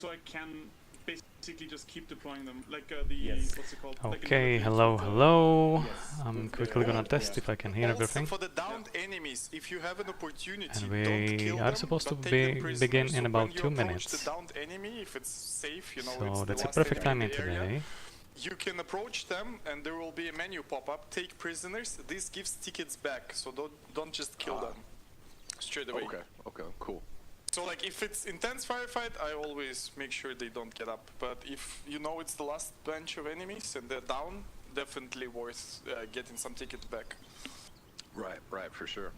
so I can basically just keep deploying them, like what's it called? Okay, hello. I'm quickly gonna test if I can hear everything. For the downed enemies, if you have an opportunity, And don't kill we them, are supposed to but take them prisoner. begin in So about when you 2 approach minutes. the downed enemy, if it's safe, you know, So it's that's the a last perfect enemy timing in the area, today. you can approach them and there will be a menu pop up. Take prisoners. This gives tickets back, so don't just kill them straight away. Okay, cool. So like if it's intense firefight, I always make sure they don't get up. But if you know it's the last bunch of enemies and they're down, definitely worth getting some tickets back. Right, for sure.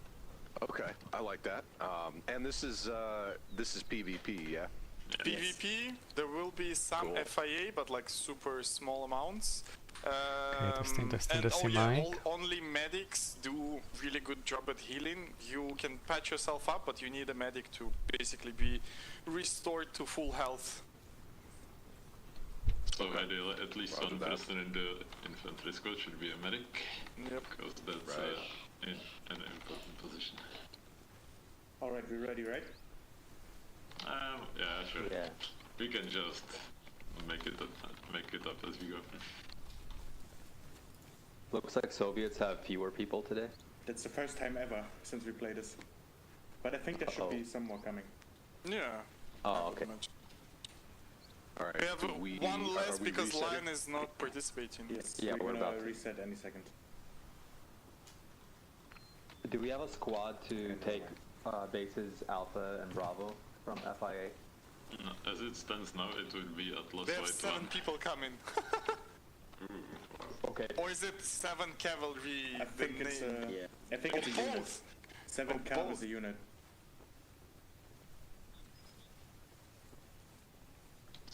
Okay, I like that. And this is PvP, yeah? PvP, there will be some FIA, but like super small amounts. Testing mic. Only medics do really good job at healing. You can patch yourself up, but you need a medic to basically be restored to full health. So ideally, at least one person in the infantry squad should be a medic. Yep. Because that's an important position. Alright, we're ready, right? Yeah, sure. Yeah. We can just make it up as we go. Looks like Soviets have fewer people today. That's the first time ever since we played this. But I think there should be some more coming. Yeah. Oh, okay. All right. We have one less because Lion is not participating. Yes, yeah, we're about gonna reset any second. Do we have a squad to take bases Alpha and Bravo from FIA? As it stands now, it will be Atlas They have White 7 1. people coming. Okay. Or is it 7 cavalry? I think it's I think it's a unit. 7 cav is a unit.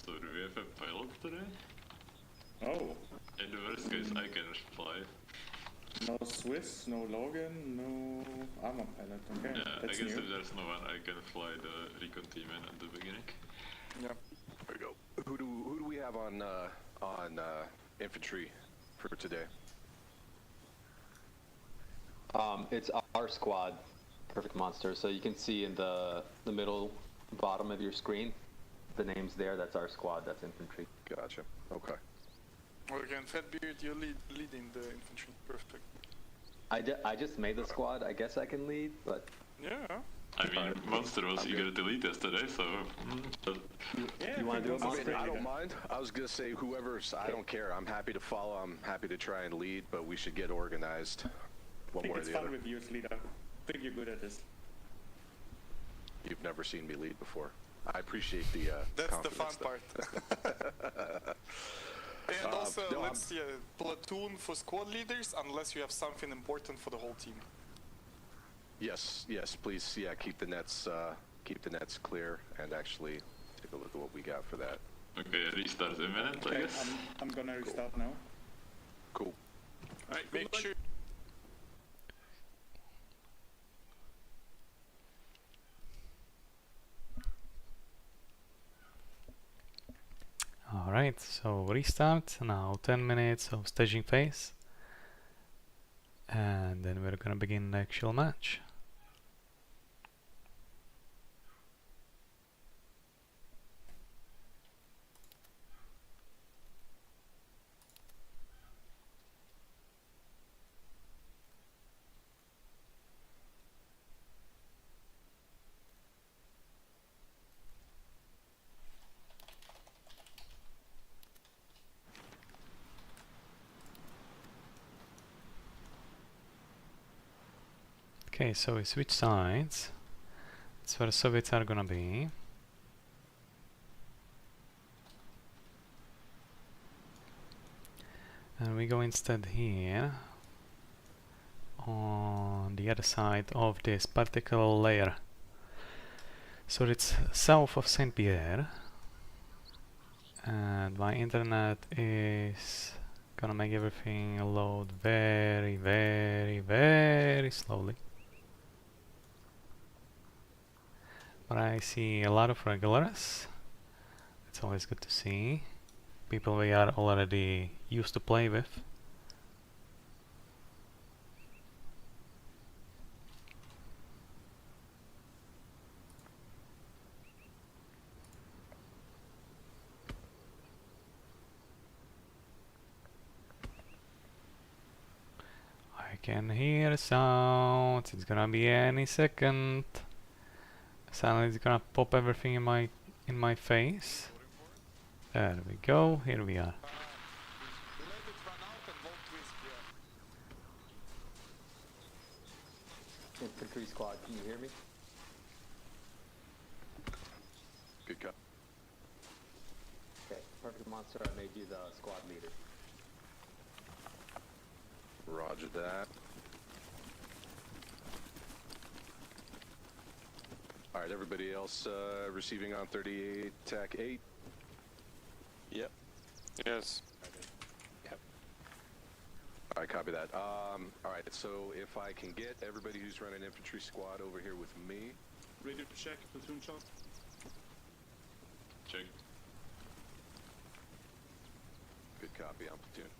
So do we have a pilot today? Oh. In the worst case, I can fly. No Swiss, no Logan, no ArmA pilot. Okay, Yeah, I that's guess new. if there's no one, I can fly the recon team in at the beginning. Yeah. There we go. Who do we have on infantry for today? It's our squad, Perfect Monster. So you can see in the middle bottom of your screen, the name's there. That's our squad. That's infantry. Gotcha. Okay. Well, again, Fatbeard, you're leading the infantry. Perfect. I just made the squad. I guess I can lead, but Yeah. I mean, Monster was eager to lead yesterday, so... Yeah, you want to do it, Monster? I don't mind. I was gonna say whoever's. I don't care. I'm happy to follow. I'm happy to try and lead, but we should get organized. I One think way or it's the fun other. with you as leader. I think you're good at this. You've never seen me lead before. I appreciate the. That's the fun confidence part. And also, no, let's see a platoon for squad leaders, unless you have something important for the whole team. Yes, please. Yeah, keep the nets clear, and actually take a look at what we got for that. Okay, restart in a minute, I Okay, guess. I'm gonna restart now. Cool. Alright, make sure. Alright, so restart. Now 10 minutes of staging phase. And then we're gonna begin the actual match. Okay, so we switch sides. That's where the Soviets are gonna be. And we go instead here on the other side of this particular layer. So it's south of Saint Pierre, and my internet is gonna make everything load very, very, very slowly. But I see a lot of regulars. It's always good to see. People we are already used to play with. can hear sounds. It's gonna be any second. Suddenly it's gonna pop everything in my face. There we go. Here we are. We let it run out and Volt Wisp, yeah. Infantry squad, can you hear me? Good cut. Okay, Perfect Monster, I made you the squad leader. Roger that. All right, everybody else receiving on 38, TAC 8. Yep. Yes. All right, copy that. All right, so if I can get everybody who's running infantry squad over here with me. Radio check, platoon shot. Check. Good copy on platoon.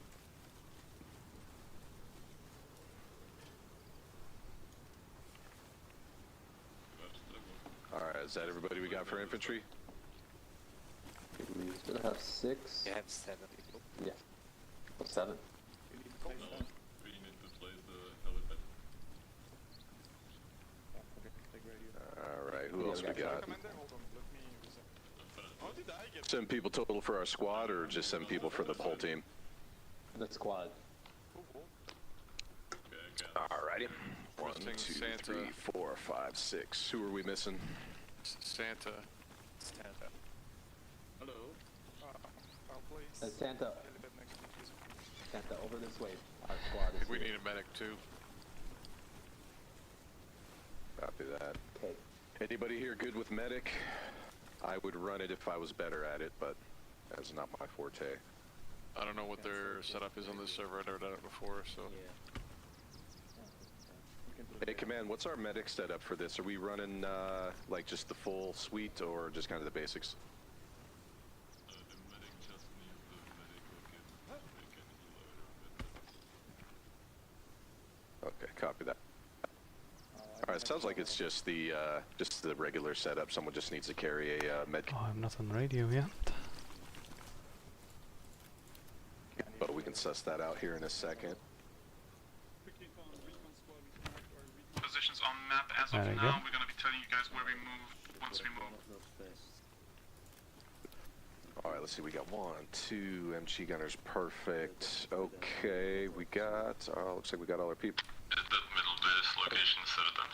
All right, is that everybody we got for infantry? We still have 6. You have 7 people. Yeah. Oh, 7. You need to place down. We need to place the helipad. Okay, take radio. All right, who Yeah, else we we got got? Commander, hold on, let me reset. How did I get 7 people total for our squad, or just 7 people for the whole team? The squad. Okay. Alrighty. 1, Trusting 2, Santa. 3, 4, 5, 6. Who are we missing? Santa? Santa. Hello. I'll place Santa, helipad next to me. Santa, over this way. Our squad is We here. need a medic too. Copy that. Okay. Anybody here good with medic? I would run it if I was better at it, but that's not my forte. I don't know what their setup is on this server. I've never done it before, so. Hey, Command, what's our medic setup for this? Are we running, like, just the full suite, or just kind of the basics? The medic just needs the medic who can make an healer. Okay, copy that. Alright, sounds like it's just the regular setup. Someone just needs to carry a med kit, Oh, I'm not on radio yet. but we can suss that out here in a second. Positions on map as There of we now. go. We're gonna be telling you guys where we move once we move. Alright, let's see, we got 1, 2 MG gunners, perfect. Okay, we got, looks like we got all our people. Is that middle base location certain?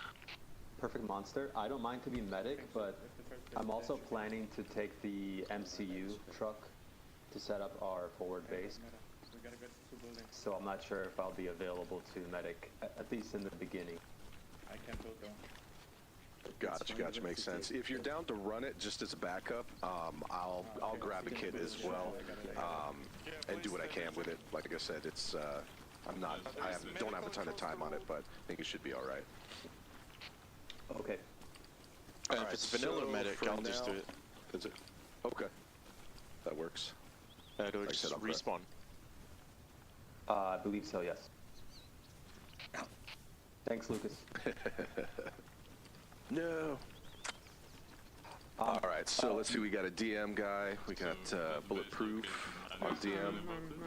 Perfect Monster, I don't mind to be medic, but I'm also planning to take the MCU truck to set up our forward base. We gotta get to buildings. So I'm not sure if I'll be available to medic, at least in the beginning. I can't go down. Gotcha, makes sense. If you're down to run it just as a backup, I'll grab a kit as well, and do what I can with it. Like I said, it's don't have a ton of time on it, but I think it should be all right. Okay. If it's vanilla medic, I'll just do it. Is it? Okay, that works. Do Like I said, I'll grab- respawn. I believe so, yes. Thanks, Lucas. No. All right, so let's see. We got a DM guy. We got bulletproof on DM.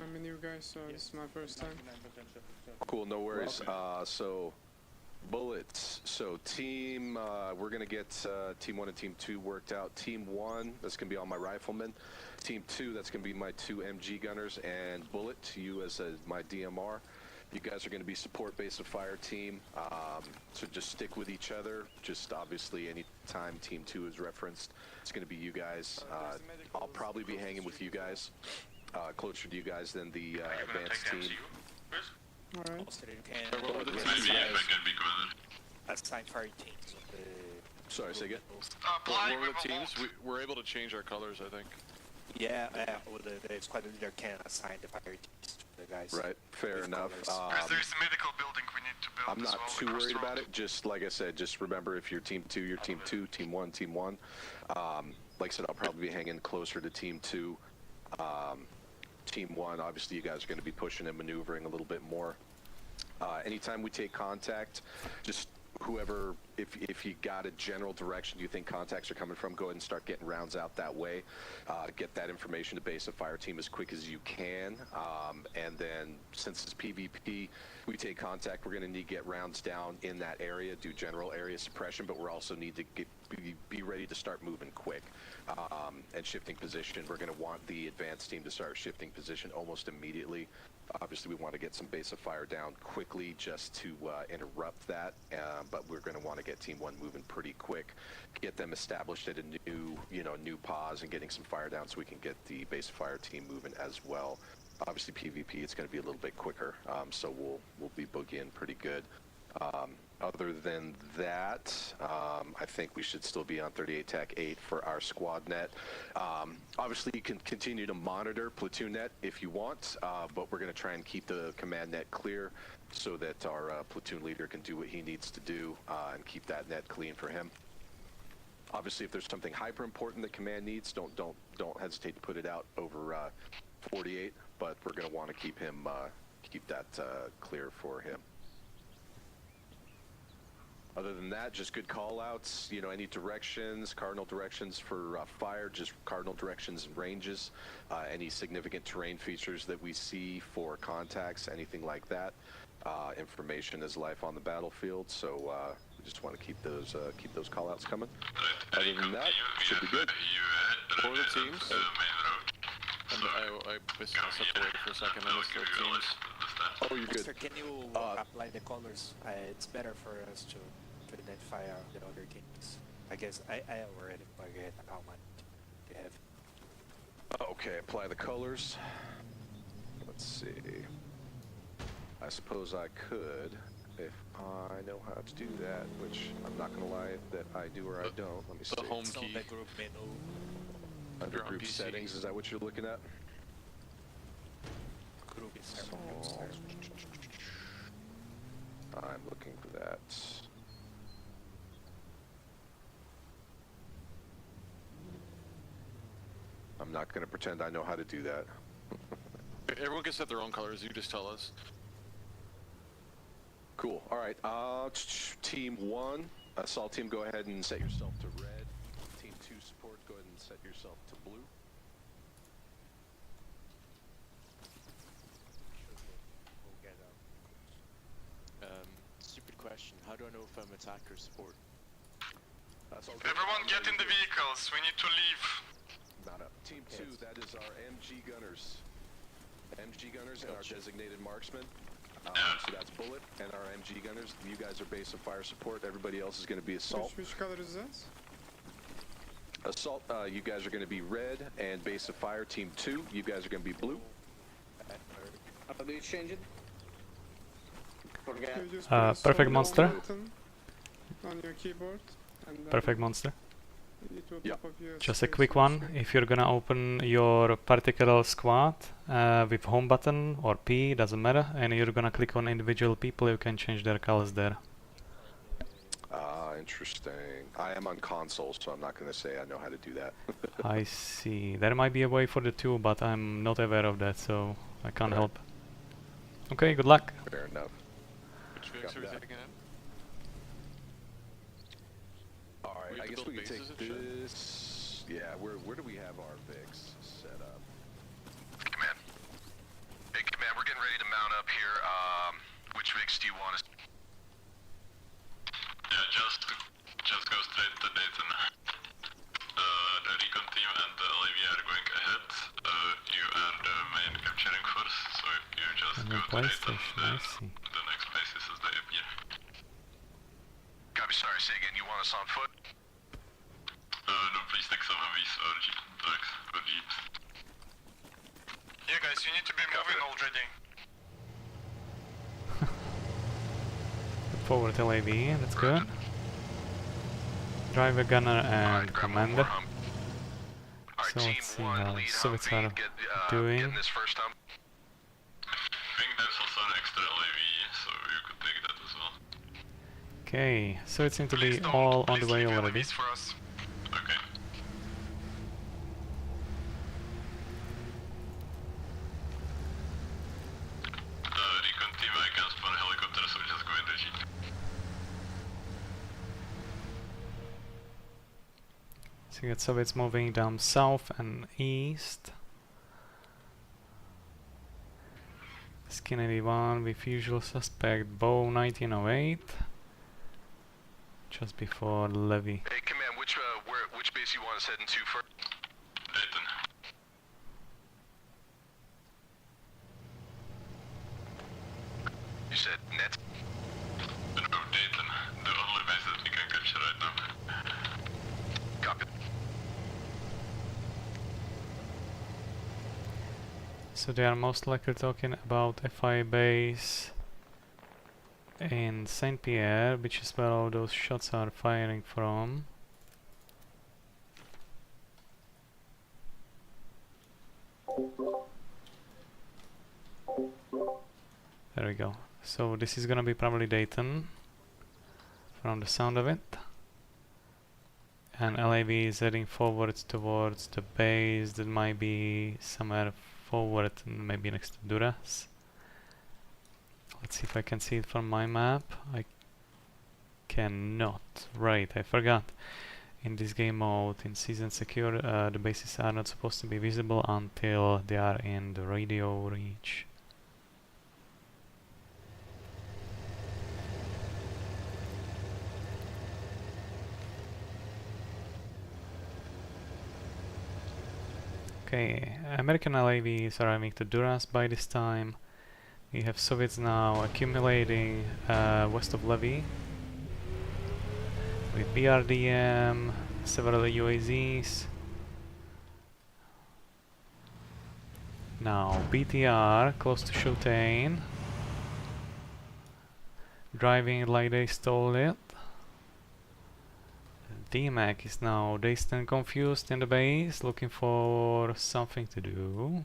I'm a new guy, so this is my first time. 99% Cool, no worries. So bullets. So team, we're gonna get team 1 and team 2 worked out. Team 1, that's gonna be all my riflemen. Team 2, that's gonna be my 2 MG gunners, and Bullet, you as my DMR. You guys are going to be support base of fire team, so just stick with each other. Just obviously any time team 2 is referenced, it's going to be you guys. I'll probably be hanging with you guys, closer to you guys than the advanced team. Alright. So you What were the can teams, guys? assign fire teams. Sorry, say again? What were the teams? We're able to change our colors, I think. Yeah, well, the squad leader can assign the fire teams to the guys. Right, fair with enough. colors. There's a medical building we need to build I'm as not well too across worried the about road. it. Just like I said, just remember if you're team 2, you're team 2, team 1, team 1. Like I said, I'll probably be hanging closer to team 2. Team 1, obviously you guys are going to be pushing and maneuvering a little bit more. Anytime we take contact, just whoever if you got a general direction you think contacts are coming from, go ahead and start getting rounds out that way. Get that information to base of fire team as quick as you can. And then since it's PvP, we take contact, we're going to need to get rounds down in that area, do general area suppression, but we're also need to be ready to start moving quick. And shifting position, we're going to want the advanced team to start shifting position almost immediately. Obviously, we want to get some base of fire down quickly just to interrupt that, but we're going to want to get Team 1 moving pretty quick, get them established at a new pause and getting some fire down so we can get the base of fire team moving as well. Obviously, PvP, it's going to be a little bit quicker, so we'll be boogieing pretty good. Other than that, I think we should still be on 38 TAC 8 for our squad net. Obviously, you can continue to monitor platoon net if you want, but we're going to try and keep the command net clear so that our platoon leader can do what he needs to do and keep that net clean for him. Obviously, if there's something hyper important that command needs, don't hesitate to put it out over 48. But we're going to want to keep that clear for him. Other than that, just good call-outs, any directions, cardinal directions for fire, just cardinal directions and ranges, any significant terrain features that we see for contacts, anything like that. Information is life on the battlefield, so we just want to keep those call-outs coming. Other than that, should be good. For the teams. And I basically stepped away for a second and it's the teams. Oh, you're good. Sir, can you apply the colors? It's better for us to identify the other teams. I guess I already forget how much they have. Okay, apply the colors. Let's see. I suppose I could, if I know how to do that, which I'm not going to lie that I do or I don't. Let me see. The home key. The group menu. Under group settings, is that what you're looking at? Group is I'm looking for that. I'm not going to pretend I know how to do that. Everyone can set their own colors, you just tell us. Cool. All right. Team 1, assault team, go ahead and set yourself to red. Team 2 support, go ahead and set yourself to blue. Stupid question. How do I know if I'm attacker or support? Everyone get in the vehicles, we need to leave. Not up. Team 2, that is our MG gunners. MG gunners and our designated marksmen. So that's bullet and our MG gunners. You guys are base of fire support. Everybody else is going to be assault. Which color is this? Assault, you guys are going to be red, and base of fire team 2, you guys are going to be blue. How do you change it? You just press perfect on monster. button on your keyboard. And then Perfect monster. it will Yep. pop up your Just a space quick on one. screen. If you're gonna open your particular squad with home button or P, doesn't matter, and you're gonna click on individual people, you can change their colors there. Interesting. I am on console, so I'm not going to say I know how to do that. I see. There might be a way for the two, but I'm not aware of that, so I can't help. Okay, good luck. Fair enough. Which Vix are we taking in? Alright, I guess we can take this. Yeah, where do we have our VIX set up? Command. Hey, command, we're getting ready to mount up here. Which VIX do you want us? Yeah, just go straight to Dayton. The recon team and the LAV are going ahead. You are the main capturing force, so you just And go the to Dayton. PlayStation, I see. The next place is the AV. Copy, sorry, say again, you want us on foot? No, please take some of these or Jeep trucks or Jeeps. Yeah, guys, you need to be moving already. Forward LAV, that's good. Driver, gunner, and commander. So let's see how Soviets are doing. I think there's also an extra LAV, so you could take that as well. Okay, so it seems to be all on the way already. For us. Okay. Recon team, I can spawn helicopters, so just go in the Jeep. So you get Soviets moving down south and east. Skin 81 with usual suspect, Bow 1908. Just before the levy. Hey, command, which base you want us heading to first? Dayton. You said net? No, Dayton. The only base that we can capture right now. Copy. So they are most likely talking about FI base in Saint Pierre, which is where all those shots are firing from. There we go. So this is gonna be probably Dayton from the sound of it. And LAV is heading forwards towards the base that might be somewhere forward, maybe next to Duras. Let's see if I can see it from my map. I cannot. Right, I forgot. In this game mode, in Season Secure, the bases are not supposed to be visible until they are in the radio reach. Okay, American LAV is arriving to Duras by this time. We have Soviets now accumulating west of Levy with BRDM, several UAZs. Now BTR close to Choutain, driving like they stole it. DMAC is now dazed and confused in the base, looking for something to do.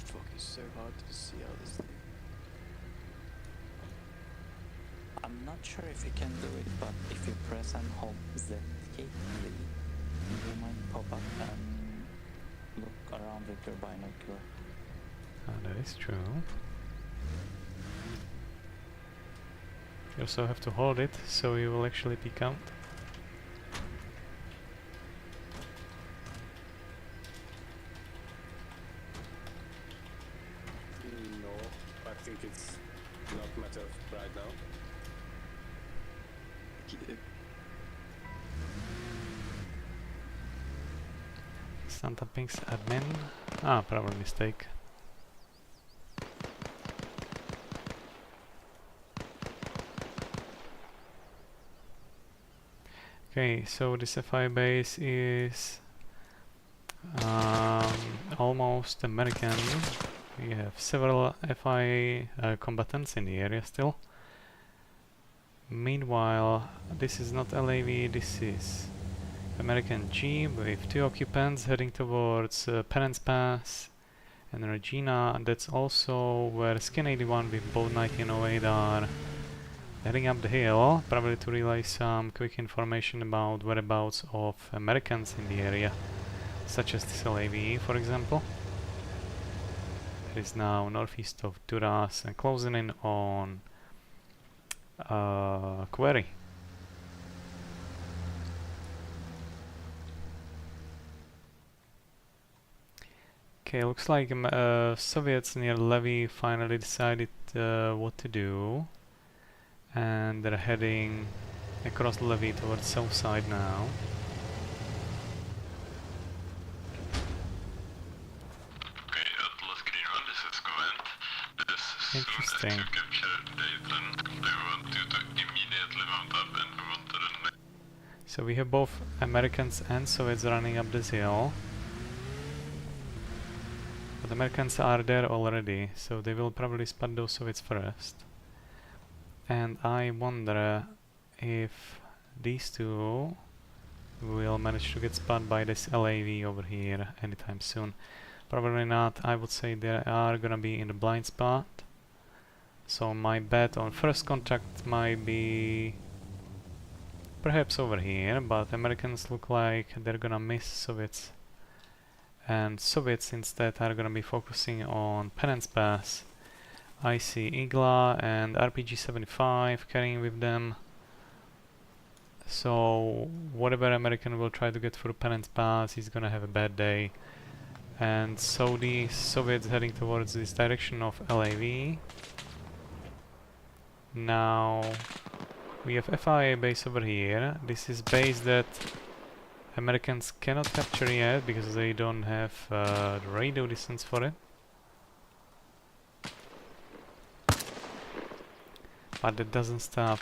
Fuck, it's so hard to see how this thing. I'm not sure if you can do it, but if you press and hold Z key, you might pop up and look around with your binocular. That is true. You also have to hold it, so you will actually peek out. No, I think it's not matter right now. Santa Pink's admin. Ah, probably mistake. Okay, so this FI base is almost American. We have several FI combatants in the area still. Meanwhile, this is not LAV, this is American G with 2 occupants heading towards Penance Pass and Regina, and that's also where Skin 81 with both 1908 are heading up the hill, probably to relay some quick information about whereabouts of Americans in the area, such as this LAV, for example. It is now northeast of Duras and closing in on Quarry. Okay, looks like Soviets near Levy finally decided what to do, and they're heading across the Levy towards south side now. Okay, Atlas Green 1, this is command. As soon as Interesting. you capture Dayton, I want you to immediately mount up and move on to the next. So we have both Americans and Soviets running up this hill. But Americans are there already, so they will probably spot those Soviets first. And I wonder if these two will manage to get spotted by this LAV over here anytime soon. Probably not. I would say they are gonna be in the blind spot. So my bet on first contact might be perhaps over here, but Americans look like they're gonna miss Soviets. And Soviets instead are gonna be focusing on Penance Pass. I see Igla and RPG-75 carrying with them. So whatever American will try to get through Penance Pass, he's gonna have a bad day. And so the Soviets heading towards this direction of LAV. Now we have FIA base over here. This is base that Americans cannot capture yet because they don't have the radio distance for it. But that doesn't stop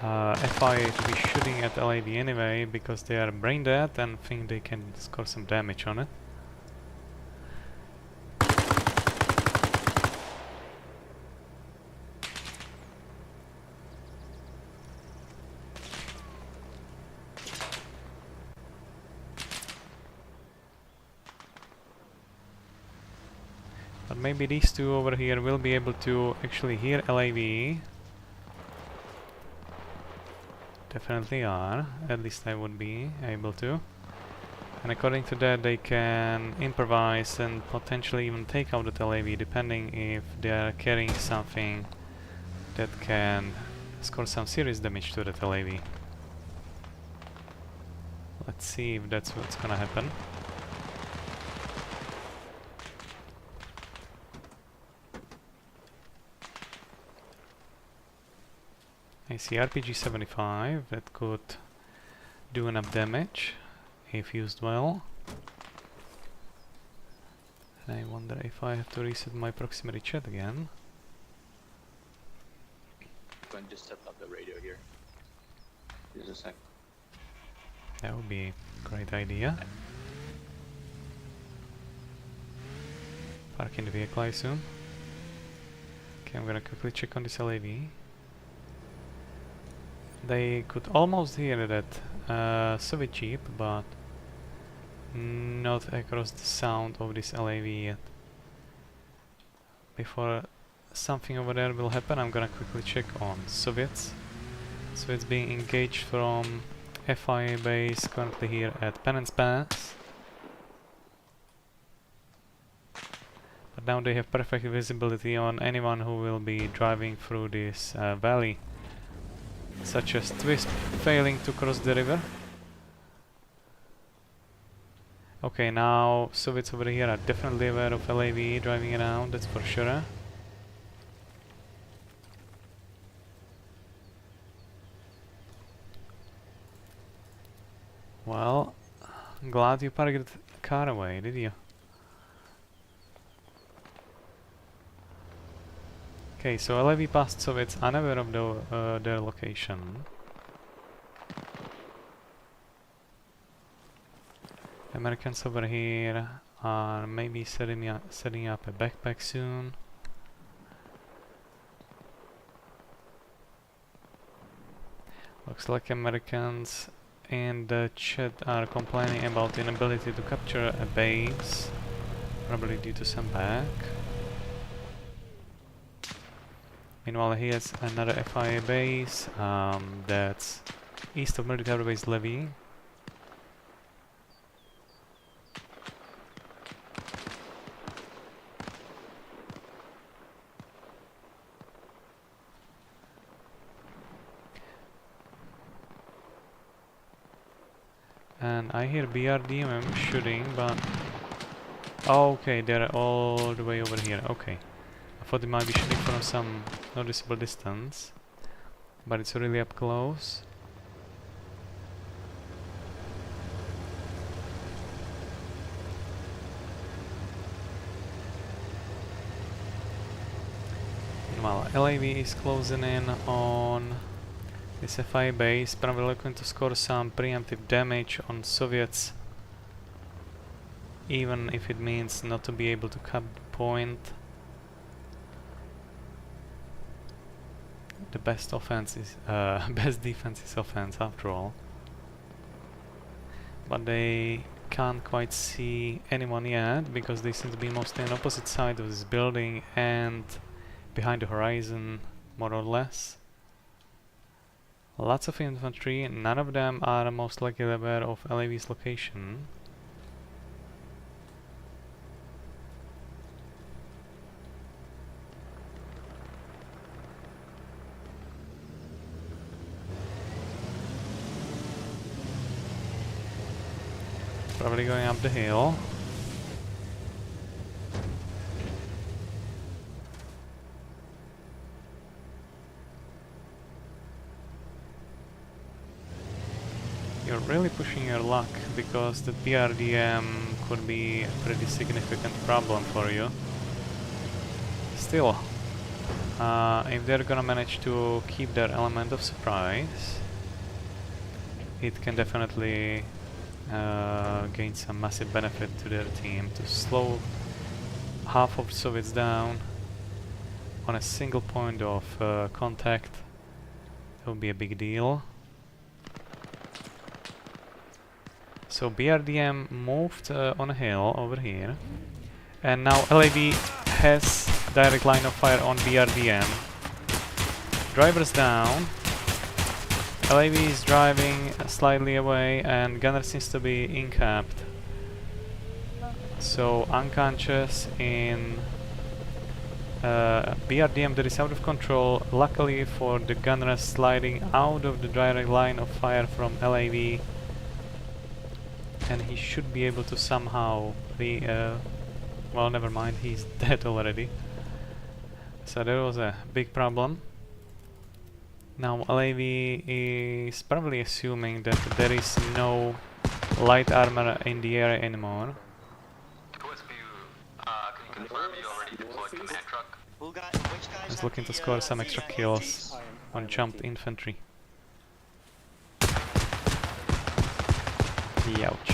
FIA to be shooting at LAV anyway, because they are brain dead and think they can score some damage on it. But maybe these two over here will be able to actually hear LAV. Definitely are, at least I would be able to. And according to that they can improvise and potentially even take out the LAV, depending if they are carrying something that can score some serious damage to that LAV. Let's see if that's what's gonna happen. I see RPG-75 that could do enough damage if used well. And I wonder if I have to reset my proximity chat again. Go and just set up the radio here. Just a sec. That would be a great idea. Parking the vehicle, I assume. Okay, I'm gonna quickly check on this LAV. They could almost hear that Soviet Jeep, but not across the sound of this LAV yet. Before something over there will happen, I'm gonna quickly check on Soviets. Soviets being engaged from FIA base currently here at Penance Pass. But now they have perfect visibility on anyone who will be driving through this valley, such as Twist failing to cross the river. Okay, now Soviets over here are definitely aware of LAV driving around, that's for sure. Well, glad you parked the car away, did you? Okay, so LAV passed Soviets unaware of their location. Americans over here are maybe setting up a backpack soon. Looks like Americans in the chat are complaining about inability to capture a base, probably due to some back. Meanwhile, here's another FIA base that's east of military base Levy. And I hear BRDM shooting, but oh, okay, they're all the way over here. Okay, I thought they might be shooting from some noticeable distance, but it's really up close. Meanwhile, LAV is closing in on this FI base, probably looking to score some preemptive damage on Soviets, even if it means not to be able to cap the point. The best offense is best defense is offense after all. But they can't quite see anyone yet because they seem to be mostly on opposite side of this building and behind the horizon, more or less. Lots of infantry, none of them are most likely aware of LAV's location. Probably going up the hill. You're really pushing your luck, because the BRDM could be a pretty significant problem for you. Still, if they're gonna manage to keep their element of surprise, it can definitely gain some massive benefit to their team. To slow half of the Soviets down on a single point of contact, that would be a big deal. So BRDM moved on a hill over here, and now LAV has direct line of fire on BRDM. Drivers down. LAV is driving slightly away, and gunner seems to be incapped. So unconscious in BRDM that is out of control. Luckily for the gunner, sliding out of the direct line of fire from LAV, and he should be able to somehow well, never mind, he's dead already. So that was a big problem. Now LAV is probably assuming that there is no light armor in the area anymore. Can you confirm you already deployed command truck? He's looking to score some extra kills on jumped infantry. Ouch.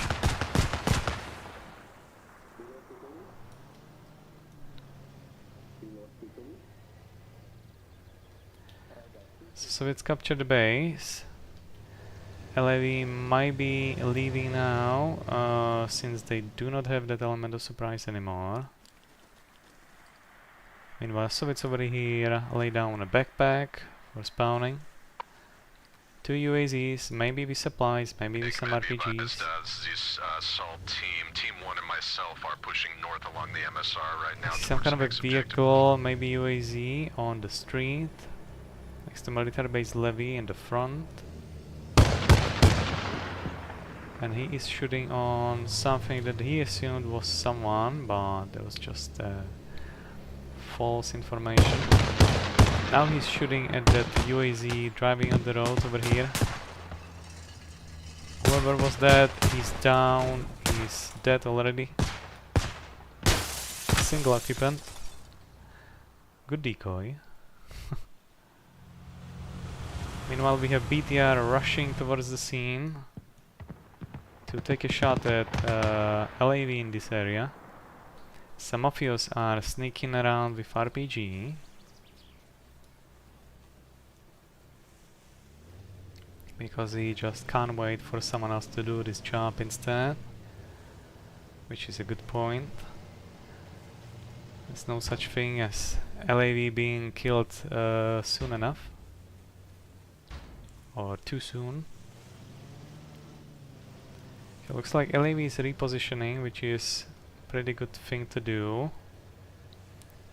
So Soviets captured the base. LAV might be leaving now, since they do not have that element of surprise anymore. Meanwhile, Soviets over here lay down a backpack for spawning. 2 UAZs, maybe with supplies, maybe with some RPGs. This assault team 1 and myself are pushing north along the MSR right now. Some kind of a vehicle, maybe UAZ on the street. Next to military base levy in the front. And he is shooting on something that he assumed was someone, but that was just false information. Now he's shooting at that UAZ driving on the road over here. Whoever was that, he's down, he's dead already. Single occupant. Good decoy. Meanwhile, we have BTR rushing towards the scene to take a shot at LAV in this area. Some of us are sneaking around with RPG. Because he just can't wait for someone else to do this job instead. Which is a good point. There's no such thing as LAV being killed soon enough. Or too soon. It looks like LAV is repositioning, which is a pretty good thing to do.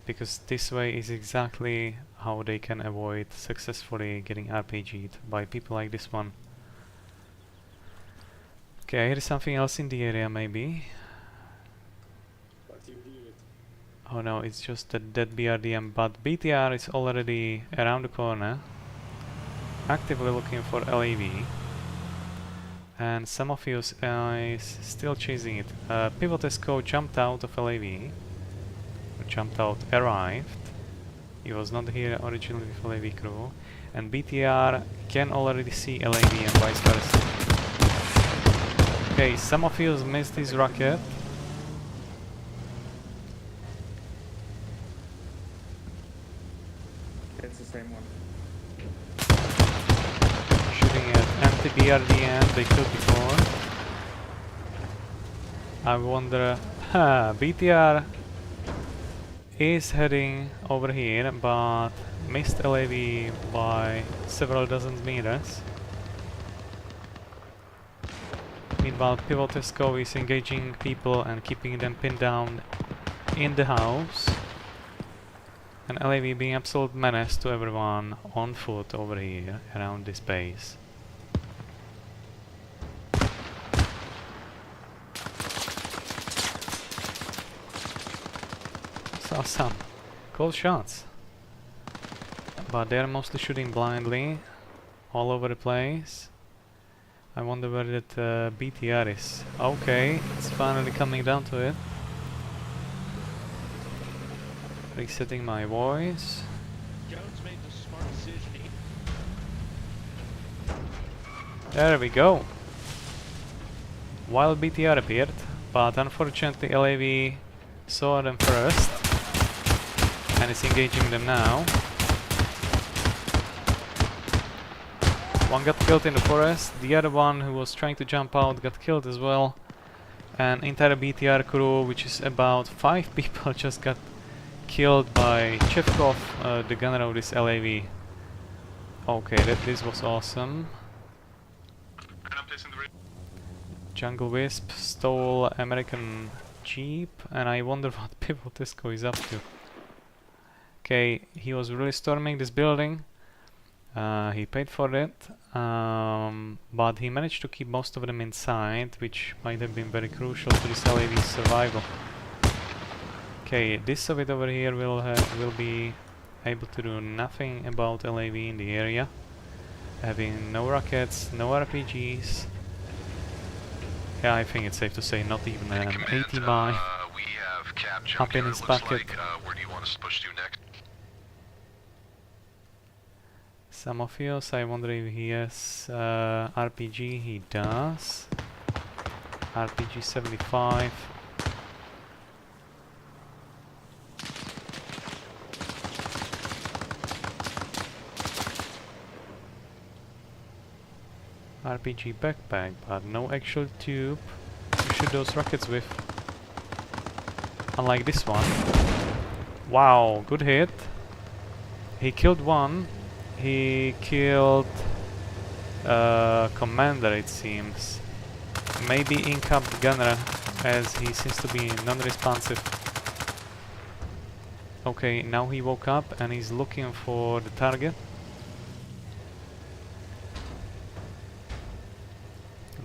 Because this way is exactly how they can avoid successfully getting RPG'd by people like this one. Okay, here's something else in the area maybe. Oh no, it's just the dead BRDM, but BTR is already around the corner, actively looking for LAV. And some of you is still chasing it. Pivot Esco jumped out of LAV. Jumped out, arrived. He was not here originally with LAV crew. And BTR can already see LAV and vice versa. Okay, some of you missed his rocket. It's the same one. Shooting at anti-BRDM they killed before. I wonder... BTR is heading over here, but missed LAV by several dozen meters. Meanwhile, Pivotesco is engaging people and keeping them pinned down in the house. And LAV being absolute menace to everyone on foot over here around this base. Saw some close shots, but they're mostly shooting blindly all over the place. I wonder where that BTR is. Okay, it's finally coming down to it. Resetting my voice. Jones made the smart decision. There we go. Wild BTR appeared, but unfortunately LAV saw them first and is engaging them now. One got killed in the forest, the other one who was trying to jump out got killed as well. An entire BTR crew, which is about 5 people, just got killed by Chevkov, the gunner of this LAV. Okay, this was awesome. Jungle Wisp stole American Jeep, and I wonder what Pivotesco is up to. Okay, he was really storming this building. He paid for it, but he managed to keep most of them inside, which might have been very crucial to this LAV's survival. Okay, this Soviet over here will be able to do nothing about LAV in the area, having no rockets, no RPGs. Yeah, I think it's safe to say not even an 80 mine up in his pocket. Where do you want us to push to next? Samofios, I wonder if he has RPG. He does. RPG 75. RPG backpack, but no actual tube to shoot those rockets with. Unlike this one. Wow, good hit. He killed one. He killed commander, it seems. Maybe in-cap gunner, as he seems to be non-responsive. Okay, now he woke up and he's looking for the target.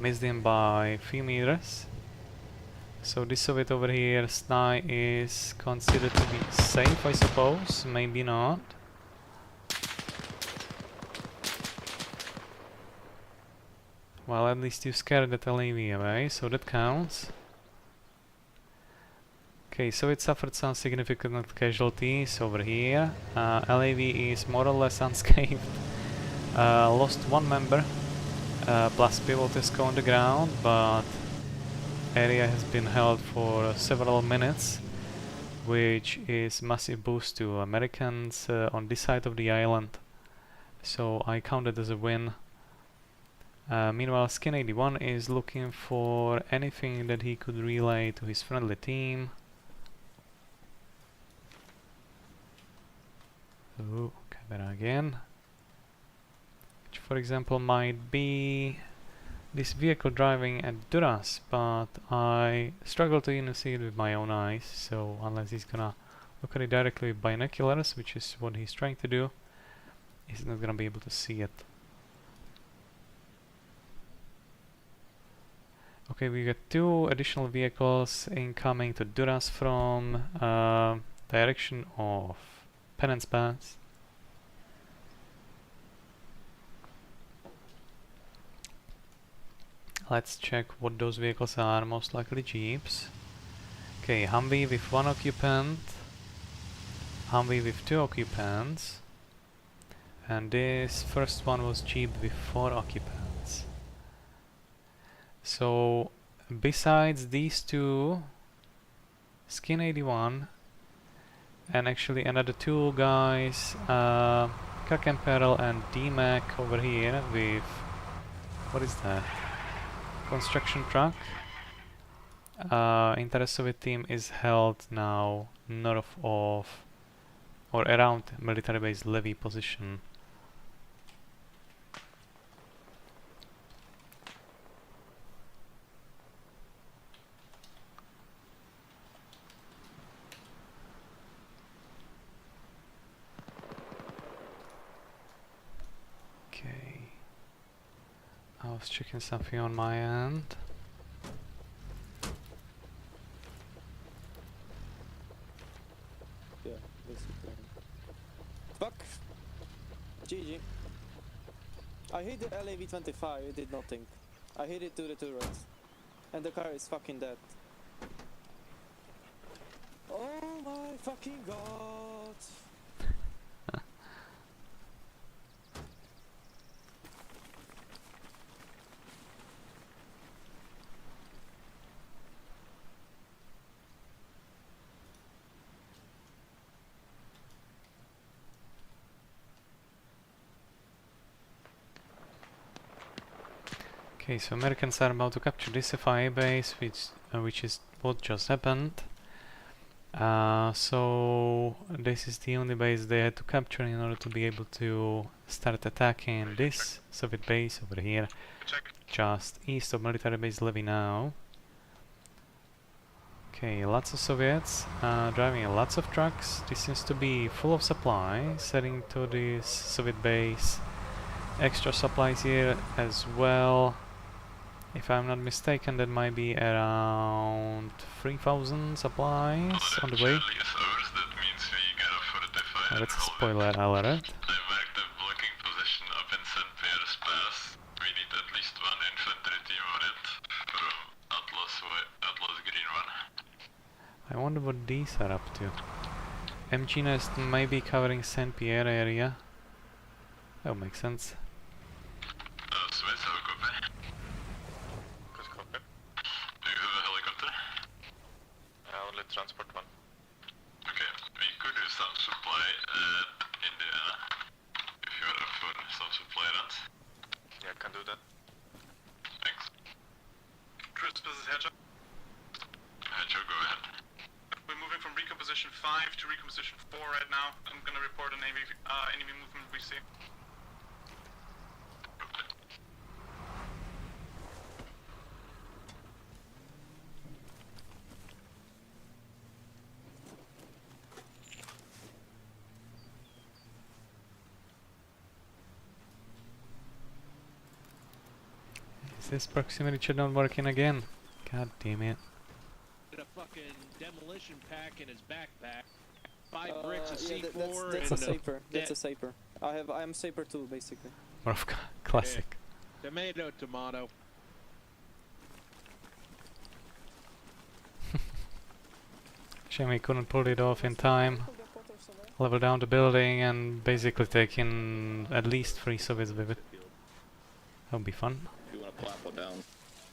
Missed him by a few meters. So this Soviet over here, Sny, is considered to be safe, I suppose. Maybe not. Well, at least you scared that LAV away, so that counts. Okay, so it suffered some significant casualties over here. LAV is more or less unscathed. Lost one member, plus Pivotesco on the ground, but area has been held for several minutes, which is massive boost to Americans on this side of the island. So I count it as a win. Meanwhile, Skin 81 is looking for anything that he could relay to his friendly team. Oh, camera again. Which, for example, might be this vehicle driving at Duras, but I struggle to even see it with my own eyes, so unless he's gonna look at it directly with binoculars, which is what he's trying to do, he's not gonna be able to see it. Okay, we got 2 additional vehicles incoming to Duras from direction of Penance Pass. Let's check what those vehicles are, most likely Jeeps. Okay, Humvee with 1 occupant, Humvee with 2 occupants, and this first one was Jeep with 4 occupants. So, besides these 2, Skin 81, and actually another 2 guys, Kirk and Peril and D-Mac over here with, what is that? Construction truck. inter-Soviet team is held now north of or around military base Levy position. Okay, I was checking something on my end. Yeah, basically. Fuck! GG. I hit the LAV-25, it did nothing. I hit it to the turret. And the car is fucking dead. Oh my fucking god! Okay, so Americans are about to capture this FIA base, which is what just happened. So this is the only base they had to capture in order to be able to start attacking this Soviet base over here, just east of military base Levy now. Okay, lots of Soviets driving lots of trucks. This seems to be full of supplies heading to this Soviet base. Extra supplies here as well. If I'm not mistaken, that might be around 3,000 supplies on the way. That's a spoiler alert. I wonder what these are up to. MG Nest may be covering Saint Pierre area. That would make sense. Transport one. Okay, we could do some supply at Indiana if you're up for some supply runs. Yeah, I can do that. Thanks. Chris, this is Hedgehog. Hedgehog, go ahead. We're moving from recomposition 5 to recomposition 4 right now. I'm gonna report on enemy movement we see. Is this proximity check not working again? God damn it. A fucking demolition pack in his backpack. 5 bricks of C4 that's and a Saper. That's a Saper. I am Saper too, basically. More of classic. Yeah. Tomato, tomato. Shame we couldn't pull it off in time. Level down the building and basically take in at least 3 Soviets with it. That would be fun. If you want to plop one down.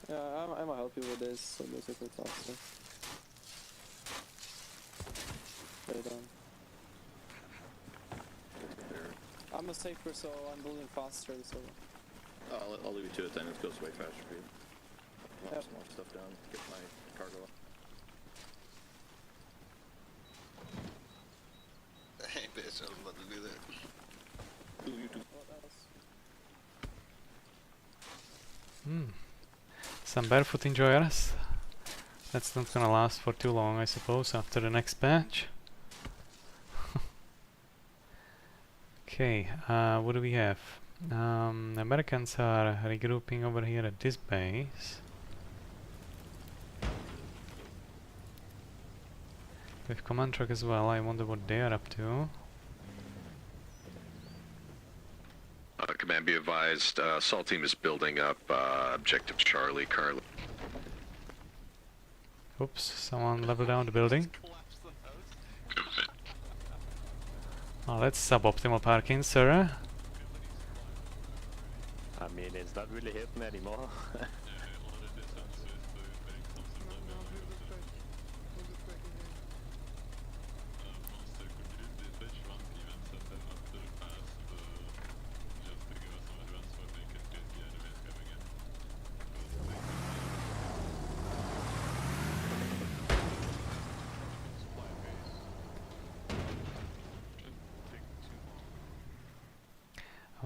Yeah, I'm gonna help you with this, so basically faster. Lay down. I'm a Saper, so I'm building faster, so... Oh, I'll leave you to it then, it goes way faster for you. Plop Yep. some more stuff down, get my cargo up. Hey bitch, I was about to do that. Ooh, you too. Some barefoot enjoyers. That's not gonna last for too long, I suppose, after the next batch. Okay, what do we have? Americans are regrouping over here at this base. With command truck as well, I wonder what they are up to. Command be advised, assault team is building up objective Charlie currently. Oops, someone leveled down the building. Oh, that's suboptimal parking, sir. I mean, it's not really hitting anymore.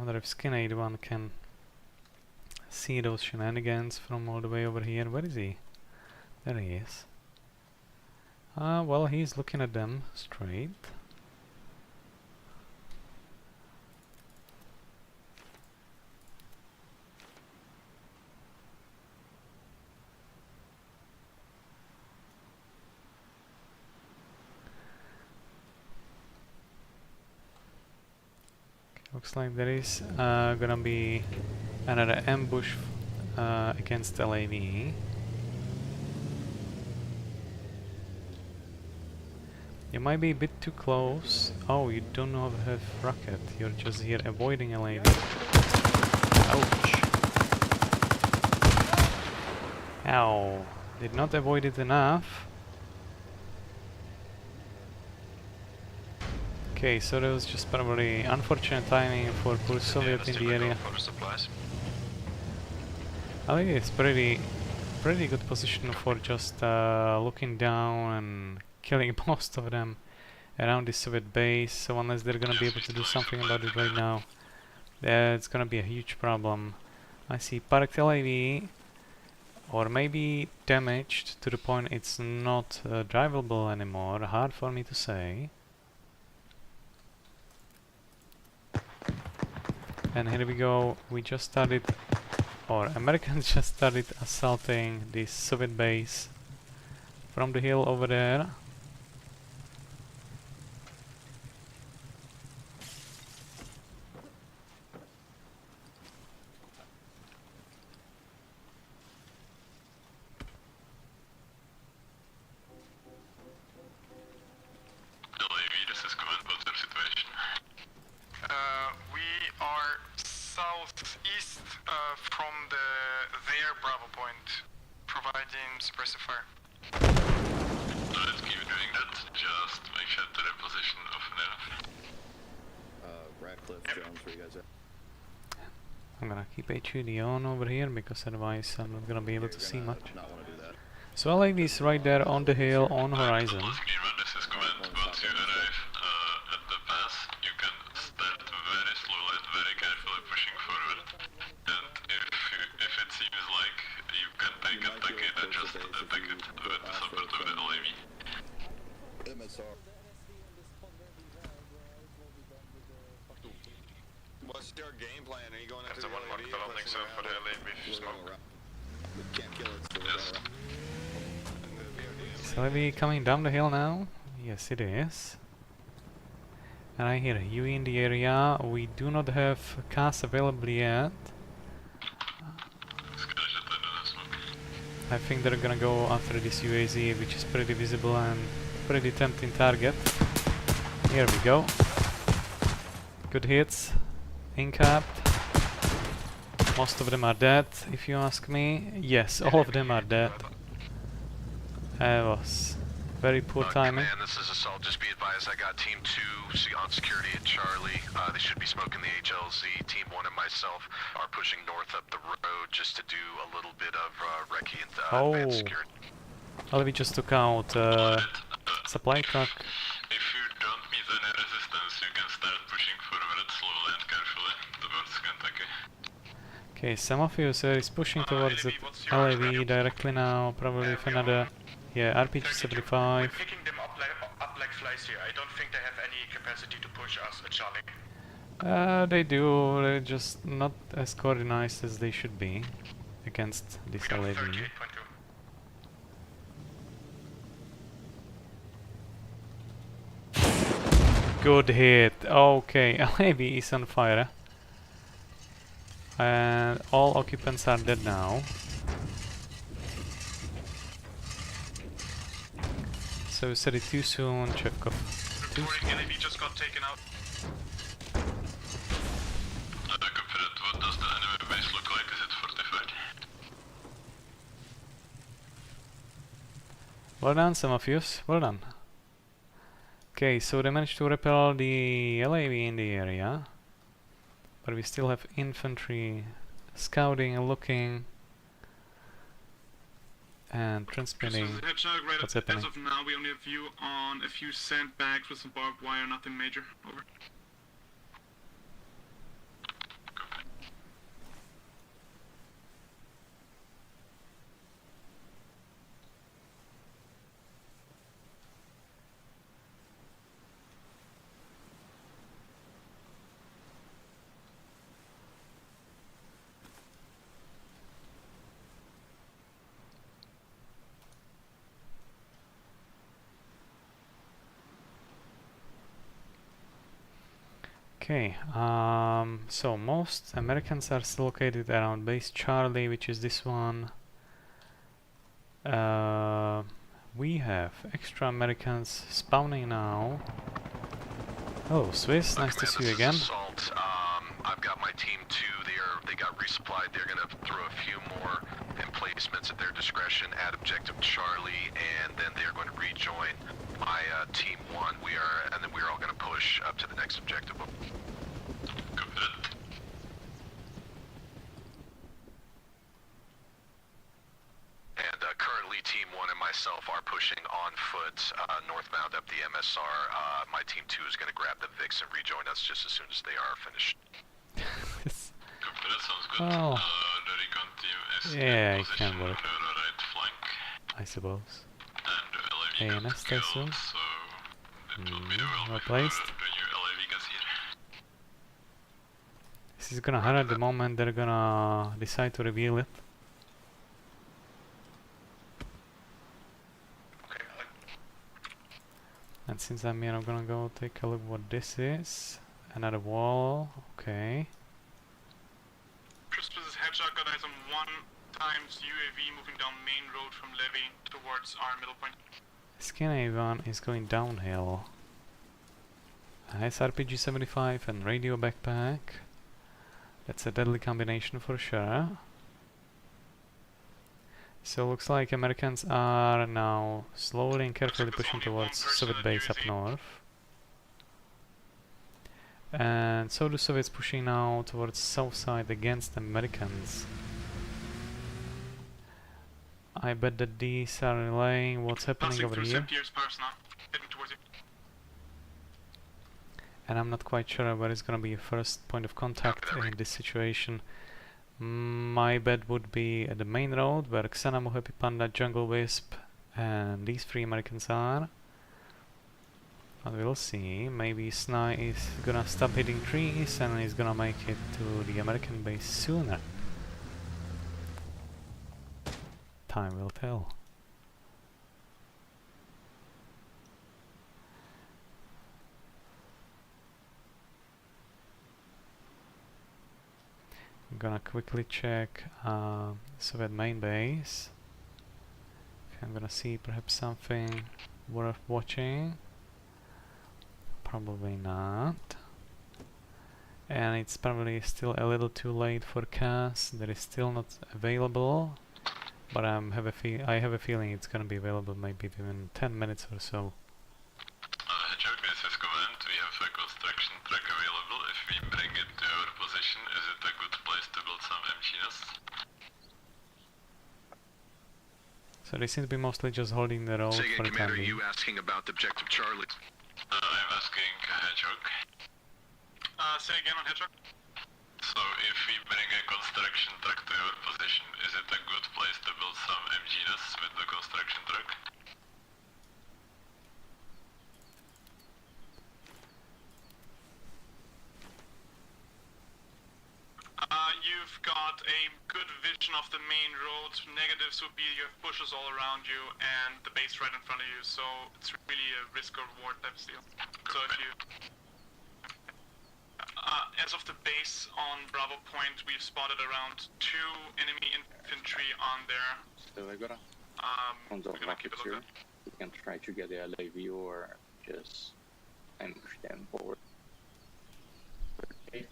wonder if Skin81 can see those shenanigans from all the way over here. Where is he? There he is. Well, he's looking at them straight. Looks like there is gonna be another ambush against LAV. You might be a bit too close. Oh, you don't have rocket. You're just here avoiding LAV. Ouch. Ow. Did not avoid it enough. Okay, so that was just probably unfortunate timing for poor Soviet in the area. I think it's pretty good position for just looking down and killing most of them around the Soviet base. So unless they're gonna be able to do something about it right now, it's gonna be a huge problem. I see parked LAV, or maybe damaged to the point it's not drivable anymore. Hard for me to say. And here we go, we just started, or Americans just started assaulting this Soviet base from the hill over there. This is command, what's the situation? We are southeast from their Bravo point, providing suppressive fire. Let's keep doing that, just make sure to the position of Nerf. Radcliffe, Jones, where you guys at? I'm gonna keep HUD on over here because otherwise I'm not gonna be able to see much. So LAV is right there on the hill on horizon. This is command, once you arrive at the pass, you can start very slowly and very carefully pushing forward. And if it seems like you can take a packet, then just attack it with the support of the LAV. MSR. What's your game plan? Are you going after the Someone mark the landing zone for the LAV smoke. We can't kill it, so Yes. Is LAV coming down the hill now? Yes, it is. And I hear Huey in the area. We do not have cars available yet. I think they're gonna go after this UAZ, which is pretty visible and pretty tempting target. Here we go. Good hits. Incapped. Most of them are dead, if you ask me. Yes, all of them are dead. That was very poor timing. Command, this is Assault. Just be advised, I got Team 2 on security at Charlie. They should be smoking the HLZ. Team 1 and myself are pushing north up the road just to do a little bit of recce and advanced security. Well, we just took out supply truck. If you don't meet any resistance, you can start pushing forward slowly and carefully towards Kentucky. Okay, some of you sir is pushing towards the LAV directly now, probably with another, yeah, RPG-75. We're picking them up like flies here. I don't think they have any capacity to push us at Charlie. They do, they're just not as coordinated as they should be against this LAV. Good hit. Okay, LAV is on fire. And all occupants are dead now. So said it too soon, Chevkov. LAV just got taken out. What does the enemy base look like? Is it fortified? Well done, some of you. Well done. Okay, so they managed to repel the LAV in the area. But we still have infantry scouting and looking and transmitting what's happening. As of now, we only have view on a few sandbags with some barbed wire, nothing major. Over. Okay, so most Americans are still located around base Charlie, which is this one. We have extra Americans spawning now. Oh, Swiss, nice to see you again. Assault. I've got my team 2. They got resupplied. They're gonna throw a few more emplacements at their discretion at objective Charlie, and then they're going to rejoin my team 1. And then we're all gonna push up to the next objective. And currently Team 1 and myself are pushing on foot northbound up the MSR. My Team 2 is going to grab the VIX and rejoin us just as soon as they are finished. That sounds good. Oh. The recon team is Yeah, in it position can work. on the right flank. I suppose. And the LAV ANS got killed, soon. so it will be well Well before placed. the new LAV gets here. This is gonna hurt at the moment they're gonna decide to reveal it. And since I'm here, I'm gonna go take a look what this is. Another wall, okay. Crispus is Hedgehog, got eyes on 1 times UAV moving down main road from Levy towards our middle point. Skin A1 is going downhill. Nice RPG 75 and radio backpack. That's a deadly combination for sure. So looks like Americans are now slowly and carefully pushing towards Soviet base up north. And so the Soviets pushing now towards south side against Americans. I bet that these are relaying what's happening over here. And I'm not quite sure where is gonna be a first point of contact in this situation. My bet would be at the main road where Xena, Mohappy Panda, Jungle Wisp and these 3 Americans are. But we'll see. Maybe Sny is gonna stop hitting trees and is gonna make it to the American base sooner. Time will tell. I'm gonna quickly check Soviet main base. Okay, I'm gonna see perhaps something worth watching. Probably not. And it's probably still a little too late for CAS. That is still not available. But I have a feeling it's gonna be available maybe within 10 minutes or so. Hedgehog, this is command. We have a construction truck available. If we bring it to our position, is it a good place to build some MGs? So they seem to be mostly just holding the road for the time Commander, being. you asking about objective Charlie? I'm asking Hedgehog. Say again on Hedgehog. So if we bring a construction truck to your position, is it a good place to build some MGs with the construction truck? You've got a good vision of the main road. Negatives would be you have bushes all around you and the base right in front of you, so it's really a risk or reward type of deal. So if you... as of the base on Bravo Point, we've spotted around 2 enemy infantry on there. So I gotta on the rockets here. We can try to get the LAV or just ambush them forward. Okay.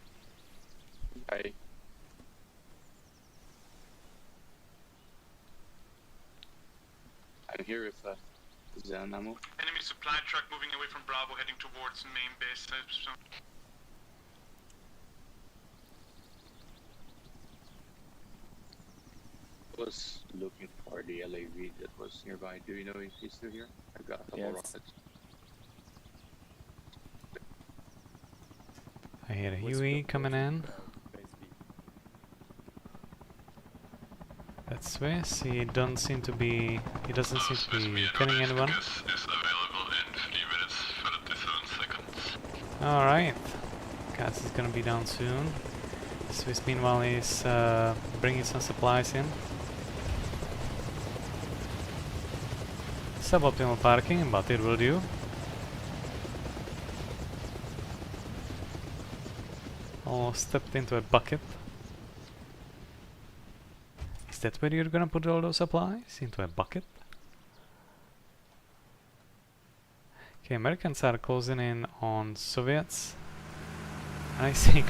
Bye. I'm here with Zenamo. Enemy supply truck moving away from Bravo, heading towards main base. So I was looking for the LAV that was nearby. Do you know if he's still here? I got a couple rockets. I hear a Huey coming in. That's Swiss. He doesn't seem to be killing anyone. Is available in 3 minutes 37 seconds. Alright. Gas is gonna be down soon. Swiss meanwhile is bringing some supplies in. Suboptimal parking, but it will do. Almost stepped into a bucket. Is that where you're gonna put all those supplies? Into a bucket? Okay, Americans are closing in on Soviets. And I say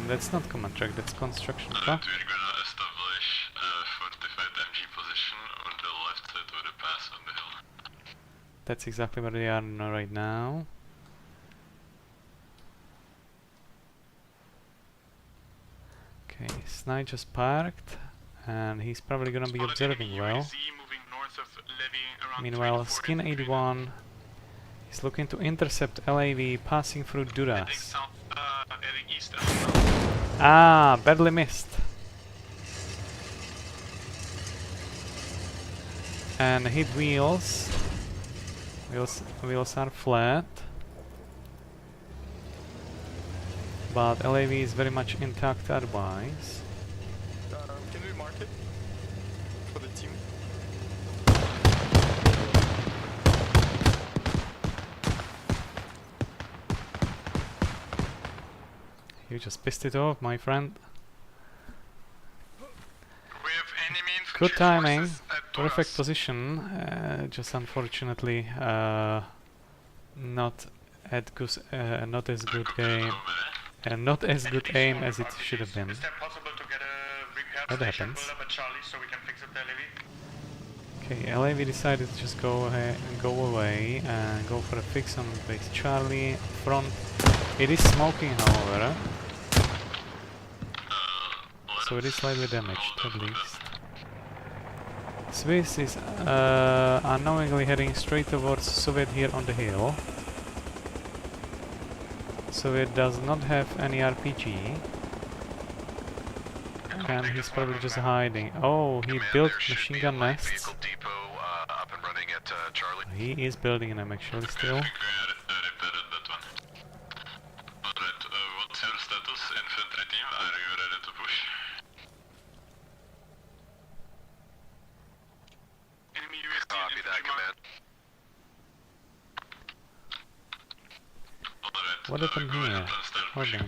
that's not command track, that's construction truck. We're gonna establish a fortified MG position on the left side of the pass on the hill. That's exactly where they are right now. Okay, Snipe just parked, and he's probably gonna be observing well. Meanwhile, Skin 81 is looking to intercept LAV passing through Duras. Ah, barely missed. And hit wheels. Wheels are flat. But LAV is very much intact otherwise. Can we mark it for the team? You just pissed it off, my friend. Good timing, perfect position. Just unfortunately, not as good game, and not as good aim as it should have been. That happens. Okay, LAV decided to just go away and go for a fix on base Charlie front. It is smoking, however, so it is slightly damaged at least. Swiss is unknowingly heading straight towards Soviet here on the hill. Soviet does not have any RPG, and he's probably just hiding. Oh, he built machine gun nests. He is building them actually still. What's your status, infantry team? Are you ready to push? Copy that, command. What happened here? Hold on.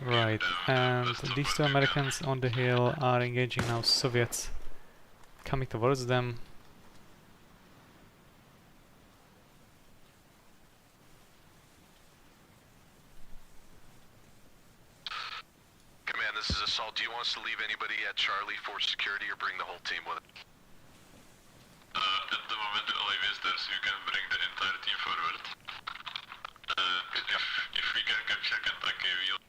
Right, and these two Americans on the hill are engaging now Soviets coming towards them. Command, this is Assault. Do you want us to leave anybody at Charlie for security or bring the whole team with it? At the moment the LAV is there, so you can bring the entire team forward. If we can capture Kentucky, we'll...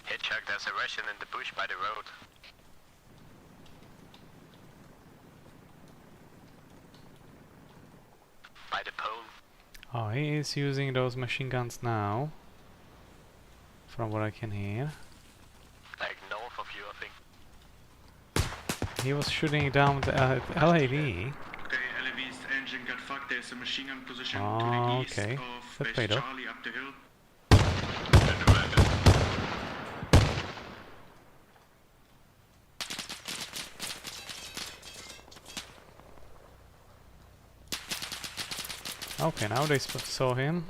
Hit check, there's a Russian in the bush by the road. By the pole. Oh, he is using those machine guns now, from what I can hear. Like north of you, I think. He was shooting down the LAV. Okay, LAV's engine got fucked. There's a machine gun position to the east okay. of That base paid off. Charlie up the hill. Okay, now they saw him.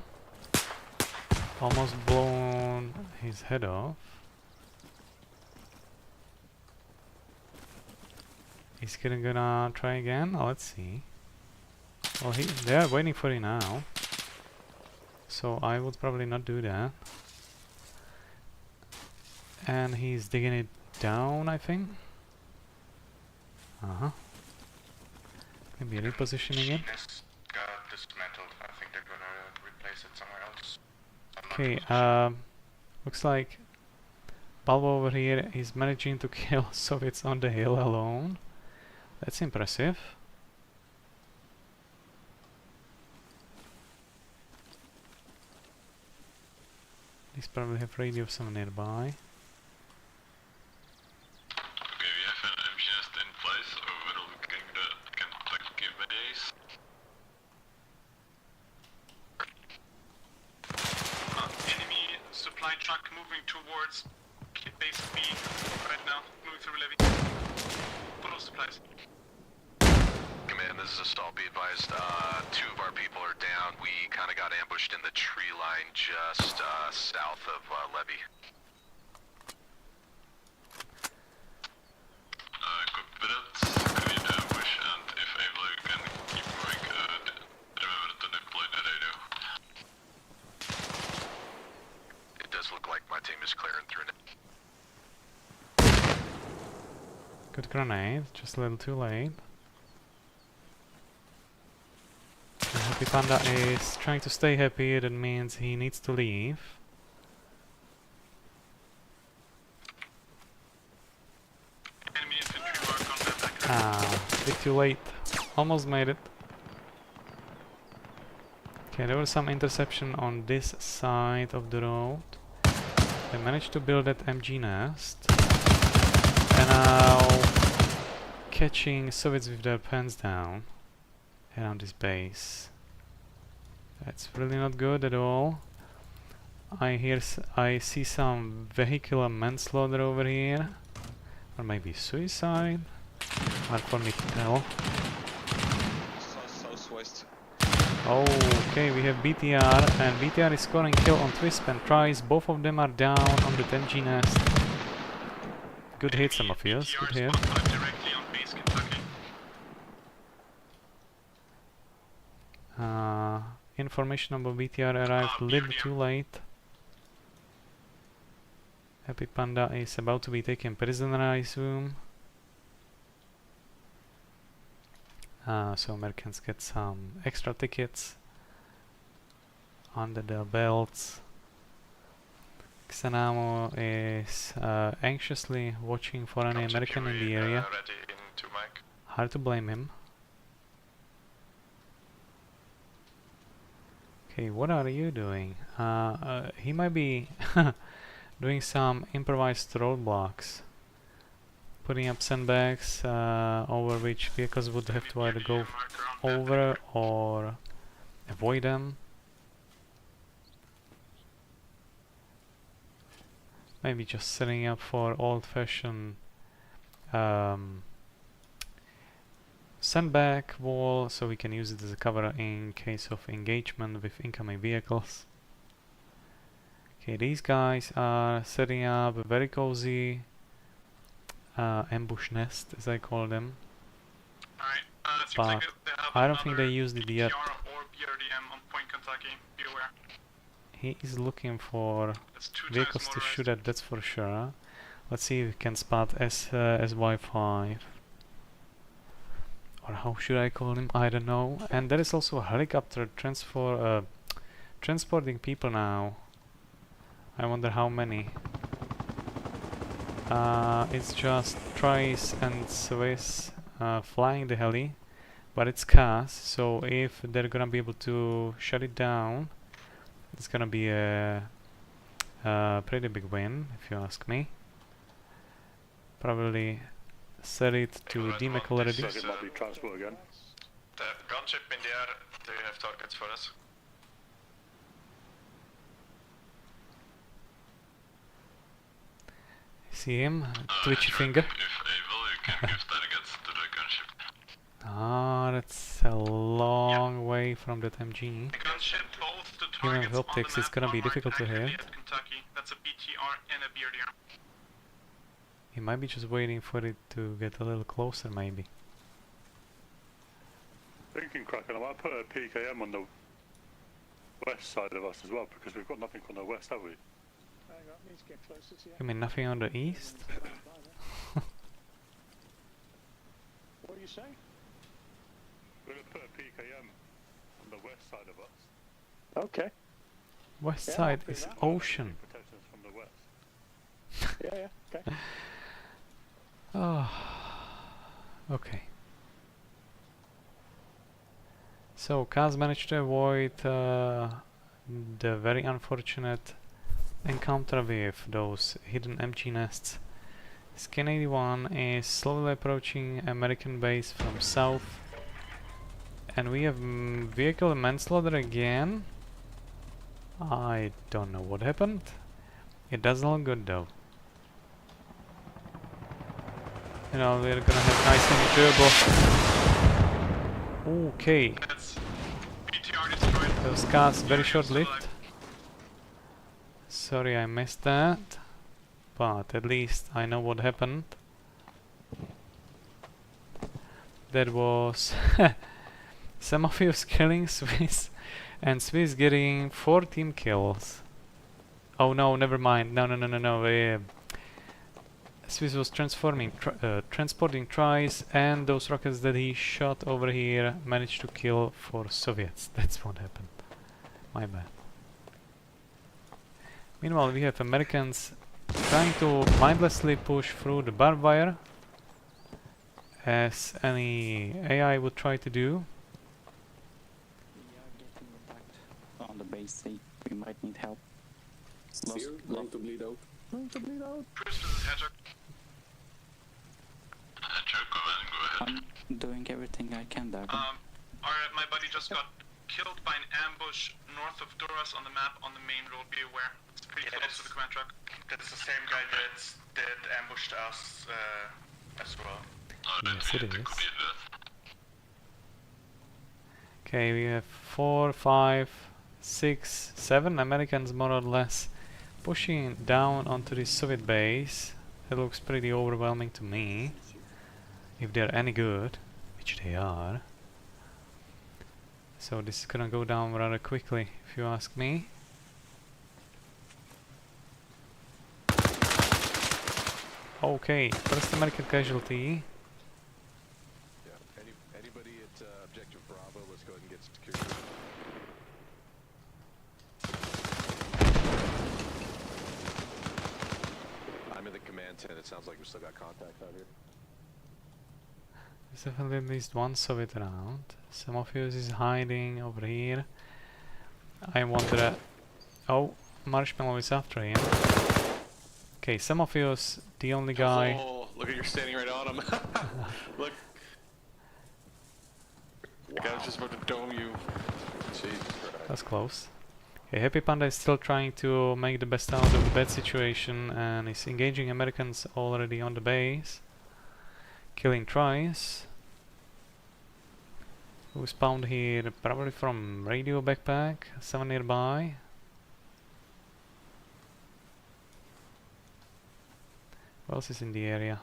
Almost blown his head off. Is he gonna try again? Oh, let's see. Well, they are waiting for him now. So I would probably not do that. And he's digging it down, I think. Uh-huh. Maybe repositioning it. Got dismantled. I think they're gonna replace it somewhere else. Okay, looks like Balbo over here is managing to kill Soviets on the hill alone. That's impressive. These probably have radio somewhere nearby. Okay, we have an MG nest in place overlooking the Kentucky base. Enemy supply truck moving towards base B right now. Moving through levy. Full of supplies. Command, American, this is Assault. Be advised, 2 of our people are down. We kind of got ambushed in the tree line just south of Levy. Copy that. Create ambush, and if able, you can keep going. Remember to deploy the radio. It does look like my team is clearing through now. Good grenade, just a little too late. And Happy Panda is trying to stay happy, that means he needs to leave. Enemy infantry mark on that back. Ah, a bit too late. Almost made it. Okay, there was some interception on this side of the road. They managed to build that MG nest. And now catching Soviets with their pants down around this base. That's really not good at all. I see some vehicular manslaughter over here, or maybe suicide. Hard for me to tell. Southwest. Oh, okay, we have BTR, and BTR is scoring kill on Twisp and Trice. Both of them are down on the 10G nest. Good hit, some of you. Good hit. Directly on base, Kentucky. Information about BTR arrived a little too late. Happy Panda is about to be taken prisoner, I assume. So Americans get some extra tickets under their belts. Xenamo is anxiously watching for any American in the area. Hard to blame him. Okay, what are you doing? He might be doing some improvised roadblocks. Putting up sandbags over which vehicles would have to either go over or avoid them. Maybe just setting up for old-fashioned sandbag wall so we can use it as a cover in case of engagement with incoming vehicles. Okay, these guys are setting up a very cozy ambush nest, as I call them. But I don't think they used it yet. He is looking for vehicles to shoot at, that's for sure. Let's see if we can spot SY5. Or how should I call him? I don't know. And there is also a helicopter transporting people now. I wonder how many. It's just Trice and Swiss flying the heli, but it's CAS, so if they're gonna be able to shut it down, it's gonna be a pretty big win, if you ask me. Probably set it to DMAC already. The gunship in the air, do you have targets for us? See him? Twitchy finger. If able, you can give targets to the gunship. Ah, that's a long way from that MG. The gunship, both the Human targets optics is gonna be difficult to hit. Kentucky. That's a BTR and a BRDR. He might be just waiting for it to get a little closer, maybe. Thinking, Kraken, I might put a PKM on the west side of us as well, because we've got nothing on the west, have we? You mean nothing on the east? What do you say? We're going to put a PKM on the west side of us. Okay. West side is ocean. From the west. Yeah, okay. Oh, okay. So Kaz managed to avoid the very unfortunate encounter with those hidden MG nests. Skin 81 is slowly approaching American base from south, and we have vehicle manslaughter again. I don't know what happened. It doesn't look good though. You know, we're gonna have nice turbo. Okay. That's BTR destroyed. Those cars very short-lived. Sorry I missed that. But at least I know what happened. That was some of you killing Swiss and Swiss getting 4 team kills. Oh no, never mind. No. Swiss was transporting tries, and those rockets that he shot over here managed to kill 4 Soviets. That's what happened. My bad. Meanwhile, we have Americans trying to mindlessly push through the barbed wire, as any AI would try to do. We are getting attacked on the base. We might need help. Sphere, going to bleed out. Going to bleed out. I'm doing everything I can there. Alright, my buddy just got killed by an ambush north of Duras on the map on the main road. Be aware. It's pretty close to the command truck. That's the same guy that ambushed us as well. Yes, it is. Okay, we have 4, 5, 6, 7 Americans more or less pushing down onto the Soviet base. It looks pretty overwhelming to me. If they're any good, which they are. So this is gonna go down rather quickly, if you ask me. Okay, first American casualty. Yeah, anybody at objective Bravo, let's go ahead and get security. I'm in the command tent. It sounds like we still got contacts out here. There's definitely at least one Soviet around. Some of you is hiding over here. I wonder... Oh, Marshmallow is after him. Okay, some of you is the only guy... Oh, look at you standing right on him. Look. The guy was just about to dome you. Jesus Christ. That's close. Okay, Happy Panda is still trying to make the best out of the bad situation and is engaging Americans already on the base. Killing tries. Who spawned here? Probably from radio backpack. Someone nearby. Who else is in the area?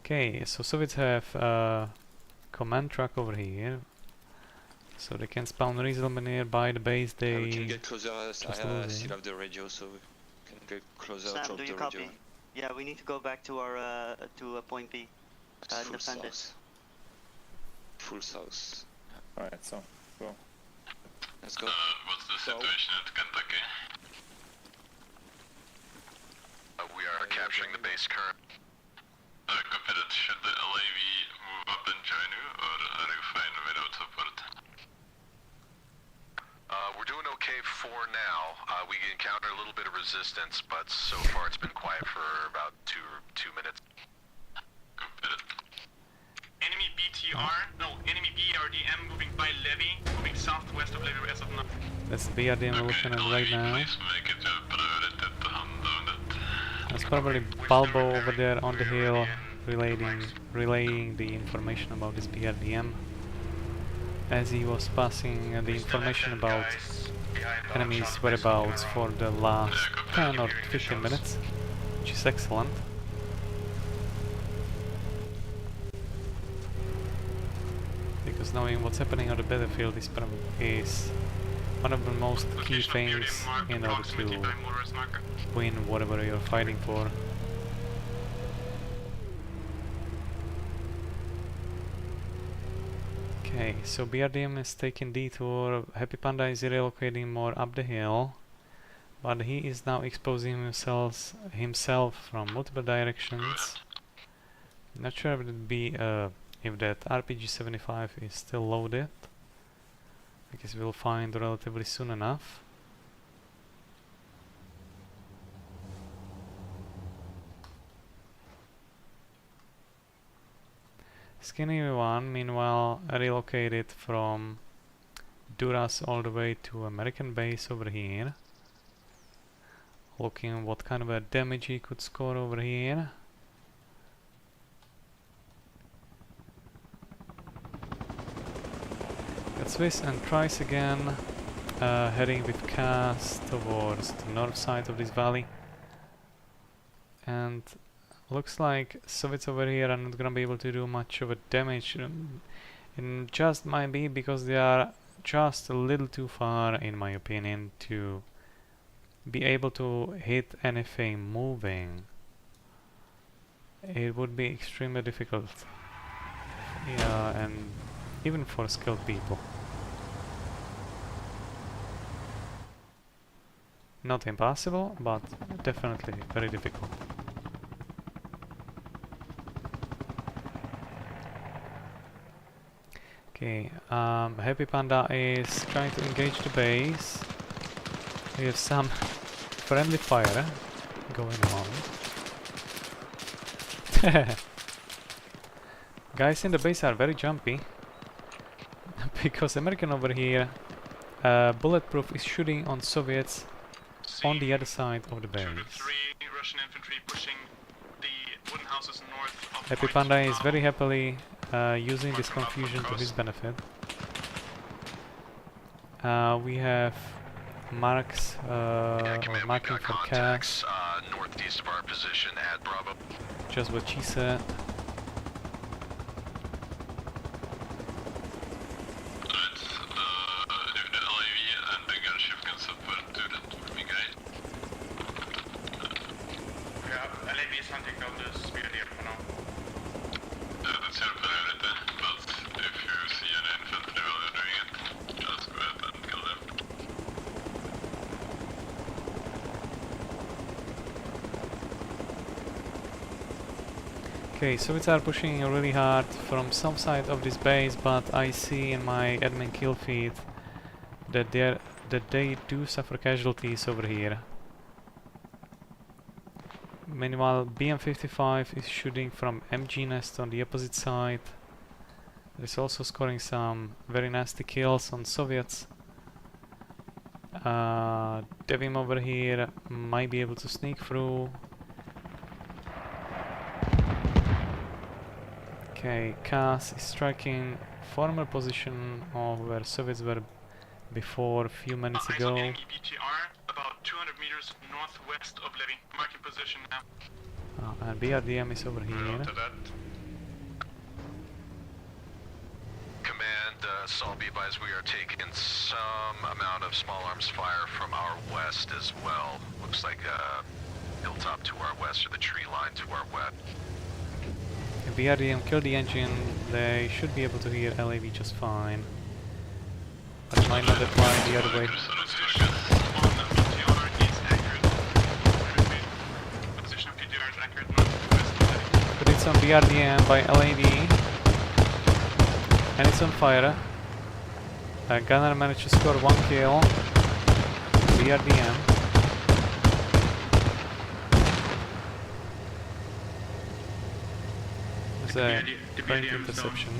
Okay, so Soviets have a command truck over here. So they can spawn reasonably nearby the base they... we can get closer, I just still losing. have the radio, so we can get closer, Sam, drop do the you radio. copy? Yeah, we need to go back to our to point B. Full Defend it. south. Full south. Alright, so go. Let's go. What's the situation at Kentucky? We are capturing the base current. Copy that. Should the LAV move up and join you, or are you fine without support? We're doing okay for now. We encountered a little bit of resistance, but so far it's been quiet for about two minutes. Copy that. Enemy BTR, no, enemy BRDM moving by Levy, moving southwest of Levy as of now. That's the BRDM we're looking at right now. Please make it a priority to hunt down that. There's probably Balbo over there on the hill relaying the information about this BRDM. As he was passing the information about enemies' whereabouts for the last 10 or 15 minutes, which is excellent. Because knowing what's happening on the battlefield is one of the most key things in order to win whatever you're fighting for. Okay, so BRDM is taking detour. Happy Panda is relocating more up the hill, but he is now exposing himself from multiple directions. Not sure if if that RPG-75 is still loaded. I guess we'll find relatively soon enough. Skinny one, meanwhile, relocated from Duras all the way to American base over here. Looking what kind of a damage he could score over here. Swiss and tries again, heading with CAS towards the north side of this valley. And looks like Soviets over here are not gonna be able to do much of a damage. It just might be because they are just a little too far, in my opinion, to be able to hit anything moving. It would be extremely difficult. Yeah, and even for skilled people. Not impossible, but definitely very difficult. Okay, Happy Panda is trying to engage the base. We have some friendly fire going on. Guys in the base are very jumpy because American over here, Bulletproof, is shooting on Soviets on the other side of the base. Russian infantry pushing the wooden houses north of Happy Panda is very happily using this confusion to his benefit. We have marks or marking for CAS. Northeast of our position at Bravo. Just what she said. Okay, Soviets are pushing really hard from some side of this base, but I see in my admin kill feed that they do suffer casualties over here. Meanwhile, BM-55 is shooting from MG Nest on the opposite side. There's also scoring some very nasty kills on Soviets. Devim over here might be able to sneak through. Okay, CAS is striking former position of where Soviets were before a few minutes ago. enemy BTR about 200 meters northwest of Levy. Marking position now. And BRDM is over here. Command, Saul, be advised we are taking some amount of small arms fire from our west as well. Looks like a hilltop to our west or the tree line to our west. If BRDM kill the engine, they should be able to hear LAV just fine. But it might not apply the other way. But it's on BRDM by LAV. And it's on fire. Gunner managed to score 1 kill. BRDM. There's a great interception.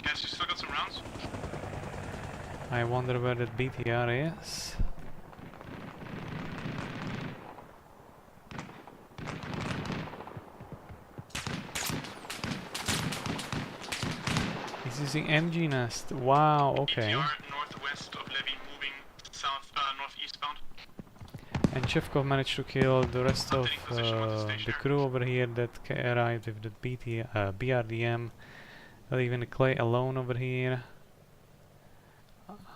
Yes, you still got some rounds? I wonder where that BTR is. He's using MG Nest. Wow, okay. BTR northwest of Levy, moving south, northeastbound. And Chevkov managed to kill the rest of the crew over here that arrived with the BRDM, leaving the Clay alone over here.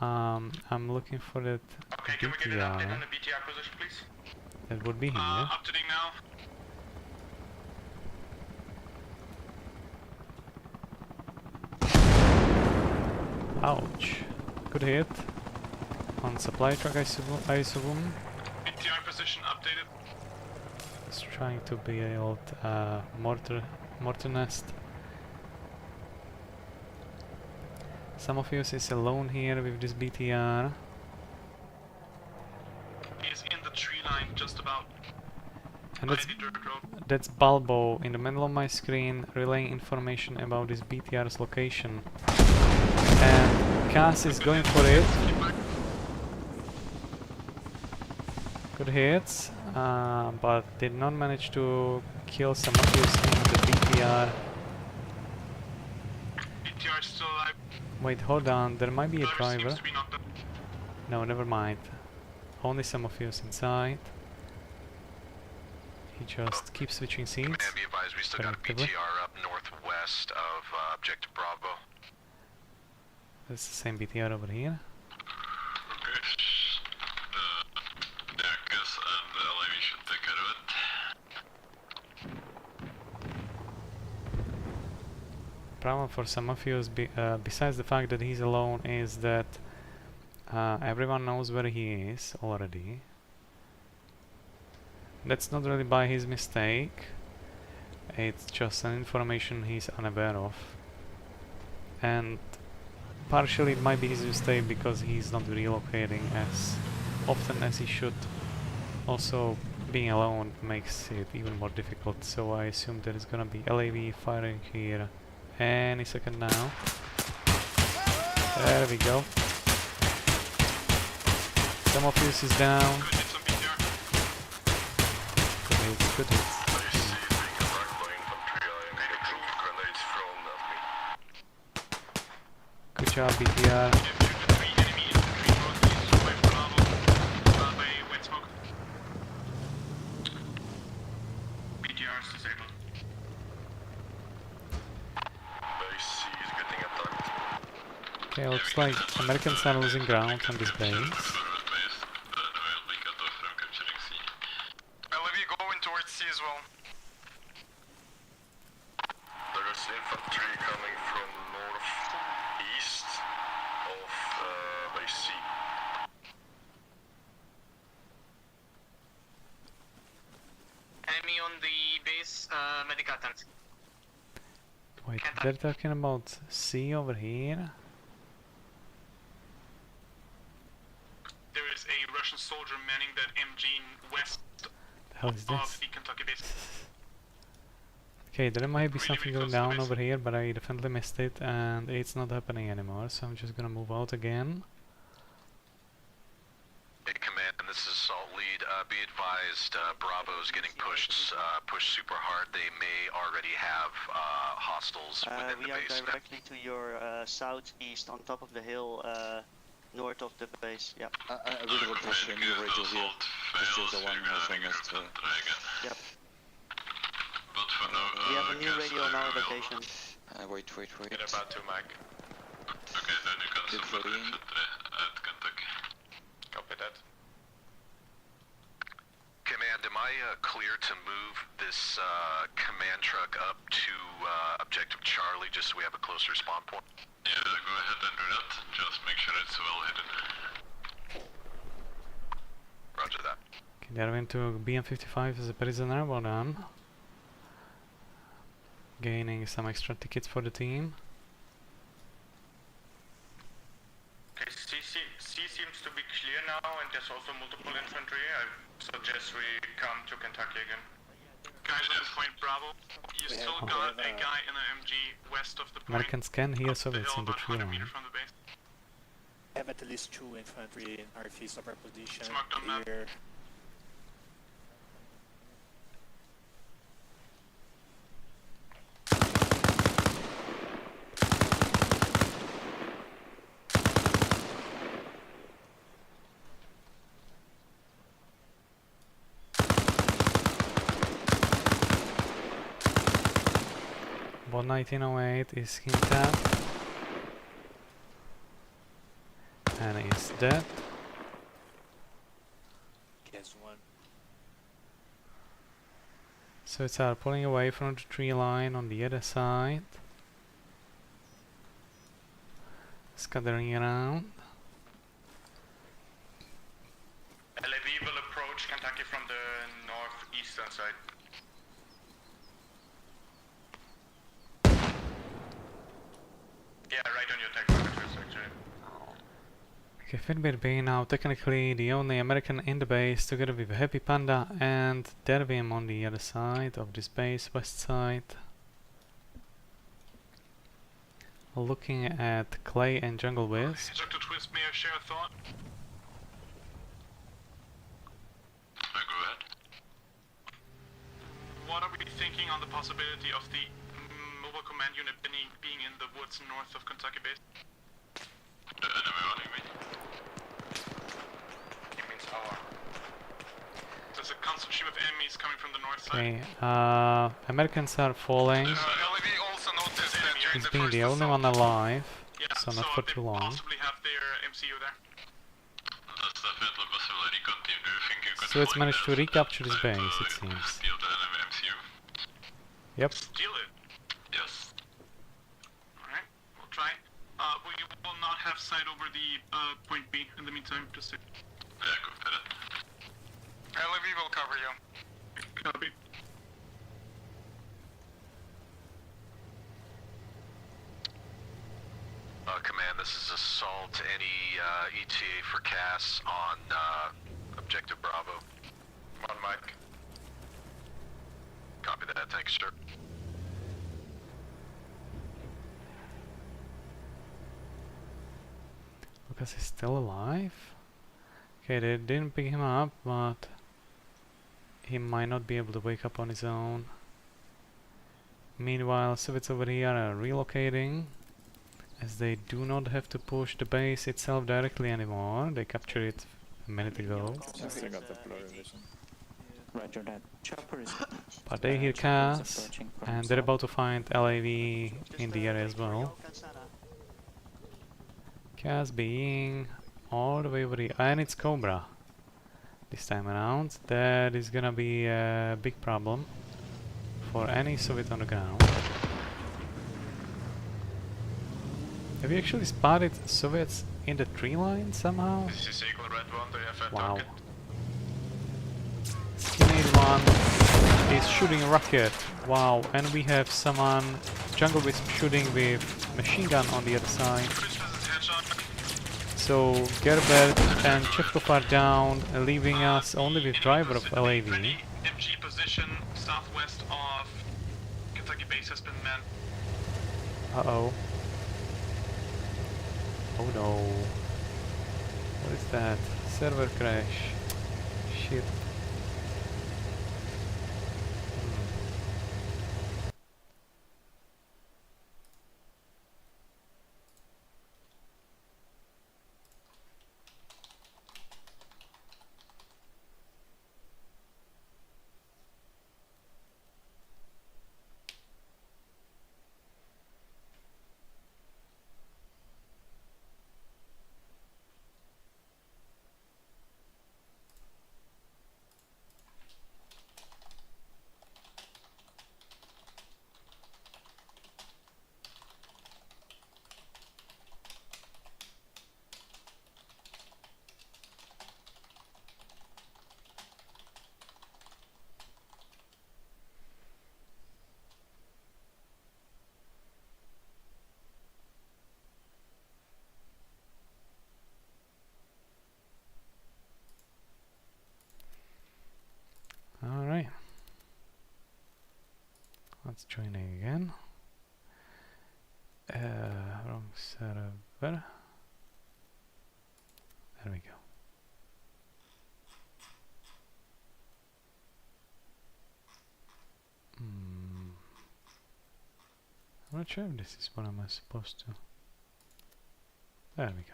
I'm looking for that Okay, can we get an update on the BTR position, please? That would be here. Updating now. Ouch. Good hit. On supply truck, I assume. BTR position updated. It's trying to build mortar nest. Some of you is alone here with this BTR. He is in the tree line, just about. And that's Balbo in the middle of my screen, relaying information about this BTR's location. And Cass is going for it. Good hits, but did not manage to kill some of these in the BTR. BTR still alive. Wait, hold on, there might be a driver. Seems to be knocked out. No, never mind. Only some of us inside. He just keeps switching seats. Command, be advised, we still got a BTR up northwest of Objective Bravo. That's the same BTR over here. Okay. The Jackass and the LAV should take care of it. Problem for some of you is besides the fact that he's alone is that everyone knows where he is already. That's not really by his mistake. It's just an information he's unaware of. And partially it might be his mistake because he's not relocating as often as he should. Also, being alone makes it even more difficult, so I assume there is gonna be LAV firing here any second now. There we go. Some of this is down. Good hits. Good job, BTR. Okay, looks like Americans are losing ground on this base. Wait, they're talking about C over here? There is a Russian soldier manning that MG west The hell is this? of the Kentucky base. Okay, there might be something going down over here, but I definitely missed it and it's not happening anymore, so I'm just gonna move out again. Hey, Command, this is Salt Lead. Be advised, Bravo's getting pushed super hard. They may already have hostiles within the we are base. directly to your southeast on top of the hill, north of the base. Yeah. I really want to have a new radio here. This is the one has almost... Yep. But for now, We have a new radio on our location. Wait. Get about 2 mag. Okay, then you can send the infantry at Kentucky. Copy that. Command, am I clear to move this command truck up to Objective Charlie just so we have a closer spawn point? Yeah, go ahead and do that. Just make sure it's well hidden. Roger that. Okay, they're into BM-55 as a prisoner, well done. Gaining some extra tickets for the team. Okay, C seems to be clear now, and there's also multiple infantry. I suggest we come to Kentucky again. Guys on point Bravo, you still got a guy in an MG west of the point. Americans can hear Soviets in the tree line. I have at least 2 infantry in northeast of our position Marked on map. here. Ball 1908 is skin tap. And he's dead. Guess one. So it's pulling away from the tree line on the other side. Scattering around. LAV will approach Kentucky from the northeastern side. Yeah, right on your tech markers actually. Okay, Fitbit being now technically the only American in the base, together with Happy Panda and Dervim on the other side of this base, west side. looking at Clay and Jungle Wisp. Dr. Twist, may I share a thought? Go ahead. What are we thinking on the possibility of the mobile command unit being in the woods north of Kentucky base? The enemy, what do you mean? He means our. There's a constant stream of enemies coming from the north side. Okay, Americans are falling. LAV also noticed that during He's the being first the only one assault, alive, yeah, so not for too long. possibly have their MCU there. That's definitely possible. Recon team, do you think you could So it's fly managed to there recapture his and, base, it seems. steal the enemy MCU? Yep. Steal it. Yes. Alright, we'll try. We will not have sight over the point B in the meantime, just to... Yeah, copy that. LAV will cover you. Copy. Command, this is Assault. Any ETA for CAS on Objective Bravo? On Mike. Copy that, thanks, sir. Lucas is still alive? Okay, they didn't pick him up, but he might not be able to wake up on his own. Meanwhile, Soviets over here are relocating, as they do not have to push the base itself directly anymore. They captured it a minute ago. Just got the blurry vision. Roger that. Chopper is... But they hear CAS, and they're about to find LAV in the area as well. CAS being all the way over here, and it's Cobra this time around. That is gonna be a big problem for any Soviet on the ground. Have you actually spotted Soviets in the tree line somehow? This is Eagle Red 1, do you have a Wow. target? Skinhead one is shooting a rocket. Wow, and we have someone, Jungle Wisp, shooting with machine gun on the other side. So Gerbert and Chevkov are down, leaving us only with driver of LAV. MG position southwest of Kentucky base has been manned. Uh-oh. Oh no. What is that? Server crash. Shit. Alright. Let's join again. Wrong server. There we go. I'm not sure if this is what I'm supposed to. There we go.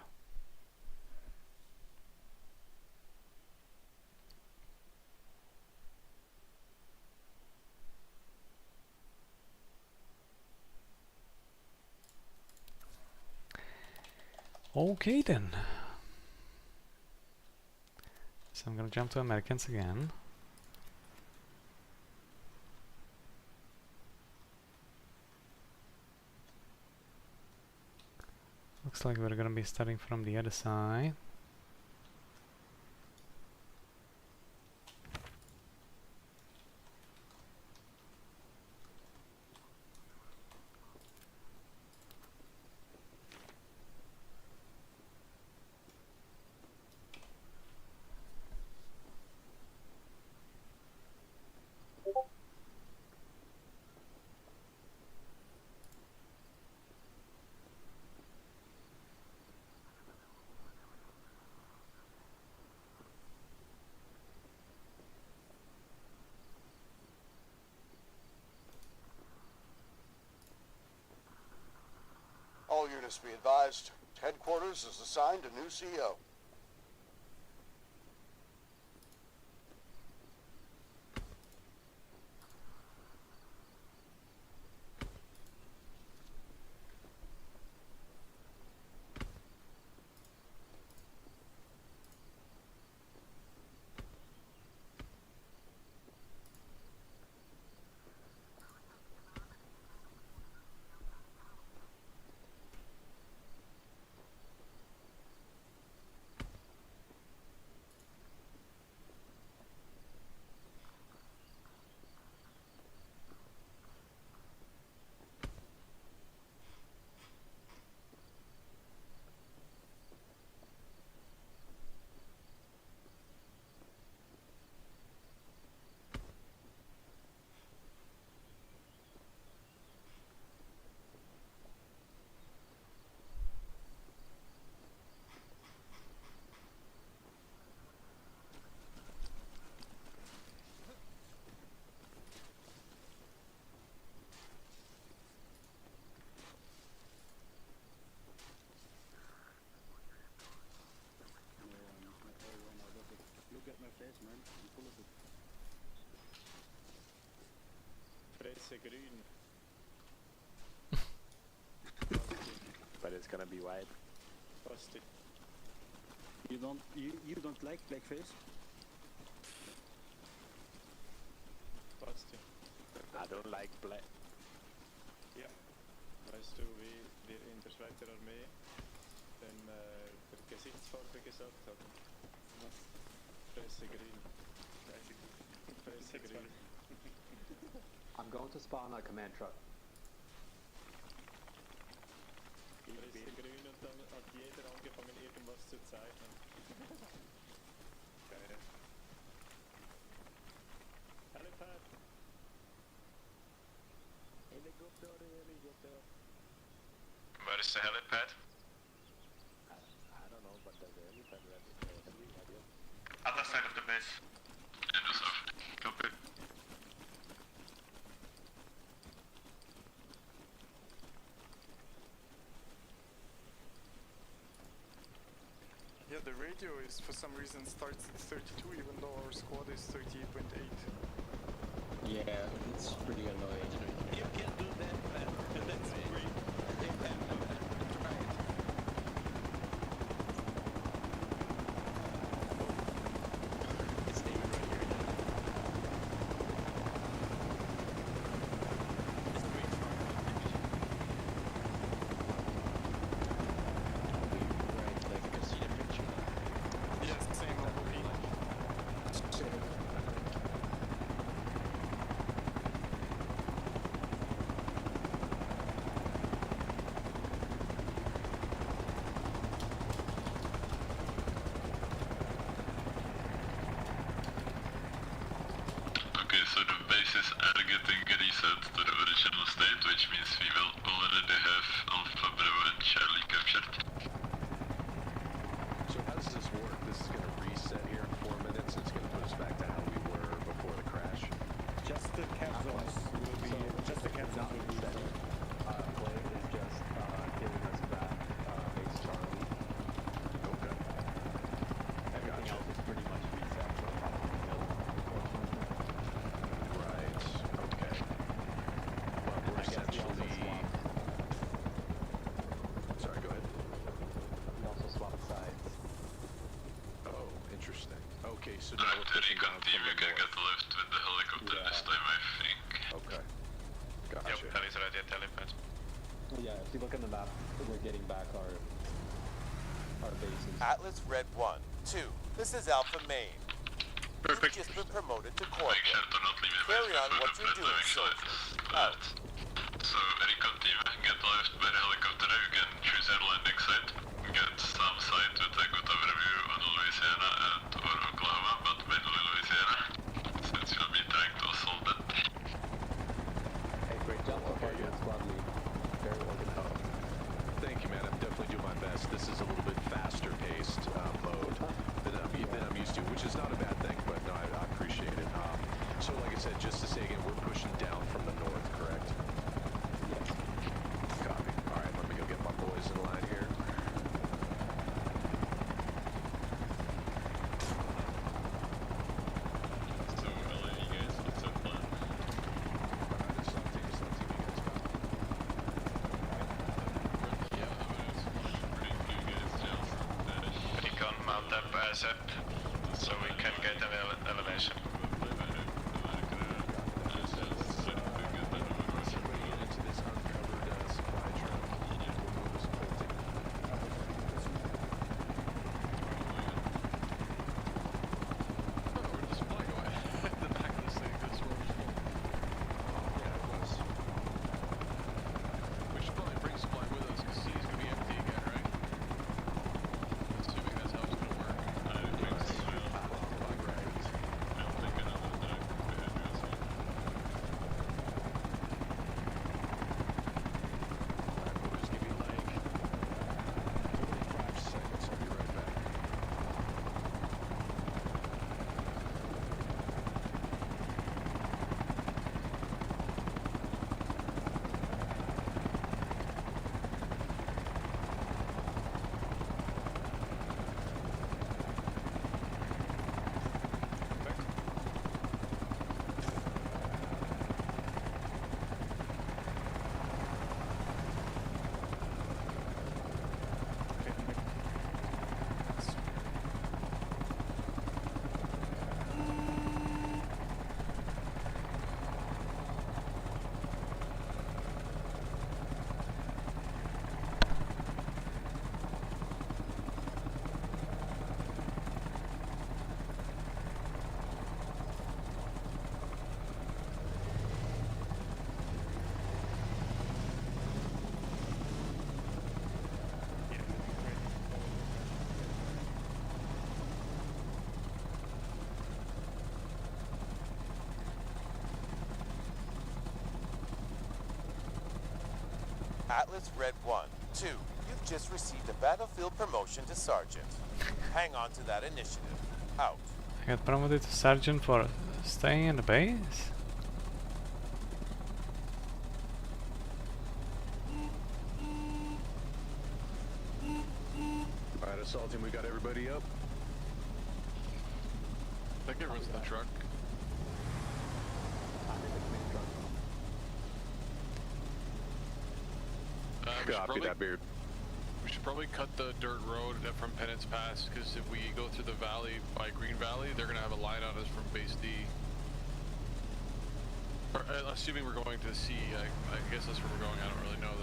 Okay then. So I'm gonna jump to Americans again. Looks like we're gonna be starting from the other side. Just be advised, headquarters is assigned a new CEO. Look at my face, man. I'm full of it. Fresse grün. But it's gonna be white. Busty. You don't like blackface? Busty. I don't like black. Ja. Weißt du, wie wir in der Schweizer Armee der Gesichtsfarbe gesagt haben? Was? Fresse grün. Fresse grün. I'm going to spawn a command truck. Fresse grün und dann hat jeder angefangen irgendwas zu zeichnen. Geil. Helipad. Helicopter. Where is the helipad? I don't know, but there's a helipad ready. Other side of the base. In the south. Copy. Yeah, the radio is for some reason starts at 32 even though our squad is 38.8. Yeah, it's pretty annoying. You can do that, man. That's great. Try it. It's David right here now. It's a great farm. Right, like I can see the picture now. Yes, same on the Okay, so the bases are getting reset to the original state, which means we will already have Alpha, Bravo and Charlie captured. So how does this work? This is going to reset here in 4 minutes. It's going to put us back to how we were before the crash. Just the cap zones will be, just the cap zones will be better. Play is just giving us back base Charlie. Okay. Everything else is pretty much reset. So Right. Okay. Well, we're essentially... Sorry, go ahead. we also swapped sides. Oh, interesting. Okay, so now Right, we're the pushing recon down team, from you the can north. get left with the helicopter this time, I think. Okay. Gotcha. Yep, heli is ready at helipad. Yeah, if you look on the map, we're getting back our bases. Atlas Red 1, 2. This is Alpha Main. Perfect. You've just been promoted to Make corporal. sure to not leave the Carry base on before what the you're doing, red soldier. Out. So, recon team, get left by the helicopter, you can choose your landing site. Get some site with a good overview on Louisiana and or Oklahoma, but mainly Louisiana, since we'll be trying to assault that. Hey, great job so far, good squad lead. Very organized. Thank you, man. I'm definitely doing my best. This is a little bit faster paced mode than I'm used to, which is not a bad thing, but no, I appreciate it. So like I said, just to say again, we're pushing down from the north, correct? Yes. Copy. All right, let can get an elevation. Atlas Red 1, 2. You've just received a battlefield promotion to Sergeant. Hang on to that initiative. Out. I got promoted to Sergeant for staying in the base? Alright, assault team, we got everybody up. I think everyone's in the truck. Copy that, Beard. We should probably cut the dirt road from Penance Pass, because if we go through the valley by Green Valley, they're going to have a line on us from base D. Or, assuming we're going to C, I guess that's where we're going, I don't really know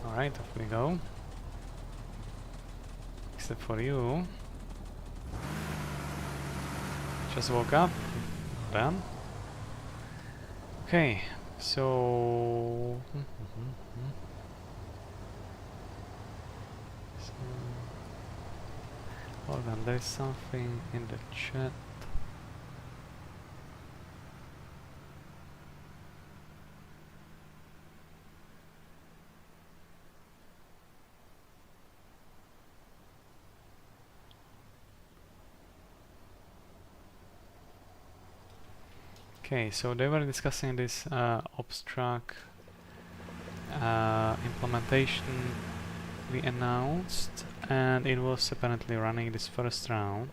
though. Alright, off we go. Except for you. Just woke up. Done. Okay, so... Hold on, there's something in the chat. Okay, so they were discussing this obstruct implementation we announced, and it was apparently running this first round.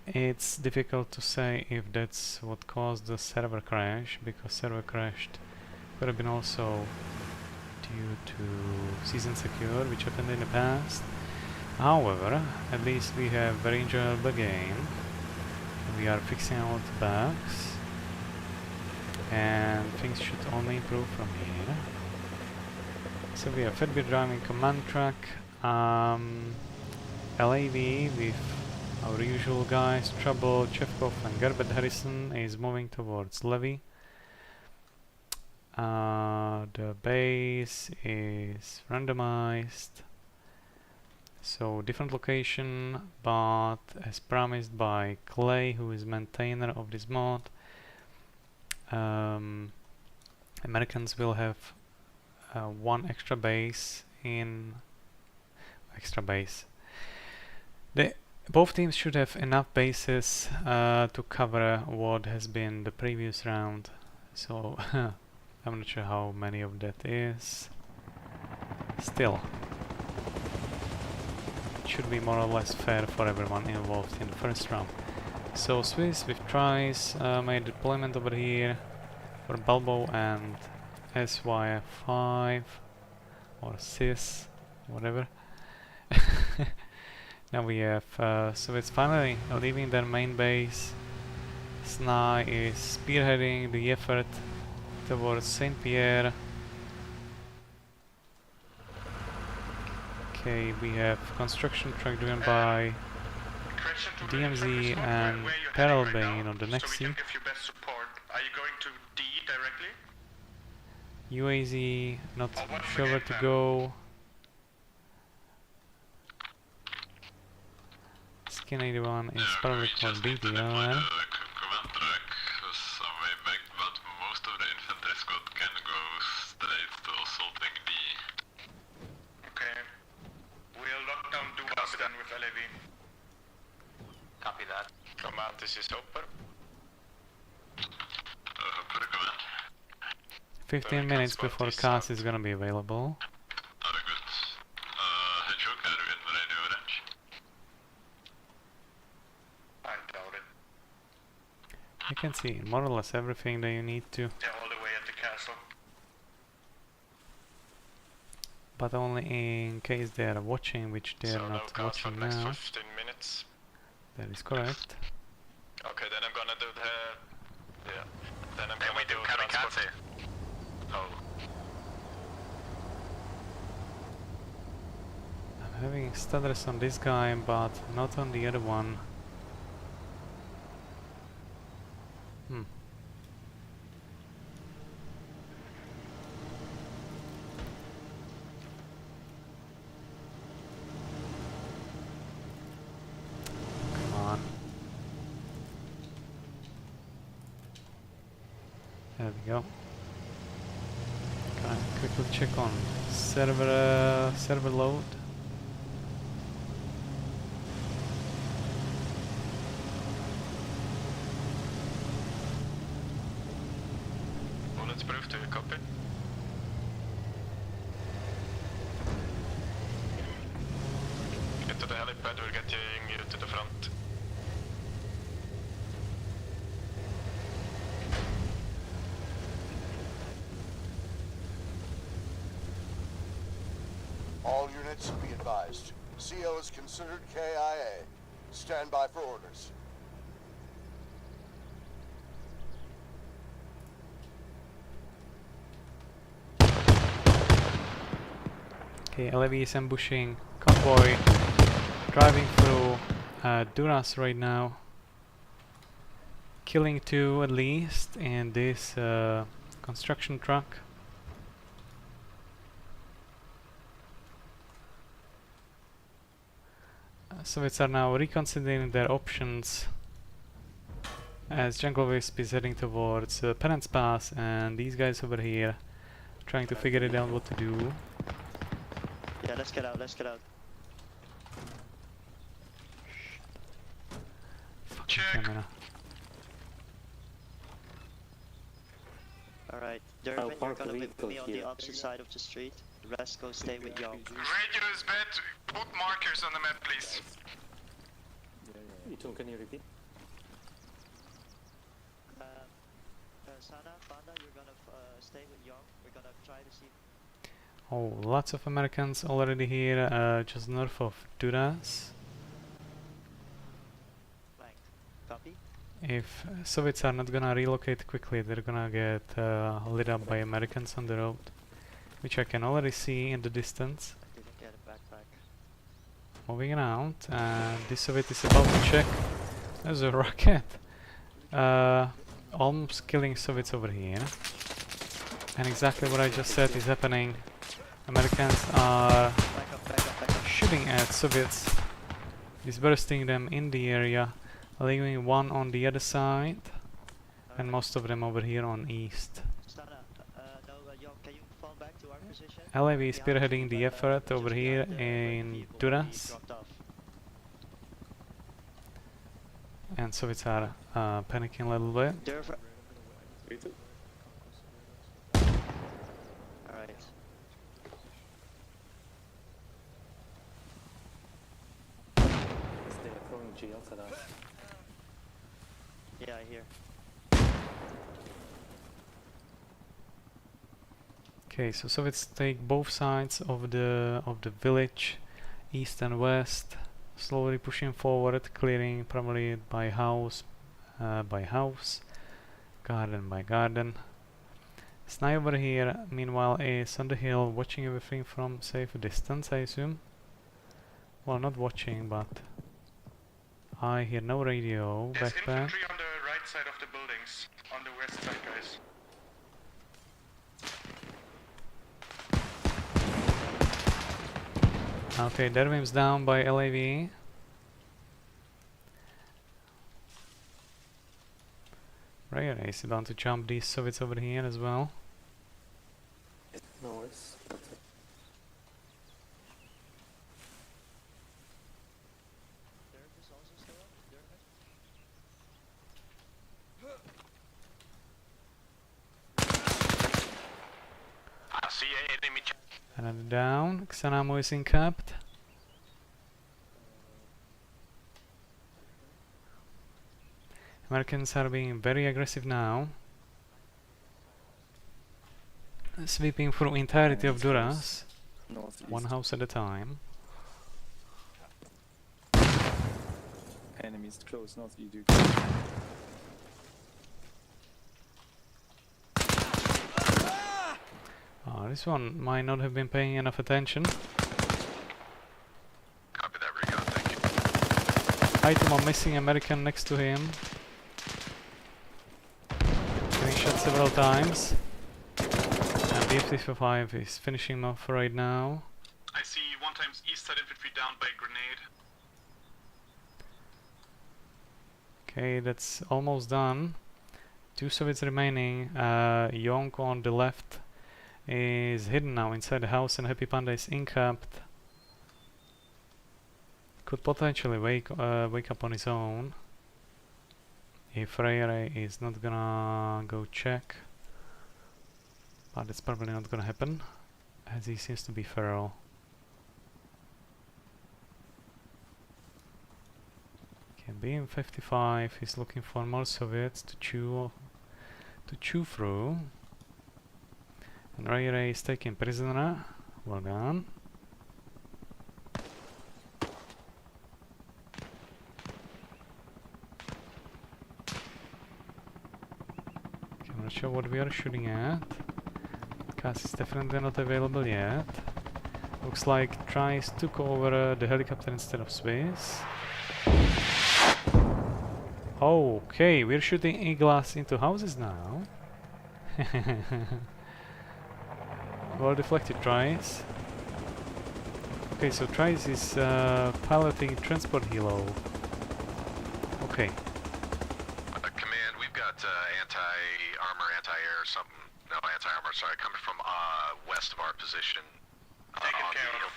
It's difficult to say if that's what caused the server crash, because server crashed could have been also due to season secure, which happened in the past. However, at least we have very enjoyable game. We are fixing out bugs, and things should only improve from here. So we have Fedbeer driving command truck, LAV with our usual guys, Trouble, Chevkov and Gerbert Harrison is moving towards Levy. The base is randomized, so different location, but as promised by Clay, who is maintainer of this mod, Americans will have one extra base in both teams should have enough bases to cover what has been the previous round, so I'm not sure how many of that is. Still, it should be more or less fair for everyone involved in the first round. So Swiss with tries made deployment over here for Balbo and SYF5. or cis, whatever. Now we have Soviets finally leaving their main base. Sny is spearheading the effort towards Saint Pierre. Okay, we have construction truck driven by DMZ and Perelbane on the next seat. Are you going to D directly? UAZ not sure where to go. Skin 81 is probably for BTR. Okay. We'll lock down Duas then with LAV. Copy that. Command, this is Hopper. 15 minutes before CAS is gonna be available. I doubt it. You can see more or less everything that you need to, They're all the way at the castle. but only in case they are watching, which they are not watching now. 15 minutes. That is correct. Okay, then I'm gonna do the... Yeah. Then I'm gonna do kamikaze. Oh. I'm having stutters on this guy, but not on the other one. Come on. There we go. Can I quickly check on server load? Bulletproof, do you copy? Get to the helipad, we're getting you to the front. All units be advised. CO is considered KIA. Stand by for orders. Okay, LAV is ambushing convoy, driving through Duras right now, killing 2 at least in this construction truck. Soviets are now reconsidering their options as Jungle Wisp is heading towards Penance Pass, and these guys over here trying to figure it out what to do. Yeah, let's get out, let's get out. Fucking camera. Alright, Dervin, you're gonna be with me on the opposite side of the street. The rest go stay with Young. Radio is bad. Put markers on the map, please. Ichon, can you repeat? Sana, Panda, you're gonna stay with Young. We're gonna try to see. Oh, lots of Americans already here, just north of Duras. Copy. If Soviets are not gonna relocate quickly, they're gonna get lit up by Americans on the road, which I can already see in the distance. Didn't get a backpack. Moving around, and this Soviet is about to check. There's a rocket. Almost killing Soviets over here. And exactly what I just said is happening. Americans are shooting at Soviets, dispersing them in the area, leaving one on the other side, and most of them over here on east. LAV is spearheading the effort over here in Duras, and Soviets are panicking a little bit. Alright. They're throwing GLs at us. Yeah, I hear. Okay, so Soviets take both sides of the village, east and west, slowly pushing forward, clearing primarily by house, garden by garden. Snipe over here, meanwhile, is on the hill, watching everything from safe distance, I assume. Well, not watching, but I hear no radio. There's Backpack. infantry on the right side of the buildings, on the west side, guys. Okay, Dervim's down by LAV. Raya is about to jump these Soviets over here as well. No, it's that's it. I see an enemy. Another down. Xanamo is encapped. Americans are being very aggressive now. Sweeping through entirety of Duras. Northeast. One house at a time. Enemies close, not you do. This one might not have been paying enough attention. Copy that, Recon, thank you. Item on missing American next to him. Getting shot several times. And B-55 is finishing him off right now. I see 1 times east side infantry down by a grenade. Okay, that's almost done. 2 Soviets remaining. Young on the left is hidden now inside the house, and Happy Panda is encapped. Could potentially wake up on his own if Freire is not gonna go check, but it's probably not gonna happen as he seems to be feral. Okay, BM-55 is looking for more Soviets to chew through. And Ray is taken prisoner. Well done. Okay, I'm not sure what we are shooting at. Gas is definitely not available yet. Looks like Trice took over the helicopter instead of Swiss. Okay, we're shooting E-glass into houses now. Well deflected, Trice. Okay, so Trice is piloting transport helo. Okay. Command, we've got anti-armor, anti-air, something. No, anti-armor, sorry, coming from west of our position. Taken care of.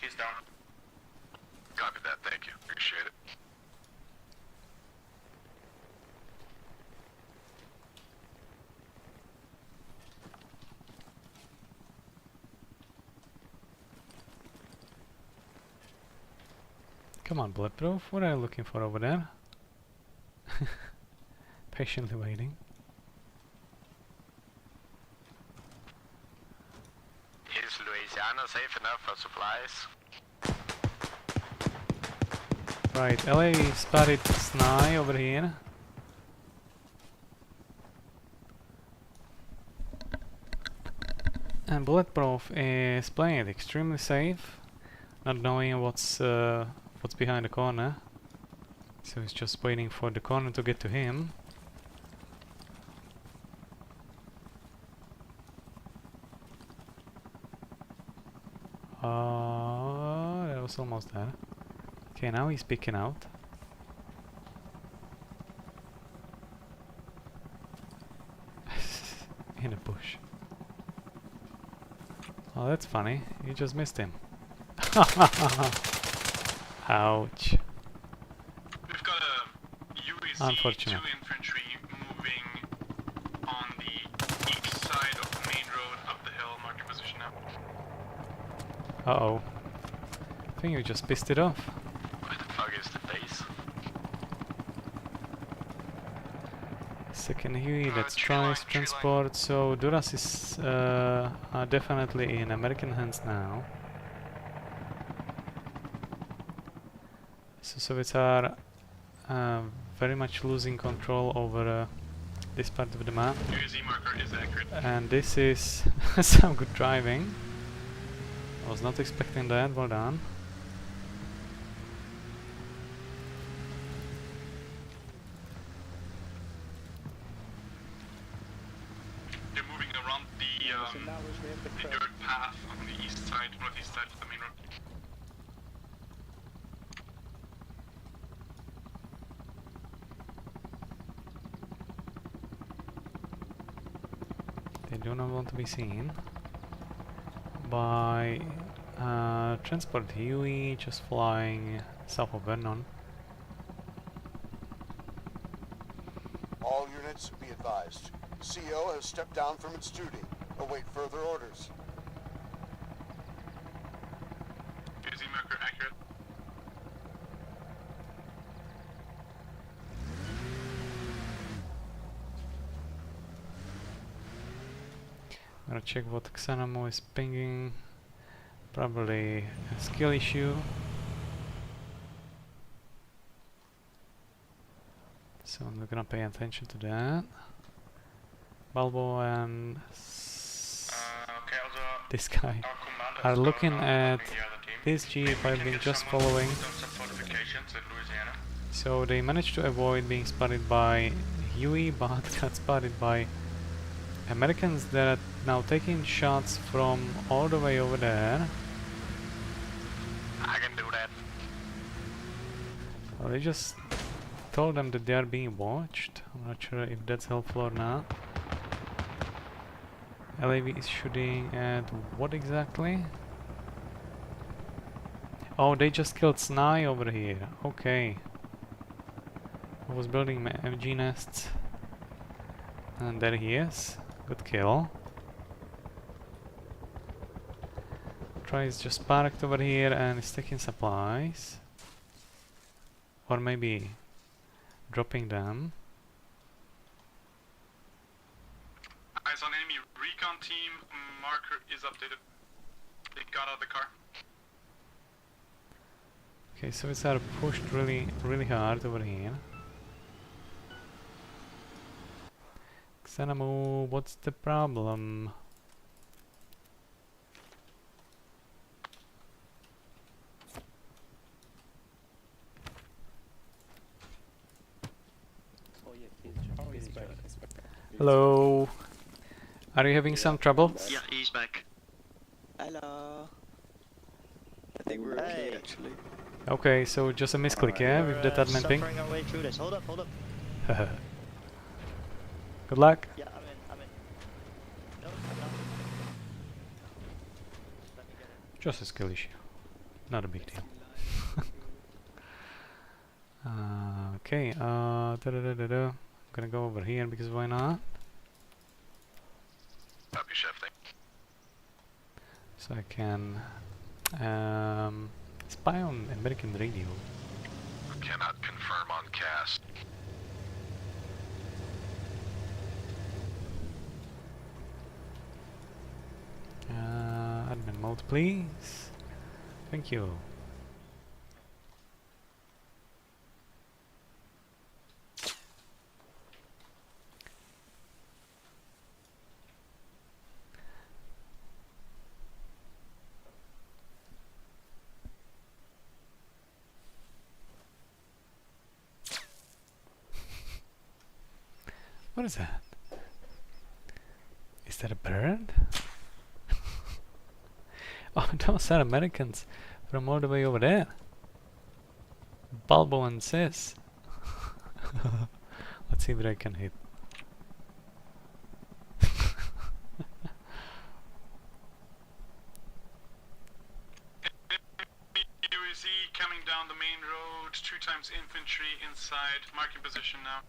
He's down. Copy that, thank you. Appreciate it. Come on, Bulletproof, what are you looking for over there? Patiently waiting. Is Louisiana safe enough for supplies? Right, LA spotted Sny over here. And Bulletproof is playing it extremely safe, not knowing what's behind the corner. So he's just waiting for the corner to get to him. That was almost there. Okay, now he's picking out. In a bush. Oh, that's funny. You just missed him. Ouch. We've got a UEC Unfortunate. 2 infantry moving on the east side of the main road up the hill. Mark your position now. Uh-oh. I think you just pissed it off. Where the fuck is the base? Second Huey, let's try transport. So Duras is definitely in American hands now. So Soviets are very much losing control over this part of the map. UAZ marker is accurate. And this is some good driving. I was not expecting that, well done. They're moving around the dirt path on the east side, northeast side of the main road. They do not want to be seen by transport Huey just flying south of Vernon. All units be advised. CO has stepped down from its duty. Await further orders. UAZ marker accurate. I'm gonna check what Xenamo is pinging. Probably a skill issue. So I'm not gonna pay attention to that. Balbo and this guy are looking at this Jeep I've been just following. So they managed to avoid being spotted by Huey, but got spotted by Americans that are now taking shots from all the way over there. I can do that. Well, they just told them that they are being watched. I'm not sure if that's helpful or not. LAV is shooting at what exactly? Oh, they just killed Sny over here. Okay. I was building my MG nests. And there he is. Good kill. Try is just parked over here and is taking supplies. Or maybe dropping them. Eyes on enemy recon team. Marker is updated. They got out of the car. Okay, so it's pushed really hard over here. Xenamo, what's the problem? Hello. Are you having some trouble? Yeah, he's back. Hello. I think we're okay actually. Okay, so just a misclick, yeah, with that admin ping. Suffering our way through this. Hold up, hold up. Good luck. Yeah, I'm in. No, I'm not. Let me get it. Just a skill issue. Not a big deal. Okay, I'm gonna go over here because why not? Copy, Chef. So I can spy on American radio. Cannot confirm on cast. Admin mode, please. Thank you. What is that? Is that a bird? Oh, those are Americans from all the way over there. Balbo and Sis. Let's see if I can hit. UAZ coming down the main road, 2 times infantry inside, marking position now.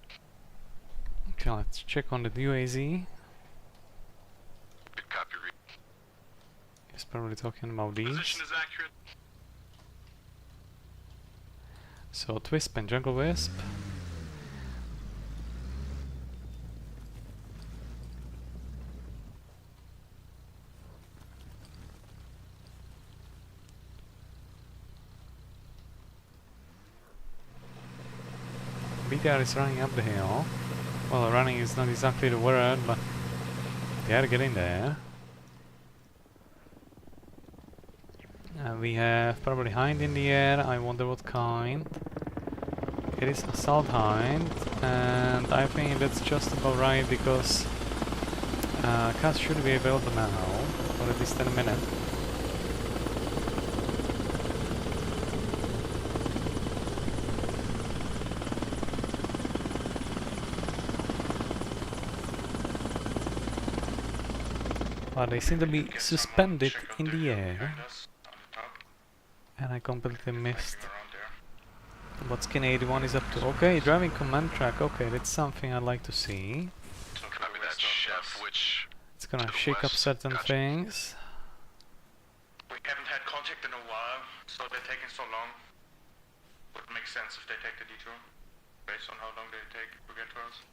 Okay, let's check on the UAZ. Good copy. He's probably talking about these. Position is accurate. So Twisp and Jungle Wisp. BTR is running up the hill. Well, running is not exactly the word, but they are getting there. We have probably Hind in the air. I wonder what kind. It is Assault Hind, and I think that's just about right because cars should be available now for at least 10 minutes. But they seem to be suspended in the air. And I completely missed what Skin 81 is up to. Okay, driving command track. Okay, that's something I'd like to see. Copy that, chef. Which It's gonna shake up certain things. We haven't had contact in a while, so they're taking so long. Would make sense if they take the detour, based on how long they take to get to us.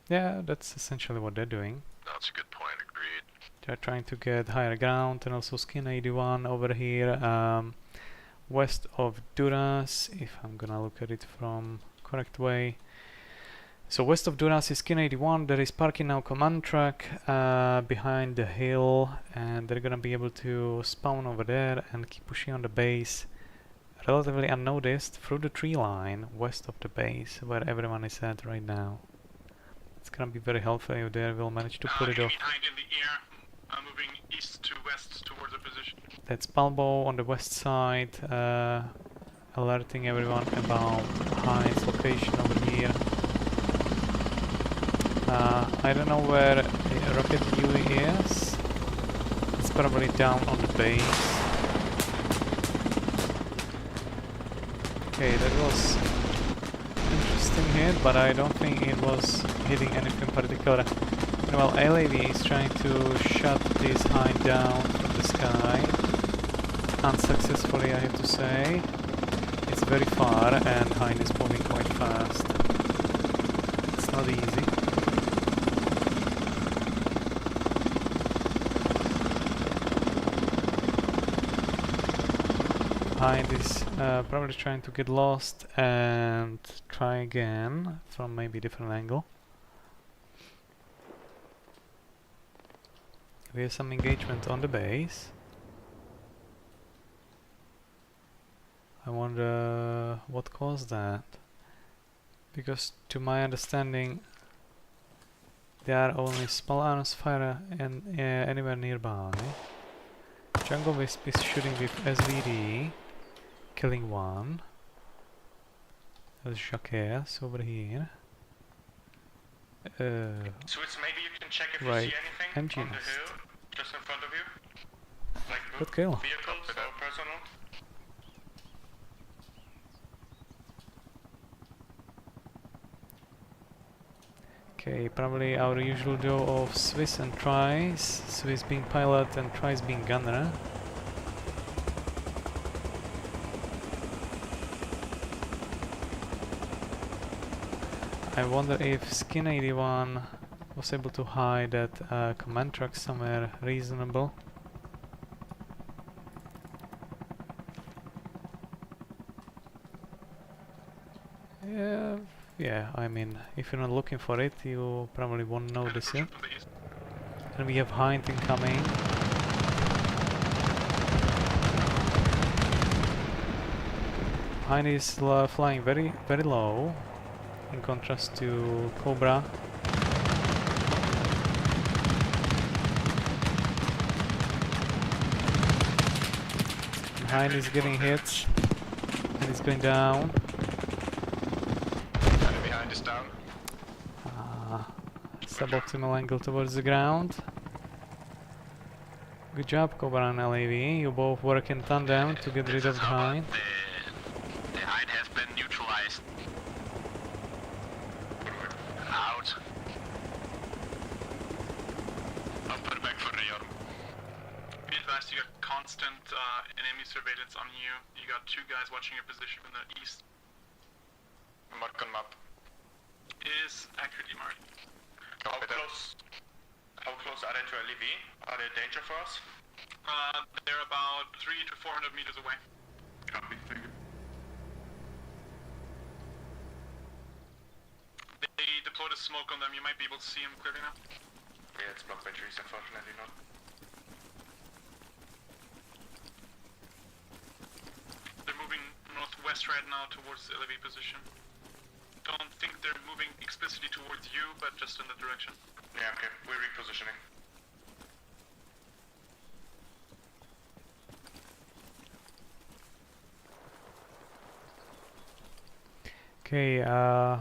Yeah, that's essentially what they're doing. That's a good point, agreed. They're trying to get higher ground, and also Skin 81 over here, west of Duras, if I'm gonna look at it from correct way. So west of Duras is Skin 81. There is parking now command track behind the hill, and they're gonna be able to spawn over there and keep pushing on the base relatively unnoticed through the tree line west of the base where everyone is at right now. It's gonna be very helpful if they will manage to pull it off. Behind in the air, moving east to west towards the position. That's Balbo on the west side, alerting everyone about Hind's location over here. I don't know where Rocket Huey is. It's probably down on the base. Okay, that was interesting hit, but I don't think it was hitting anything particular. Well, LAV is trying to shut this Hind down from the sky. Unsuccessfully, I have to say. It's very far and Hind is moving quite fast. It's not easy. Hind is probably trying to get lost and try again from maybe a different angle. We have some engagement on the base. I wonder what caused that. Because to my understanding there are only small arms fire and anywhere nearby. Jungle Wisp is shooting with SVD, killing one. There's Jacques over here. Swiss, maybe you can check if you see anything on the hill, just in front of you. Like good kill. Vehicles or personal. Okay, probably our usual duo of Swiss and Trice. Swiss being pilot and Trice being gunner. I wonder if Skin 81 was able to hide that command truck somewhere reasonable. Yeah, I mean, if you're not looking for it, you probably won't notice it. And we have Hind incoming. Hind is flying very, very low, in contrast to Cobra. And Hind is getting hit, and he's going down. Behind is down. Suboptimal angle towards the ground. Good job, Cobra and LAV. You both work in tandem to get rid of the Hind. The Hind has been neutralized. Out. I'll put it back for Reor. Be advised, you got constant enemy surveillance on you. You got two guys watching your position in the east. Mark on map. Is accurately marked. How close are they to LEV? Are they a danger for us? They're about 300 to 400 meters away. Copy, figure. the smoke on them. You might be able to see them clearly now. Yeah, it's blocked by trees, unfortunately not. They're moving northwest right now towards the LAV position. Don't think they're moving explicitly towards you, but just in that direction. Yeah, okay. We're repositioning. Okay,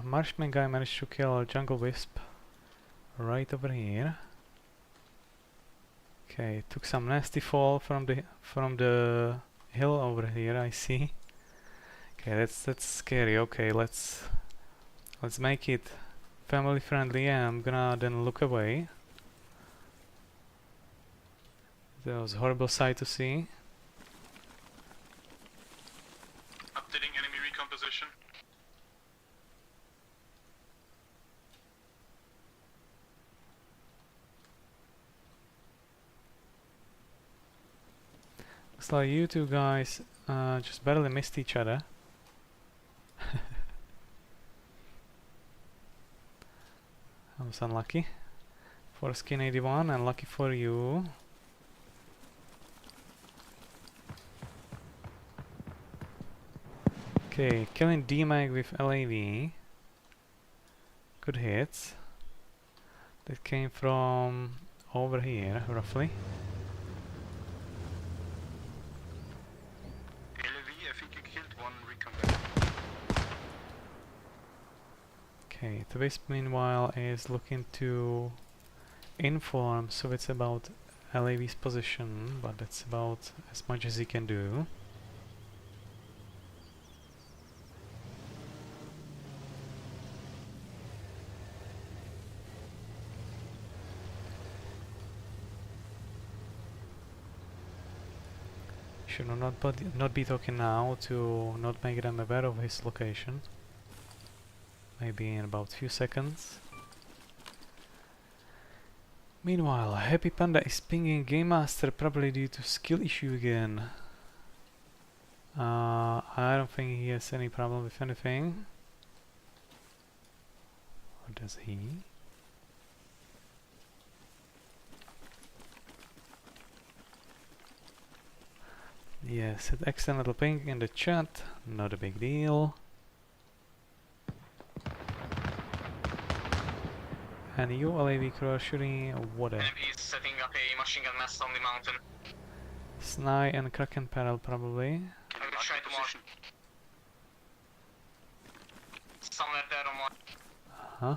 Marshman guy managed to kill a jungle wisp right over here. Okay, took some nasty fall from the hill over here, I see. Okay, that's scary. Okay, let's make it family friendly. Yeah, I'm gonna then look away. That was a horrible sight to see. Updating enemy recomposition. Looks like you two guys just barely missed each other. I was unlucky for skin 81 and lucky for you. Okay, killing D-Mag with LAV. Good hits. That came from over here, roughly. LAV, I think you killed one recon. Okay, the Wisp meanwhile is looking to inform Soviets about LAV's position, but that's about as much as he can do. Should not be talking now to not make them aware of his location. Maybe in about few seconds. Meanwhile, Happy Panda is pinging Game Master, probably due to skill issue again. I don't think he has any problem with anything. Or does he? Yes, an excellent little ping in the chat, not a big deal. And you LAV crew are shooting water. He's setting up a machine gun nest on the mountain. Sny and Kraken Peril probably. I will try to mark. Somewhere there on one. Huh?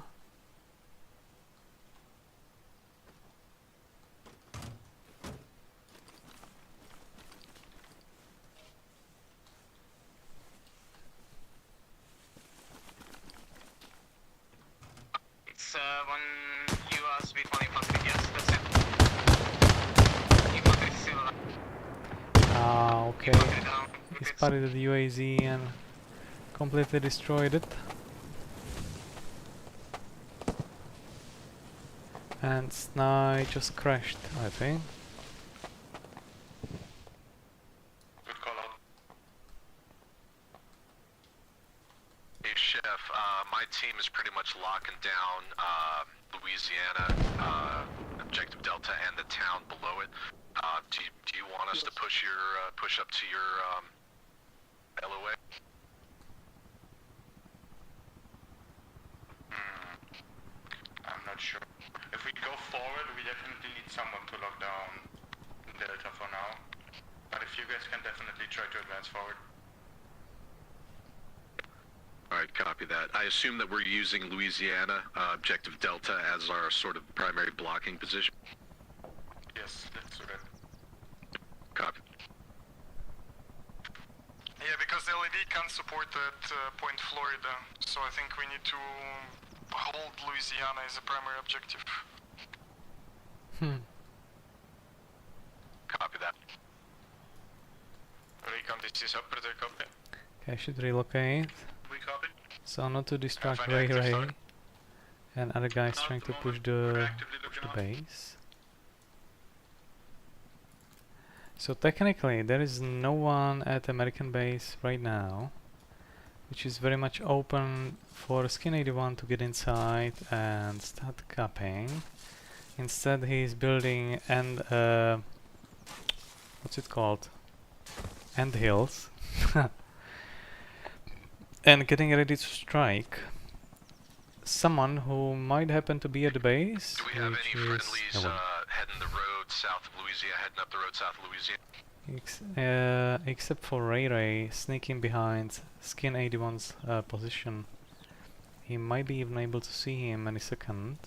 It's one US V20 infantry, yes, that's it. Infantry is still alive. Ah, okay. He spotted the UAZ and completely destroyed it. And Sny just crashed, I think. Good call out. Hey, Chef, my team is pretty much locking down Louisiana, Objective Delta, and the town below it. Do you want us to push up to your LOA? I'm not sure. If we go forward, we definitely need someone to lock down Delta for now. But if you guys can definitely try to advance forward. Alright, copy that. I assume that we're using Louisiana, Objective Delta, as our sort of primary blocking position? Yes, that's right. Copy. Yeah, because the LED can't support that Point Florida, so I think we need to hold Louisiana as a primary objective. Copy that. Recon, this is operator, copy. Okay, I should relocate. We copy. So not to distract Ray and other guys trying to push the base. So technically there is no one at American base right now. which is very much open for Skin 81 to get inside and start capping. Instead he's building what's it called? End hills. And getting ready to strike someone who might happen to be at the base. Do we have any friendlies heading the road south of Louisiana, heading up the road south of Louisiana? Except for Ray sneaking behind Skin 81's position. He might be even able to see him any second.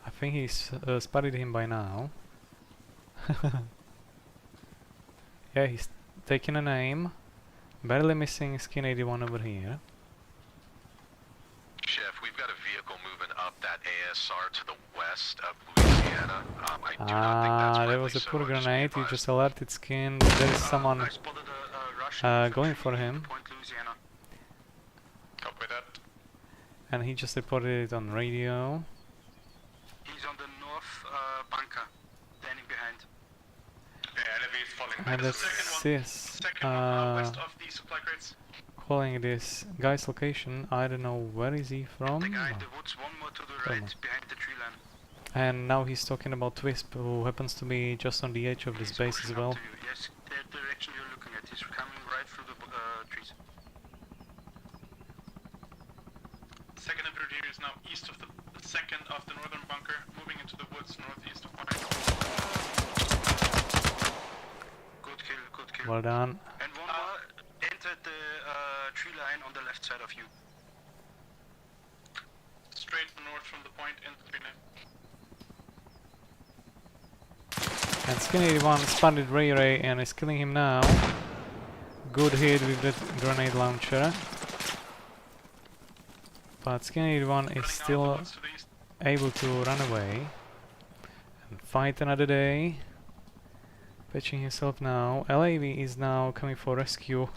I think he's spotted him by now. Yeah, he's taking an aim. Barely missing Skin 81 over here. Chef, we've got a vehicle moving up that ASR to the west of Louisiana. I do not think that's There friendly, was a so poor just be grenade. He advised. just alerted Skin. There is someone going for him. Copy that. And he just reported it on radio. He's on the north bunker, standing behind. And that's this. West of the supply crates. Calling this guy's location. I don't know where is he from. The guy in the woods, one more to the right, behind the tree line. And now he's talking about Twisp, who happens to be just on the edge of this base as well. Yes, the direction you're looking at. He's coming right through the trees. Second infantry is now east of the second of the northern bunker, moving into the woods northeast of mine. Good kill. Well done. And one more entered the tree line on the left side of you. Straight north from the point in the tree line. And Skin 81 spotted Ray and is killing him now. Good hit with that grenade launcher. But Skin 81 is still able to run away and fight another day. Patching himself now. LAV is now coming for rescue.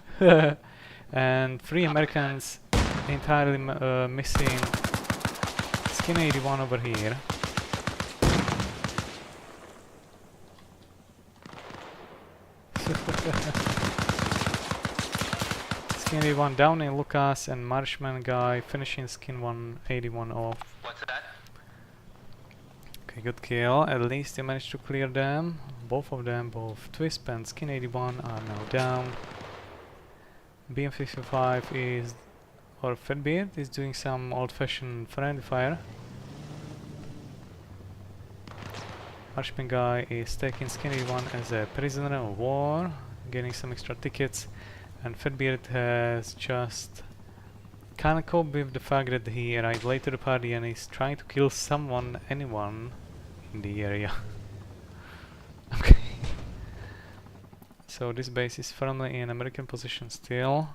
And 3 Americans entirely missing. Skin 81 over here. Skin 81 down in Lucas and Marshman guy finishing Skin 181 off. What's that? Okay, good kill. At least they managed to clear them. Both of them, both Twisp and Skin 81 are now down. BM55 is, or Fatbeard, is doing some old-fashioned friendly fire. Marshman guy is taking Skin 81 as a prisoner of war, getting some extra tickets, and Fatbeard has just kinda coped with the fact that he arrived late to the party and is trying to kill someone, anyone in the area. Okay. So this base is firmly in American position still.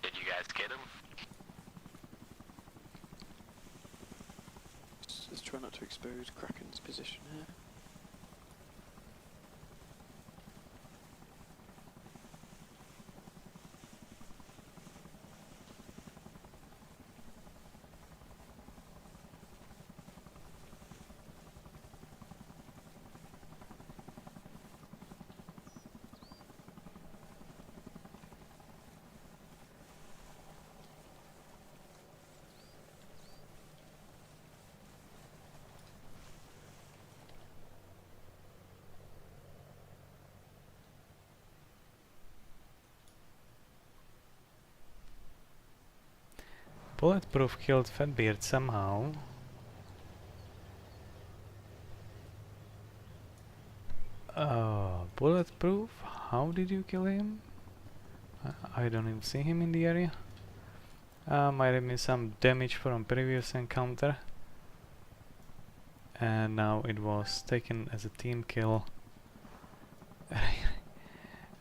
Did you guys get him? Just try not to expose Kraken's position here. Bulletproof killed Fatbeard somehow. Bulletproof? How did you kill him? I don't even see him in the area. Might have been some damage from previous encounter. And now it was taken as a team kill.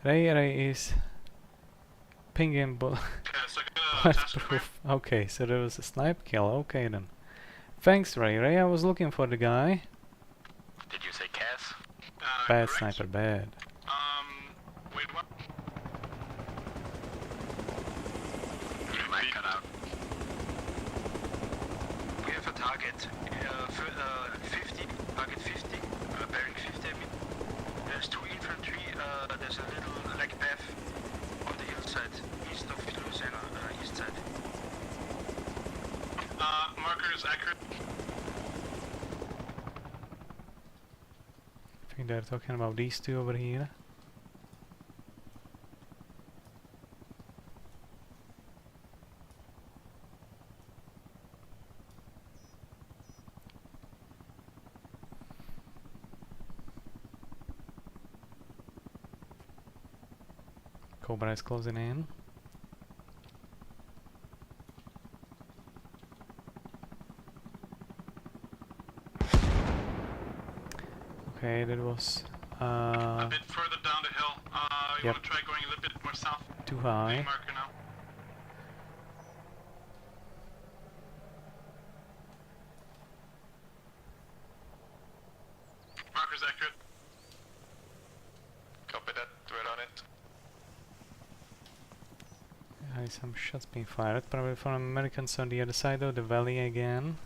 Ray is pinging bulletproof. Okay, so there was a snipe kill. Okay then. Thanks, Ray. I was looking for the guy. Bad sniper, bad. Wait, what? You might cut out. We have a target. 50. Target 50. Bearing 50, I mean. There's 2 infantry. There's a little leg path on the hillside, east of Louisiana, east side. Marker is accurate. I think they're talking about these two over here. Cobra is closing in. Okay, that was A bit further down the hill. You Yep. want to try going a little bit more south? too high. Marker now. Marker's accurate. Copy that, we're on it. Some shots being fired, probably from Americans on the other side of the valley again.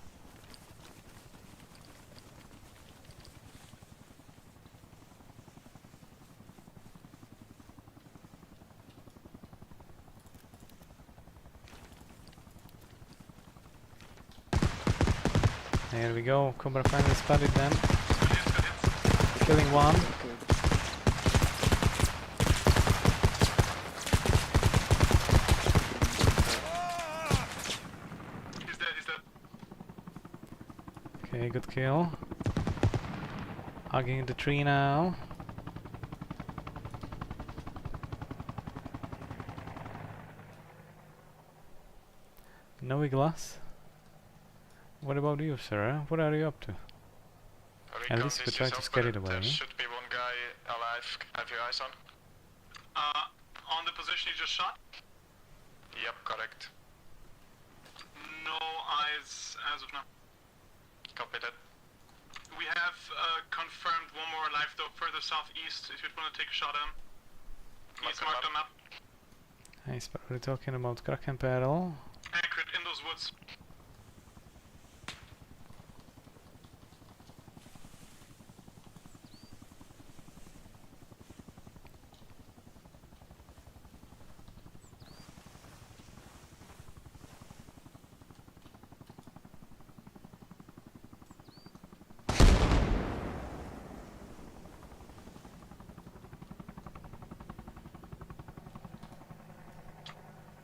There we go, Cobra finally spotted them. Killing one. He's dead, he's dead. Okay, good kill. Hugging the tree now. No glass. What about you, sir? What are you up to? At least we try to scare it away. There should be one guy alive. Have your eyes on? On the position you just shot? Yep, correct. No eyes as of now. Copy that. We have confirmed one more alive though, further southeast, if you'd want to take a shot at him. He's marked on map. He's probably talking about Kraken Peril. Accurate, in those woods.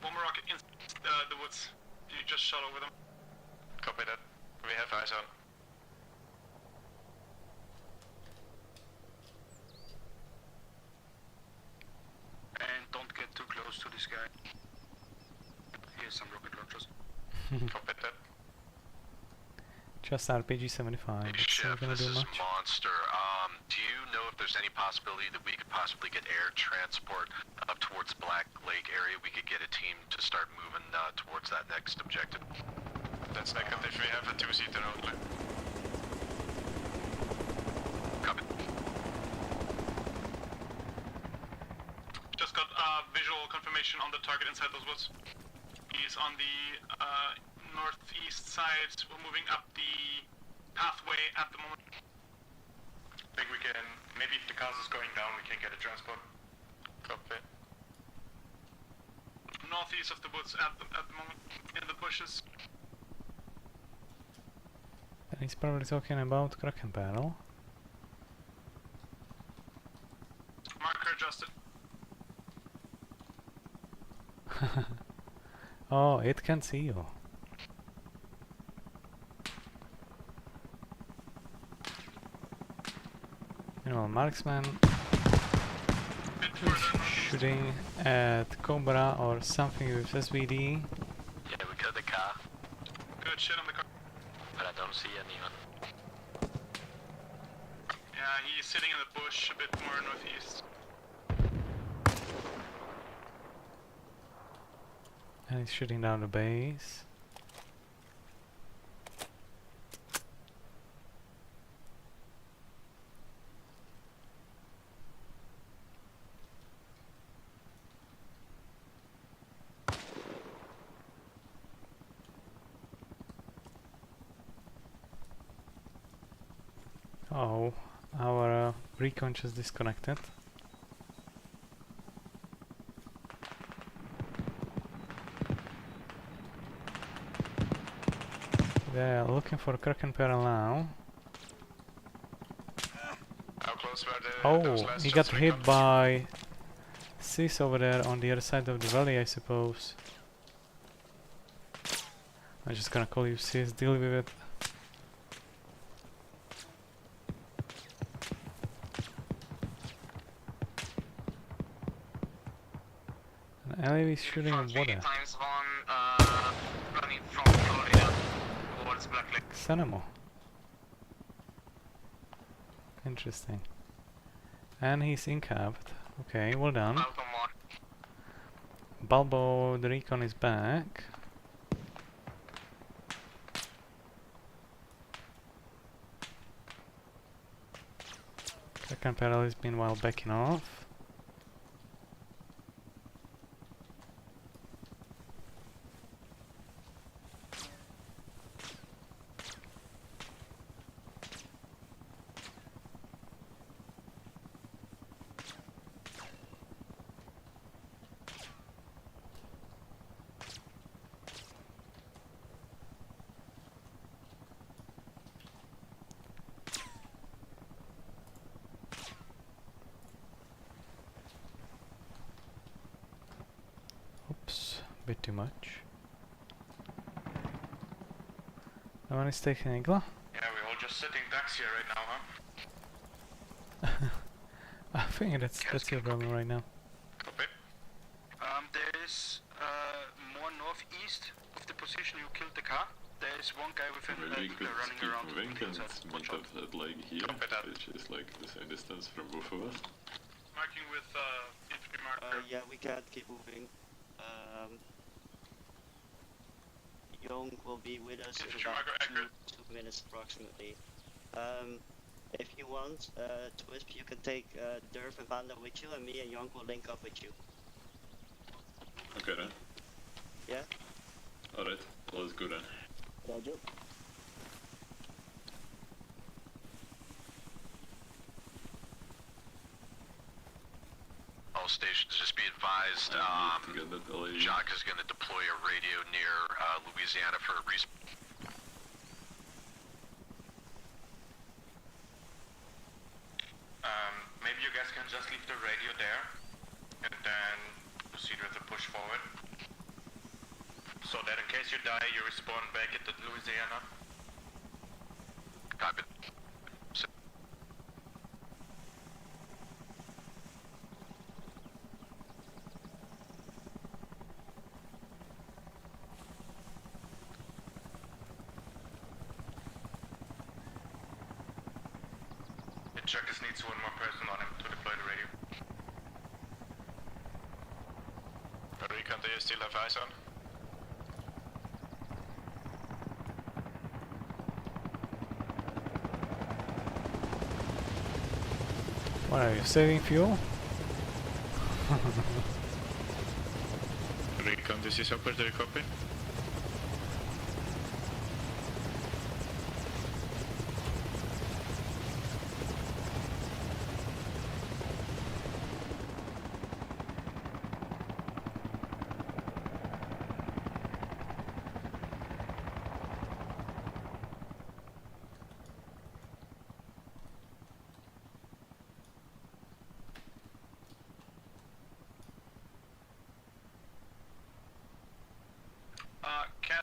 One more rocket in the woods. You just shot over them. Copy that. We have eyes on. And don't get too close to this guy. Here's some rocket launchers. Copy that. Just RPG 75. It's Chef, not gonna this do is much. Monster. Do you know if there's any possibility that we could possibly get air transport up towards Black Lake area? We could get a team to start moving towards that next objective. That's negative. We have a 2-seater only. Copy. Just got visual confirmation on the target inside those woods. He's on the northeast side. We're moving up the pathway at the moment. I think we can, maybe if the cast is going down, we can get a transport. Copy. Northeast of the woods at the moment, in the bushes. And he's probably talking about Kraken Peril. Marker adjusted. Oh, it can see you. Minimal marksman. Shooting at Cobra or something with SVD. Yeah, we got the car, Good shit on the car. but I don't see anyone. Yeah, he's sitting in the bush a bit more northeast. And he's shooting down the base. Oh, our recon just disconnected. They're looking for Kraken Peril now. How close were Oh, he got hit by Sis over there on the other side of the valley, I suppose. I'm just gonna call you Sis, deal with it. An LAV is shooting in water. Times one, running from Florida towards Black Lake. Xenamo. Interesting. And he's incapped. Okay, well done. Balbo, the recon is back. Kraken Peril is meanwhile backing off. Oops, a bit too much. No one is taking Igla? Yeah, we're all just sitting ducks here right now, huh? I think that's your problem right now. There is more northeast of the position you killed the car. There is one guy with a Maybe we could running keep around. moving and meet up at like here, which is like the same distance from both of us. Marking with infantry marker. Yeah, we can't keep moving. Young will be with us in about 2 minutes approximately. If you want, Twisp, you can take Durf and Panda with you, and me and Young will link up with you. Okay then. Yeah? Alright, let's go then. Roger. All stations, just be advised, Jacques is going to deploy a radio near Louisiana for a respawn. Maybe you guys can just leave the radio there and then proceed with the push forward. So that in case you die, you respawn back at the Louisiana. Copy. Chuckers needs one more person on him to deploy the radio. Recon, do you still have eyes on? What are you, saving fuel? Recon, this is Upper, do you copy?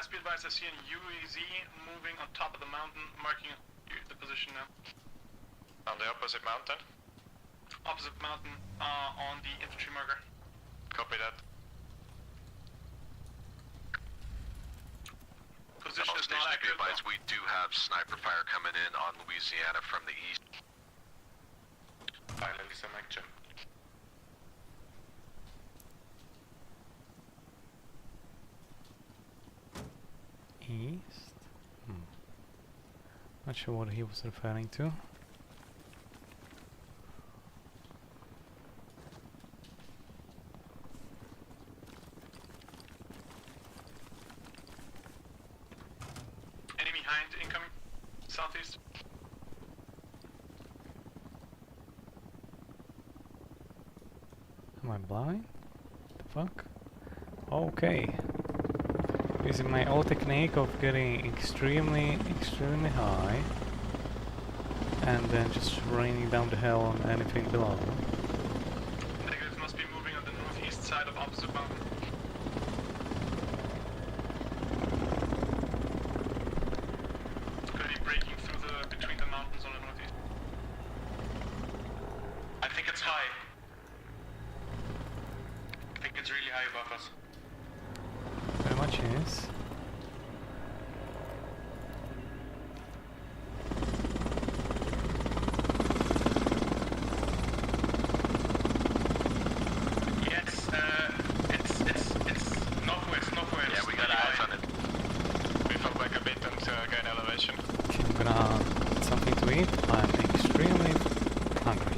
Be advised, I see an UAZ moving on top of the mountain, marking the position now. On the opposite mountain? Opposite mountain, on the infantry marker. Copy that. Position All is stations, not be accurate. advised, we do have sniper fire coming in on Louisiana from the east. Finally some action. East? Not sure what he was referring to. Enemy behind, incoming. Southeast. Am I blind? The fuck? Okay. Using my old technique of getting extremely high and then just raining down the hill on anything below. Negative must be moving on the northeast side of opposite mountain. Could be breaking through between the mountains on the northeast. I think it's high. I think it's really high above us. Very much is. Yes, it's northwest. Yeah, we got eyes on it. We fell back a bit and gain elevation. Okay, I'm gonna get something to eat. I'm extremely hungry.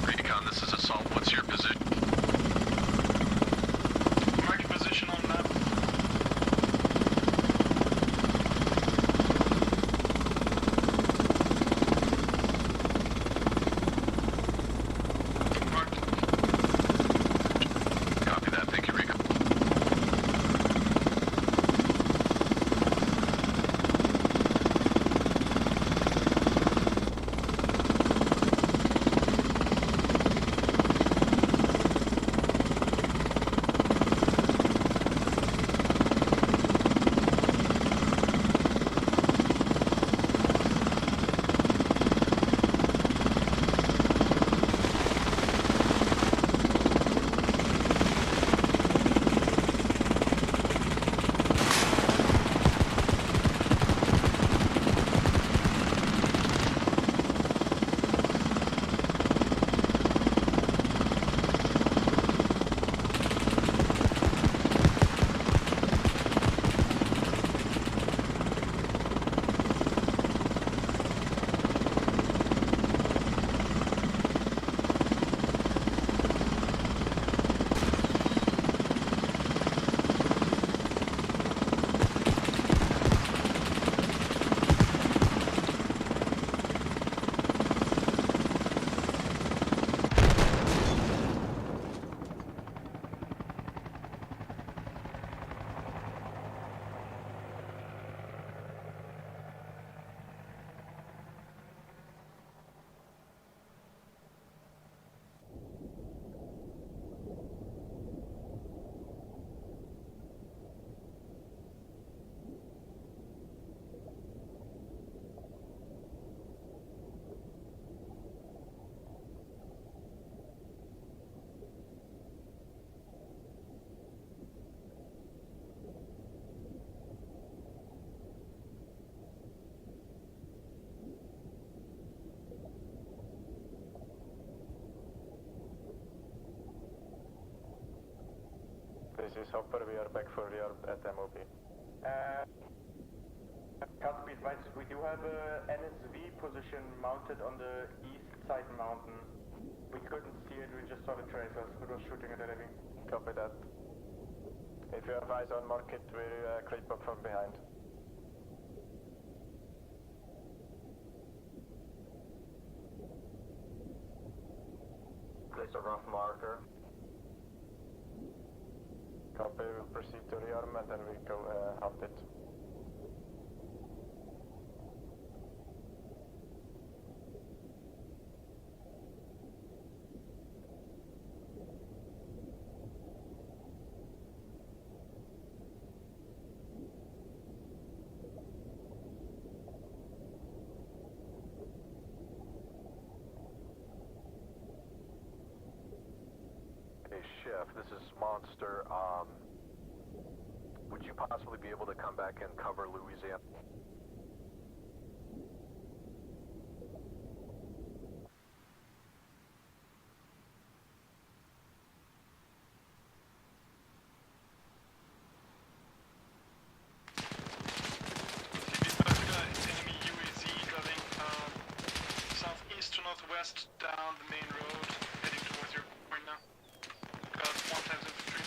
Recon, this is Assault. What's your position? Mark your position on map. Marked. Copy that. Thank you, Recon. This is Hopper, we are back for your at MOB. Cut advice, we do have a NSV position mounted on the east side mountain. We couldn't see it, we just saw the trailers who was shooting at the living. Copy that. If you have eyes on market, we'll creep up from behind. Place a rough marker. Copy, we'll proceed to rearm and then we go halt it. Hey, Chef, this is Monster. Would you possibly be able to come back and cover Louisiana? Enemy UAZ driving southeast to northwest down the main road, heading towards your point now. Got 1 times infantry.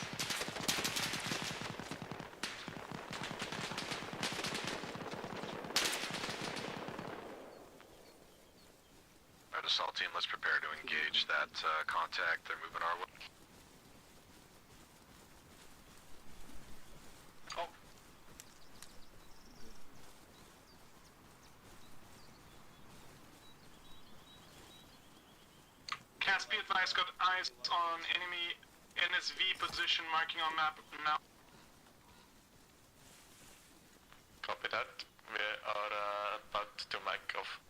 Alright, assault team, let's prepare to engage that contact. They're moving our way. Oh. Cass, be advised, got eyes on enemy NSV position marking on map now. Copy that. We are about to make off.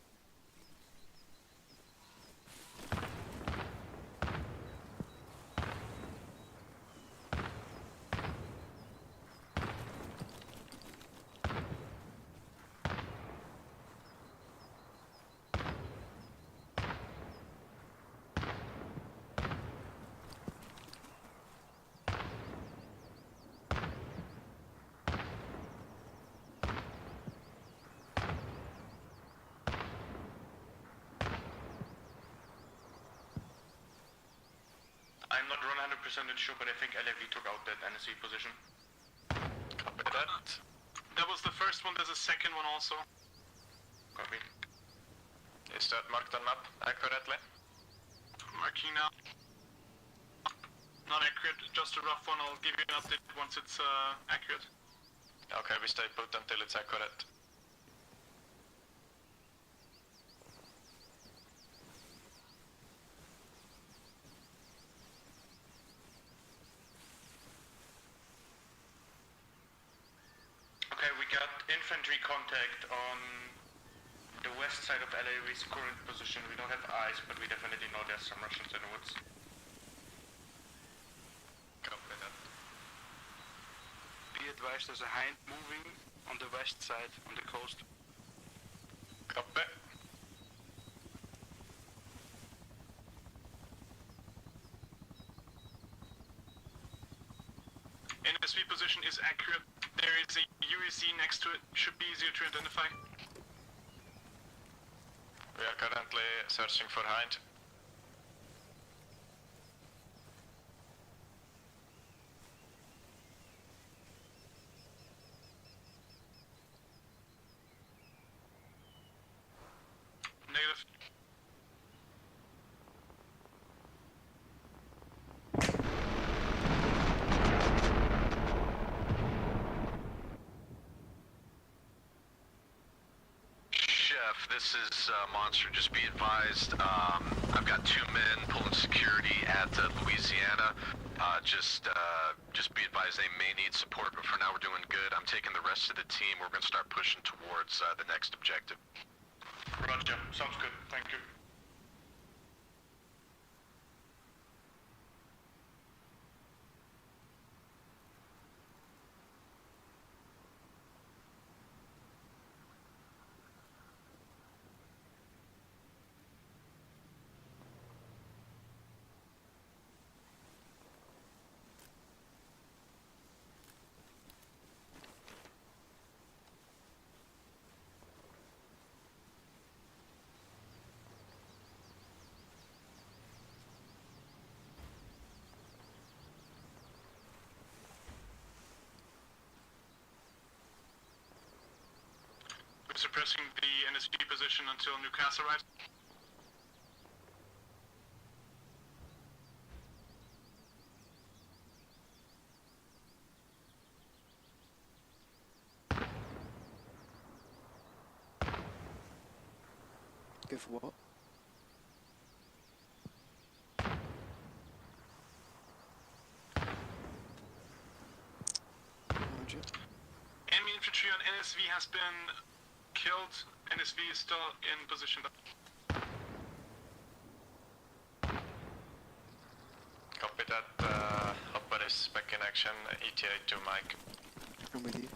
I'm not 100% sure, but I think LAV took out that NSC position. Copy that. That was the first one, there's a second one also. Copy. Is that marked on map accurately? Marking now. Not accurate, just a rough one. I'll give you an update once it's accurate. Okay, we stay put until it's accurate. Okay, we got infantry contact on the west side of LAV's current position. We don't have eyes, but we definitely know there's some Russians in the woods. Copy that. Be advised, there's a hind moving on the west side, on the coast. Copy. NSV position is accurate. There is a UAZ next to it. Should be easier to identify. We are currently searching for Hind. Negative. Chef, this is Monster. Just be advised, I've got 2 men pulling security at Louisiana. Just be advised they may need support, but for now we're doing good. I'm taking the rest of the team. We're going to start pushing towards the next objective. Roger, sounds good, thank you. Suppressing the NSV position until Newcastle arrives. Go for what? Roger. Enemy infantry on NSV has been killed. NSV is still in position. Copy that. Hopper is back in action. ETA to Mike. I'm with you.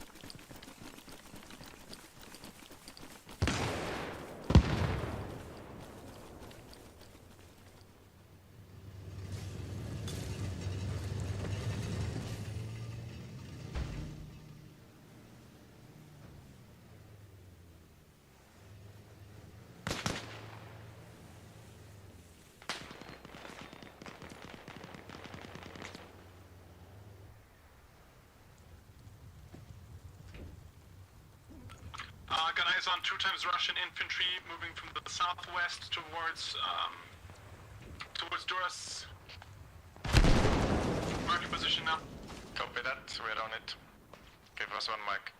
Got eyes on 2 times Russian infantry moving from the southwest towards Duras. Mark your position now. Copy that. We're on it. Give us 1 mic.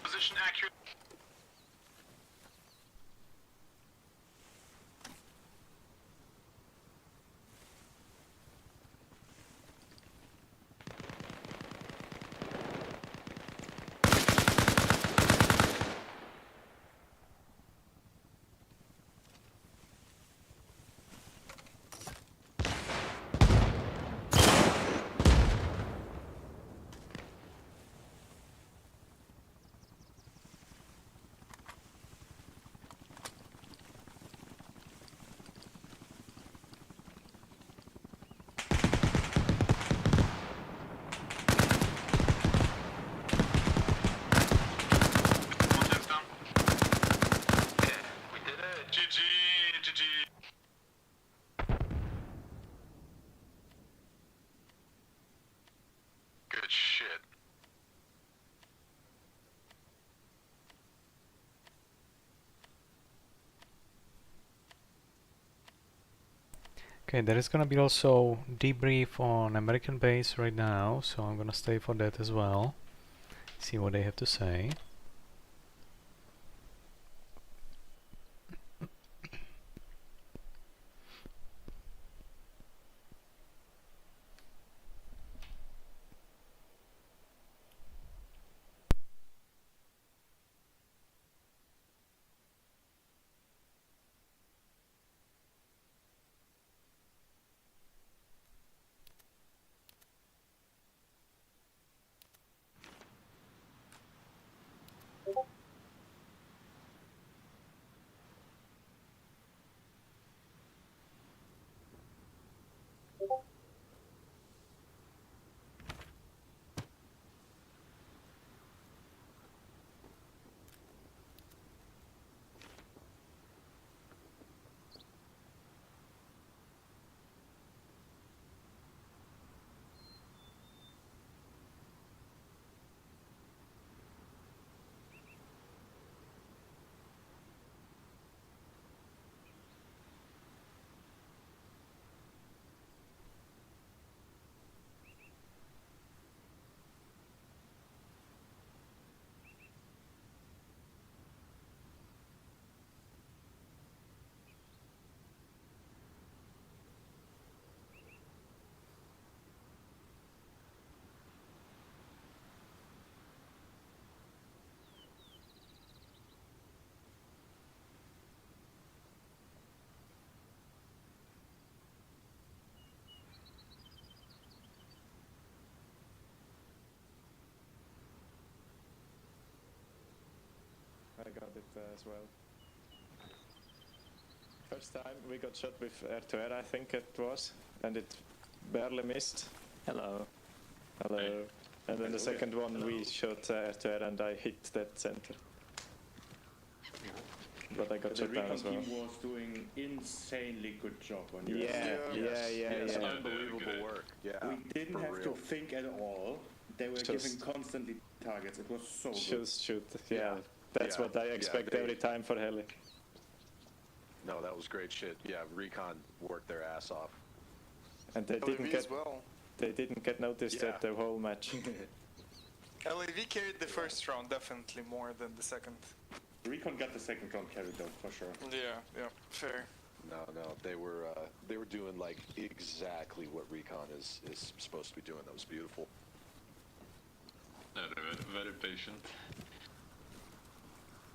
Position accurate. Good shit. Okay, there is gonna be also debrief on American base right now, so I'm gonna stay for that as well. See what they have to say. I got it as well. First time we got shot with air-to-air, I think it was, and it barely missed. Hello. Hello. And then the second one we shot air-to-air and I hit that center. But I got shot down as well. The recon team was doing insanely good job on you. Yeah. Unbelievable work. Yeah. We didn't have to think at all. They were giving constantly targets. It was so good. Shoot. Yeah. That's what I expect every time for heli. No, that was great shit. Yeah, recon worked their ass off. And they didn't get noticed at the whole match. LAV carried the first round definitely more than the second. Recon got the second round carried though, for sure. Yeah, fair. No, they were doing like exactly what Recon is supposed to be doing. That was beautiful. Very patient.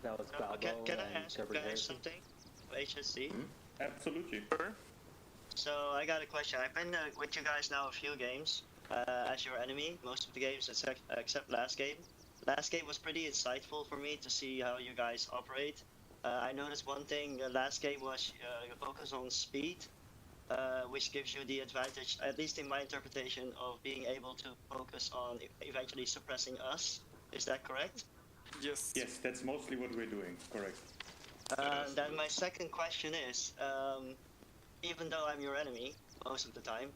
That was Balbo can I and ask you Trevor guys Harrison. something? HSC? Absolutely. So I got a question. I've been with you guys now a few games as your enemy, most of the games except last game. Last game was pretty insightful for me to see how you guys operate. I noticed one thing, last game was your focus on speed, which gives you the advantage, at least in my interpretation, of being able to focus on eventually suppressing us. Is that correct? Yes. Yes, that's mostly what we're doing, correct. Then my second question is, even though I'm your enemy most of the time,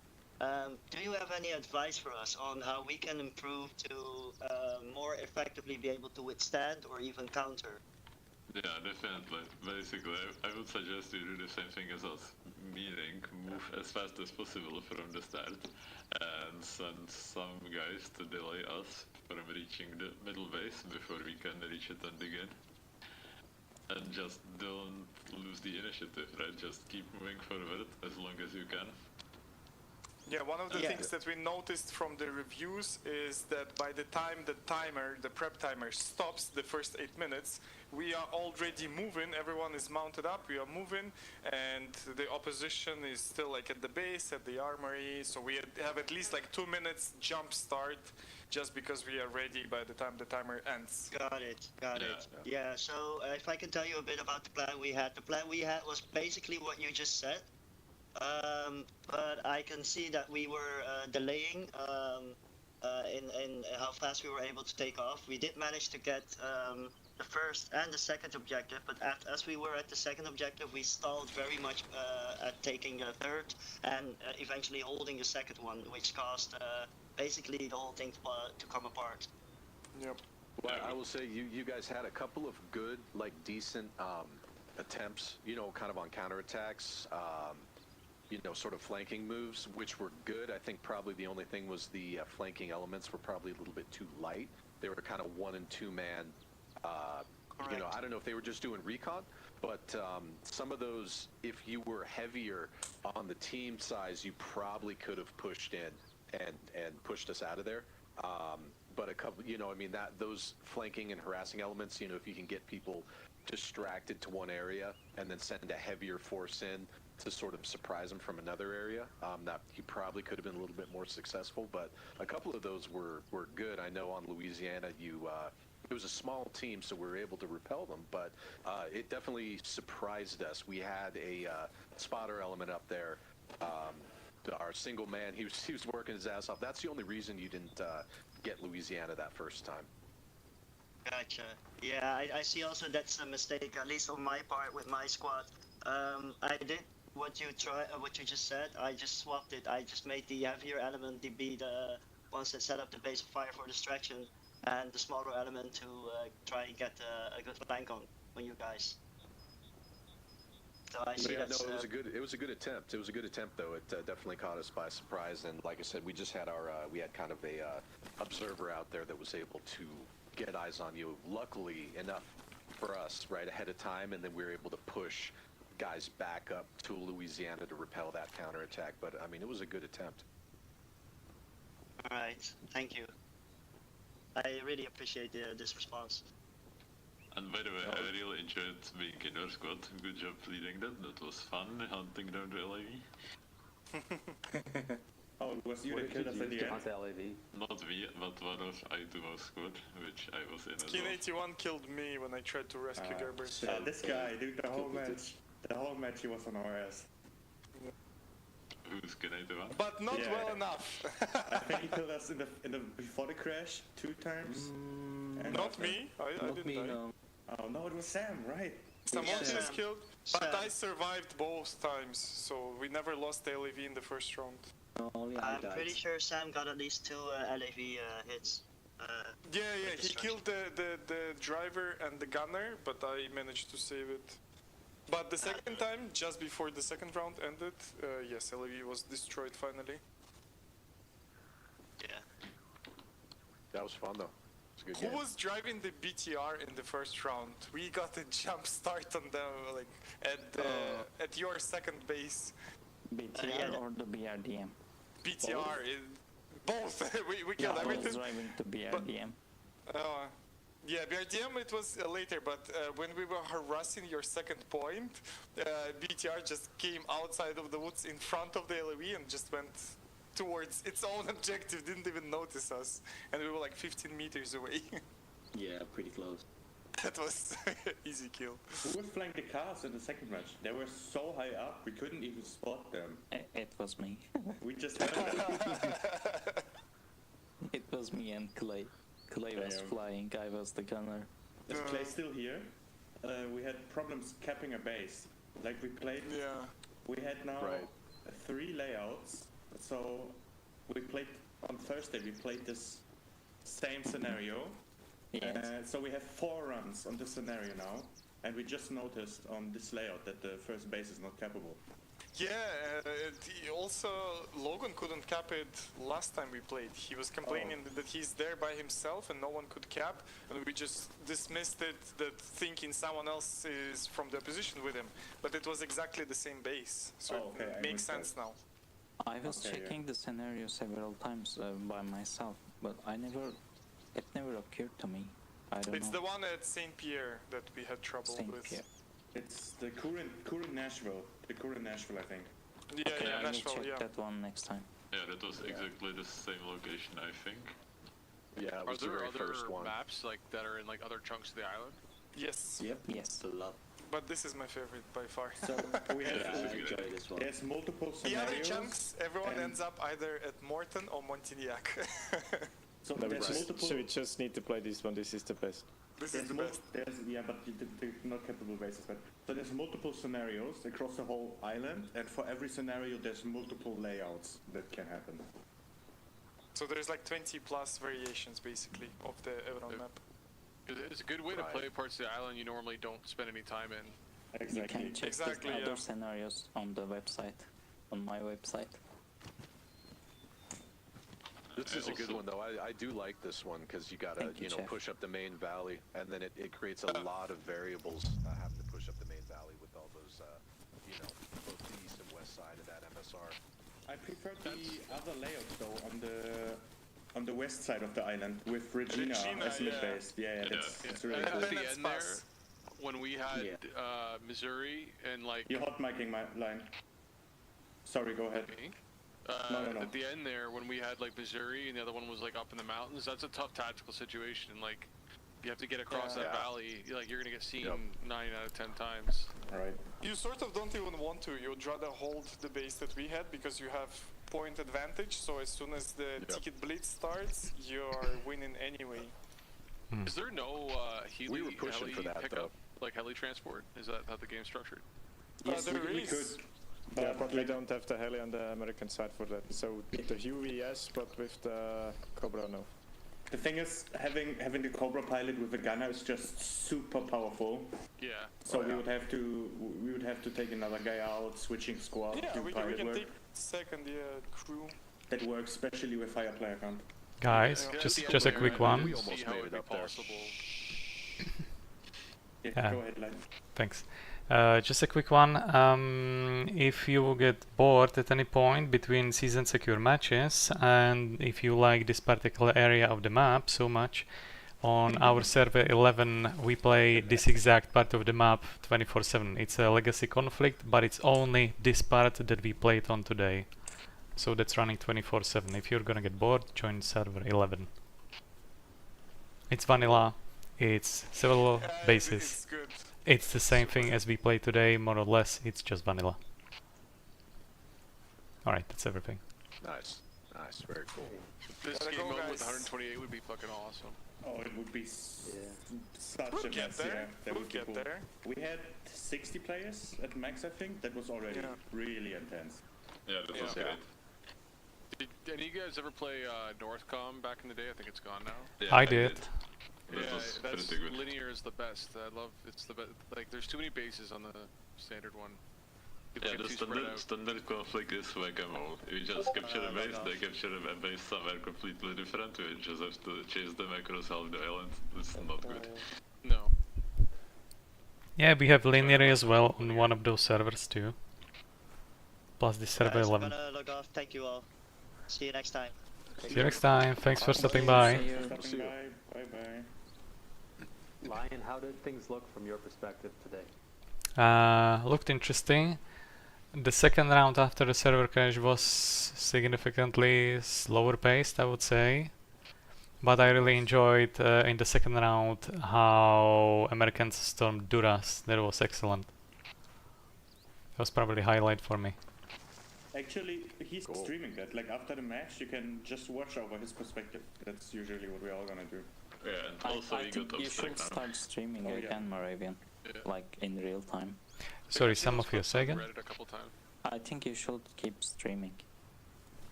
do you have any advice for us on how we can improve to more effectively be able to withstand or even counter? Yeah, definitely. Basically, I would suggest you do the same thing as us, meaning move as fast as possible from the start and send some guys to delay us from reaching the middle base before we can reach it and again. And just don't lose the initiative, right? Just keep moving forward as long as you can. Yeah, one of the things that we noticed from the reviews is that by the time the prep timer stops, the first 8 minutes, we are already moving, everyone is mounted up, we are moving, and the opposition is still like at the base, at the armory, so we have at least like 2 minutes jump start, just because we are ready by the time the timer ends. Got it. Yeah, so if I can tell you a bit about the plan we had. The plan we had was basically what you just said. But I can see that we were delaying in how fast we were able to take off. We did manage to get the first and the second objective, but as we were at the second objective, we stalled very much at taking a third and eventually holding the second one, which caused basically the whole thing to come apart. Yep. Well, I will say you guys had a couple of good, like decent attempts, you know, kind of on counterattacks. You know, sort of flanking moves, which were good. I think probably the only thing was the flanking elements were probably a little bit too light. They were kind of 1- and 2-man. You know, I don't know if they were just doing recon, but some of those, if you were heavier on the team size, you probably could have pushed in and pushed us out of there. But a couple, you know, I mean, those flanking and harassing elements, you know, if you can get people distracted to one area and then send a heavier force in to sort of surprise them from another area, that you probably could have been a little bit more successful, but a couple of those were good. I know on Louisiana, it was a small team, so we were able to repel them, but it definitely surprised us. We had a spotter element up there. Our single man, he was working his ass off. That's the only reason you didn't get Louisiana that first time. Gotcha. Yeah, I see also that's a mistake, at least on my part with my squad. I did what you just said. I just swapped it. I just made the heavier element to be the ones that set up the base of fire for distraction, and the smaller element to try and get a good flank on you guys. So I see that's... No, it was a good attempt. It was a good attempt, though. It definitely caught us by surprise, and like I said, we just had we had kind of a observer out there that was able to get eyes on you. Luckily enough for us, right ahead of time, and then we were able to push guys back up to Louisiana to repel that counterattack. But I mean, it was a good attempt. All right, thank you. I really appreciate this response. And by the way, I really enjoyed being in your squad. Good job leading that. That was fun, hunting down the LAV. Oh, it was you that killed us in the end? Not me, but one of I2's squad, which I was in as Kin well. 81 killed me when I tried to rescue Gerber. This guy, dude, the whole match he was on our ass. Who's Kin 81? But not well enough. I think he killed us before the crash 2 times. And not me. I didn't die. No. Oh no, it was Sam, right? Someone was killed, but I survived both times, so we never lost the LAV in the first round. I'm pretty sure Sam got at least 2 LAV hits. Yeah, he killed the driver and the gunner, but I managed to save it. But the second time, just before the second round ended, yes, LAV was destroyed finally. Yeah. That was fun, though. Who was driving the BTR in the first round? We got a jump start on them, like at your second base. BTR or the BRDM? BTR is both. we killed everything. I was driving to BRDM. Yeah, BRDM it was later, but when we were harassing your second point, BTR just came outside of the woods in front of the LOE and just went towards its own objective, didn't even notice us, and we were like 15 meters away. Yeah, pretty close. That was easy kill. Who was flying the cars in the second match? They were so high up, we couldn't even spot them. It was me. We just heard them. It was me and Clay. Clay was flying, I was the gunner. Is Clay still here? We had problems capping a base. Like we played... Yeah. We had now 3 layouts. So we played on Thursday. We played this same scenario. Yes. So we have 4 runs on this scenario now, and we just noticed on this layout that the first base is not cappable. Yeah, also Logan couldn't cap it last time we played. He was complaining that he's there by himself and no one could cap, and we just dismissed it, that thinking someone else is from the opposition with him. But it was exactly the same base, so it makes sense now. I was checking the scenario several times by myself, but it never occurred to me. I don't know. It's the one at St. Pierre that we had trouble with. Pierre. It's the current Nashville. The current Nashville, I think. Yeah, yeah, Nashville, check that one next time. Yeah, that was exactly the same location, I think. Yeah, it was the very first one. Maps like that are in like other chunks of the island? Yes. Yep. Yes. A lot. But this is my favorite by far. So we have I enjoy this one. there's multiple The scenarios. other chunks, everyone ends up either at Morton or Montignac. So No, there's multiple. so we just need to play this one. This is the best. This is the best. Yeah, but they're not capable bases. But so there's multiple scenarios across the whole island, and for every scenario, there's multiple layouts that can happen. So there's like 20 plus variations basically of the Evron map. It's a good way to play parts of the island you normally don't spend any time in. Exactly. You can check Exactly, the yeah. other scenarios on the website, on my website. This is a good one though. I do like this one because you gotta push up the main valley, and then it creates a lot of variables having to push up the main valley with all those both the east and west side of that MSR. I prefer the other layout though on the west side of the island with Regina as mid-base. Yeah, that's really At cool. the end there, when we had Missouri and like... You're hot micing my line. Sorry, go ahead. No. At the end there, when we had like Missouri and the other one was like up in the mountains, that's a tough tactical situation. Like, you have to get across that valley. Like, you're gonna get seen 9 out of 10 times. All right. You sort of don't even want to. You'd rather hold the base that we had because you have point advantage. So as soon as the ticket blitz starts, you're winning anyway. Is there no heli pickup, like heli transport? Is that how the game's structured? Yes, there is. Yeah, but we don't have the heli on the American side for that. So the Huey, yes, but with the Cobra, no. The thing is, having the Cobra pilot with a gunner is just super powerful. Yeah. So we would have to take another guy out, switching squad. Yeah, do we pilot can work. take second crew. That works especially with higher player count. Guys, just a quick one. We almost made it up there. Yeah, go ahead, Line. Thanks. Just a quick one. If you get bored at any point between season secure matches, and if you like this particular area of the map so much, on our server 11 we play this exact part of the map 24/7. It's a legacy conflict, but it's only this part that we played on today. So that's running 24/7. If you're gonna get bored, join server 11. It's vanilla. It's several bases. It's good. It's the same thing as we played today, more or less. It's just vanilla. Alright, that's everything. Nice, very cool. This game mode with 128 would be fucking awesome. Oh, it would be such We'll a get mess. there. Yeah, that We'll would be get cool. there. We had 60 players at max, I think. That was already really intense. Yeah, that was great. Did any of you guys ever play Northcom back in the day? I think it's gone now. Yeah, I did. That was that's pretty good. linear is the best. I love it's the best. Like, there's too many bases on the standard one. Yeah, the standard conflict is whack-a-mole. We just capture a base, they capture a base somewhere completely different, we just have to chase them across half the island. It's not good. No. Yeah, we have linear as well on one of those servers too. Plus the server 11. I'm gonna log off. Thank you all. See you next time. See you next time. Thanks for stopping by. Bye-bye. Lion, how did things look from your perspective today? Looked interesting. The second round after the server crash was significantly slower paced, I would say. But I really enjoyed in the second round how Americans stormed Duras. That was excellent. That was probably the highlight for me. Actually, he's streaming that. Like after the match, you can just watch over his perspective. That's usually what we're all gonna do. Yeah, and also I think you should start streaming again, Moravian. Like in real time. Sorry, some of you say again? I think you should keep streaming.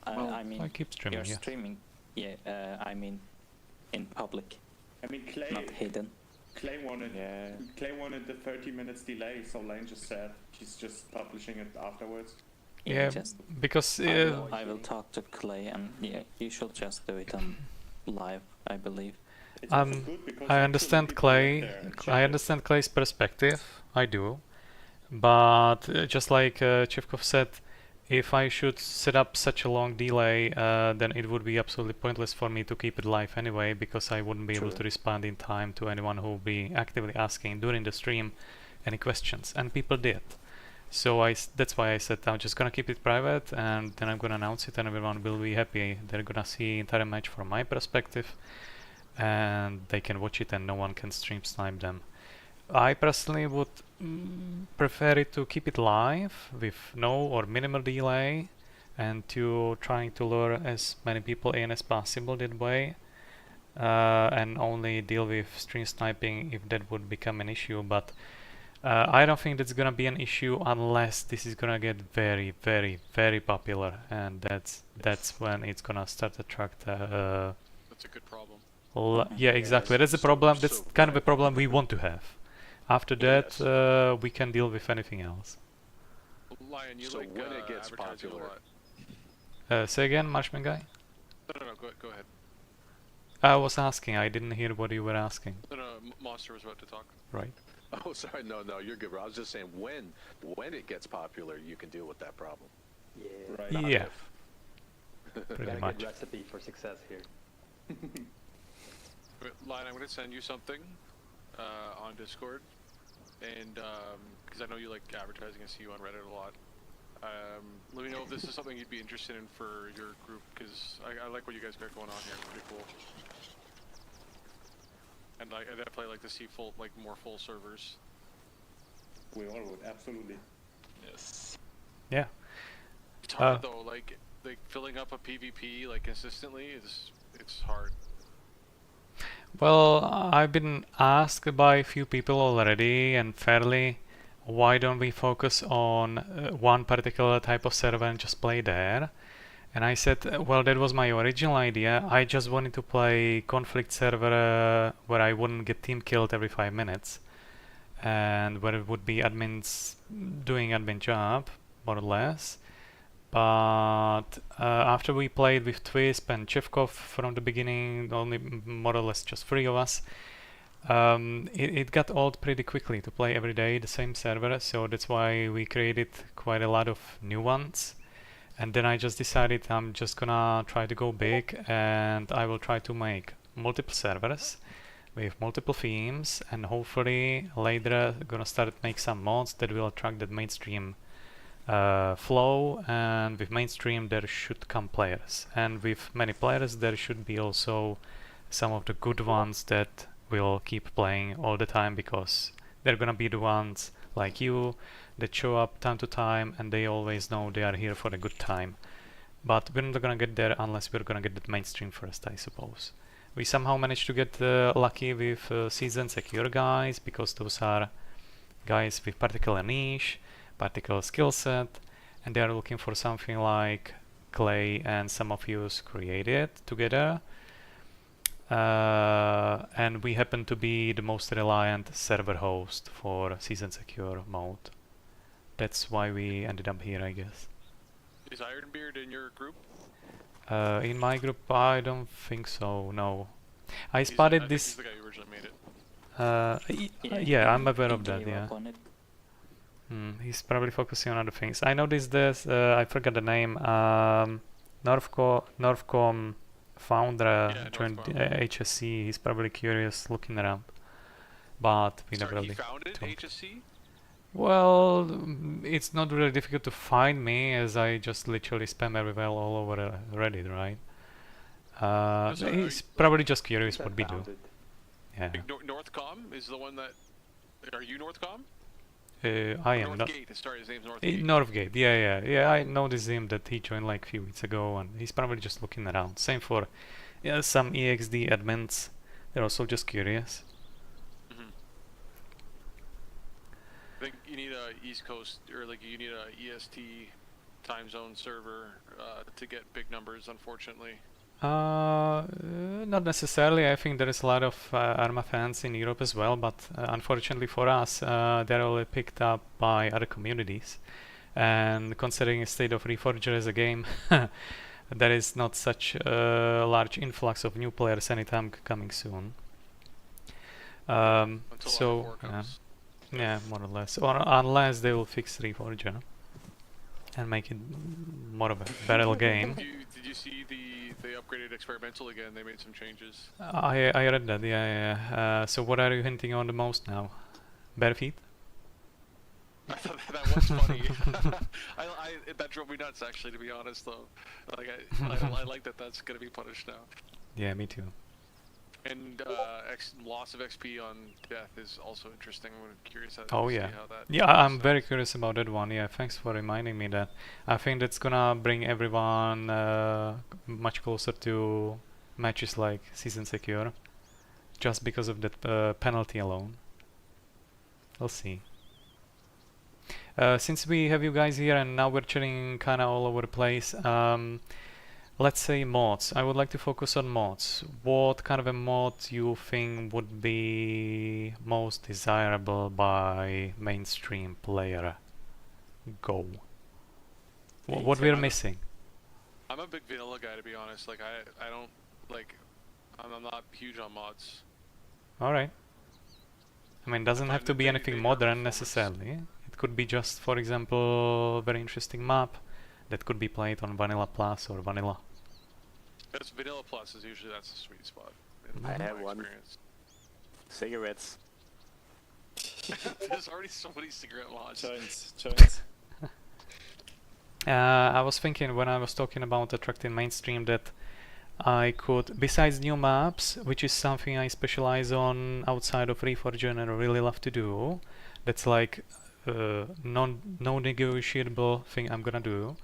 Well, I mean, I keep streaming, you're yeah. streaming. Yeah, I mean, in public. I mean, Clay. Not hidden. Clay wanted. Clay wanted the 30 minutes delay, so Lane just said she's just publishing it afterwards. Yeah, because I will talk to Clay, and yeah, you should just do it on live, I believe. I understand Clay. I understand Clay's perspective. I do, but just like Chivkov said, if I should set up such a long delay, then it would be absolutely pointless for me to keep it live anyway, because I wouldn't be able to respond in time to anyone who will be actively asking during the stream any questions, and people did. So that's why I said I'm just gonna keep it private, and then I'm gonna announce it, and everyone will be happy. They're gonna see entire match from my perspective, and they can watch it, and no one can stream snipe them. I personally would prefer it to keep it live with no or minimal delay, and to trying to lure as many people in as possible that way, and only deal with stream sniping if that would become an issue. But I don't think that's gonna be an issue unless this is gonna get very, very, very popular, and that's when it's gonna start attract. That's a good problem. Yeah, exactly. That's a problem. That's kind of a problem we want to have. After that, we can deal with anything else. Lion, you so like when it gets advertising popular. a lot. Say again, Marshman guy. No, go ahead. I was asking. I didn't hear what you were asking. No, Monster was about to talk. Right. Oh, sorry, no, you're good, bro. I was just saying when it gets popular, you can deal with that problem. Yeah. Right. Yeah. Pretty much. Good recipe for success here. Lion, I'm going to send you something on Discord, and because I know you like advertising, I see you on Reddit a lot. Let me know if this is something you'd be interested in for your group, because I like what you guys got going on here. It's pretty cool. And I definitely like to see more full servers. We all would, absolutely. Yes. Yeah. It's hard though, like filling up a PvP consistently it's hard. Well, I've been asked by a few people already, and fairly, why don't we focus on one particular type of server and just play there? And I said, well, that was my original idea. I just wanted to play conflict server where I wouldn't get team killed every 5 minutes, and where it would be admins doing admin job, more or less. But after we played with Twisp and Chivkov from the beginning, only more or less just 3 of us, it got old pretty quickly to play every day the same server, so that's why we created quite a lot of new ones. And then I just decided I'm just gonna try to go big, and I will try to make multiple servers with multiple themes, and hopefully later gonna start make some mods that will attract that mainstream flow, and with mainstream there should come players, and with many players there should be also some of the good ones that will keep playing all the time, because they're gonna be the ones like you that show up time to time, and they always know they are here for a good time. But we're not gonna get there unless we're gonna get that mainstream first, I suppose. We somehow managed to get lucky with season secure guys, because those are guys with particular niche, particular skill set, and they are looking for something like Clay and some of you created together. And we happen to be the most reliant server host for season secure mode. that's why we ended up here, I guess. Is Ironbeard in your group? In my group, I don't think so. No, I I spotted think this. he's the guy who originally made it. Yeah, I'm aware of that. Gave Yeah. up on it. He's probably focusing on other things. I noticed this. I forgot the name. Northcom founder joined HSC. He's probably curious, looking around. But we never Sorry, really he founded talked. HSC? Well, it's not really difficult to find me, as I just literally spam everywhere all over Reddit, right? He's probably just curious what we do. Yeah. Northcom is the one that... Are you Northcom? I am not. Northgate. Sorry, his name's Northgate. Northgate. Yeah. I noticed him that he joined like a few weeks ago, and he's probably just looking around. Same for some EXD admins. They're also just curious. I think you need a East Coast, or like you need a EST time zone server to get big numbers, unfortunately. Not necessarily. I think there is a lot of ArmA fans in Europe as well, but unfortunately for us, they're only picked up by other communities. And considering the state of Reforger as a game, there is not such a large influx of new players anytime coming soon. So, yeah, more or less. Or unless they will fix Reforger and make it more of a better game. Did you see they upgraded experimental again? They made some changes. I read that, yeah. So what are you hinting on the most now? Bare feet? I thought that was funny. That drove me nuts, actually, to be honest, though. Like I like that that's gonna be punished now. Yeah, me too. And loss of XP on death is also interesting. I'm curious how Oh to yeah. see how that Yeah, I'm very curious about that one. Yeah, thanks for reminding me that. I think that's gonna bring everyone much closer to matches like Season Secure, just because of that penalty alone. We'll see. Since we have you guys here and now we're chatting kinda all over the place, let's say mods. I would like to focus on mods. What kind of a mod you think would be most desirable by mainstream player? Go. What we're missing? I'm a big vanilla guy, to be honest. Like I don't like. I'm not huge on mods. All right. I mean, doesn't have to be anything modern necessarily. It could be just, for example, a very interesting map that could be played on Vanilla Plus or Vanilla. That's Vanilla Plus is usually that's the sweet spot. I have one. Cigarettes. There's already so many cigarette mods. Joints. I was thinking when I was talking about attracting mainstream that I could, besides new maps, which is something I specialize on outside of Reforger and I really love to do, that's like non-negotiable thing I'm gonna do.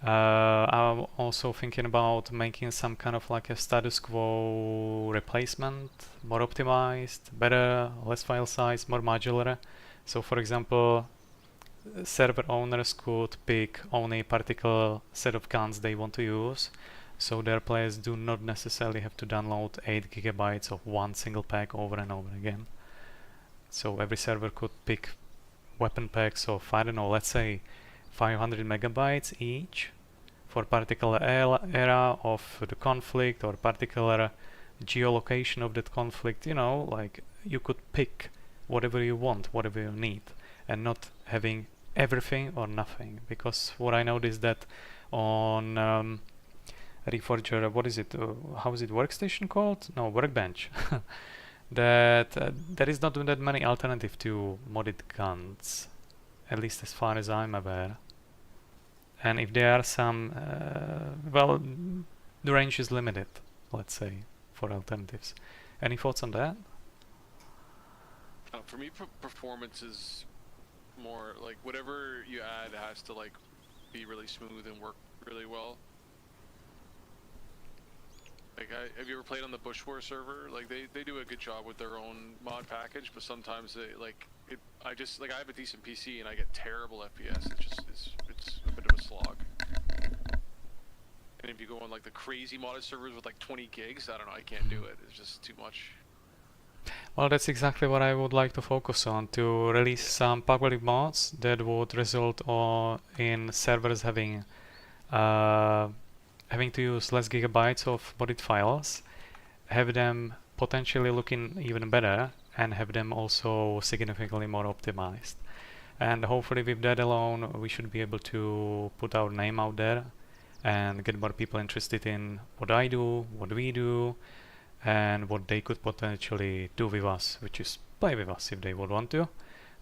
I'm also thinking about making some kind of like a status quo replacement, more optimized, better, less file size, more modular. So for example, server owners could pick only a particular set of guns they want to use, so their players do not necessarily have to download 8 GB of one single pack over and over again. So every server could pick weapon packs of, I don't know, let's say 500 megabytes each for particular era of the conflict or particular geolocation of that conflict. You know, like you could pick whatever you want, whatever you need, and not having everything or nothing. Because what I noticed that on Reforger, what is it? How is it? Workstation called? No, Workbench. That there is not that many alternatives to modded guns, at least as far as I'm aware. And if there are some, well, the range is limited, let's say, for alternatives. Any thoughts on that? For me, performance is more like whatever you add has to like be really smooth and work really well. Like, have you ever played on the Bush War server? Like, they do a good job with their own mod package, but sometimes they like it. I have a decent PC and I get terrible FPS. It's a bit of a slog. And if you go on like the crazy modded servers with like 20 gigs, I don't know, I can't do it. It's just too much. Well, that's exactly what I would like to focus on, to release some public mods that would result in servers having to use less gigabytes of modded files, have them potentially looking even better, and have them also significantly more optimized. And hopefully with that alone we should be able to put our name out there and get more people interested in what I do, what we do, and what they could potentially do with us, which is play with us if they would want to,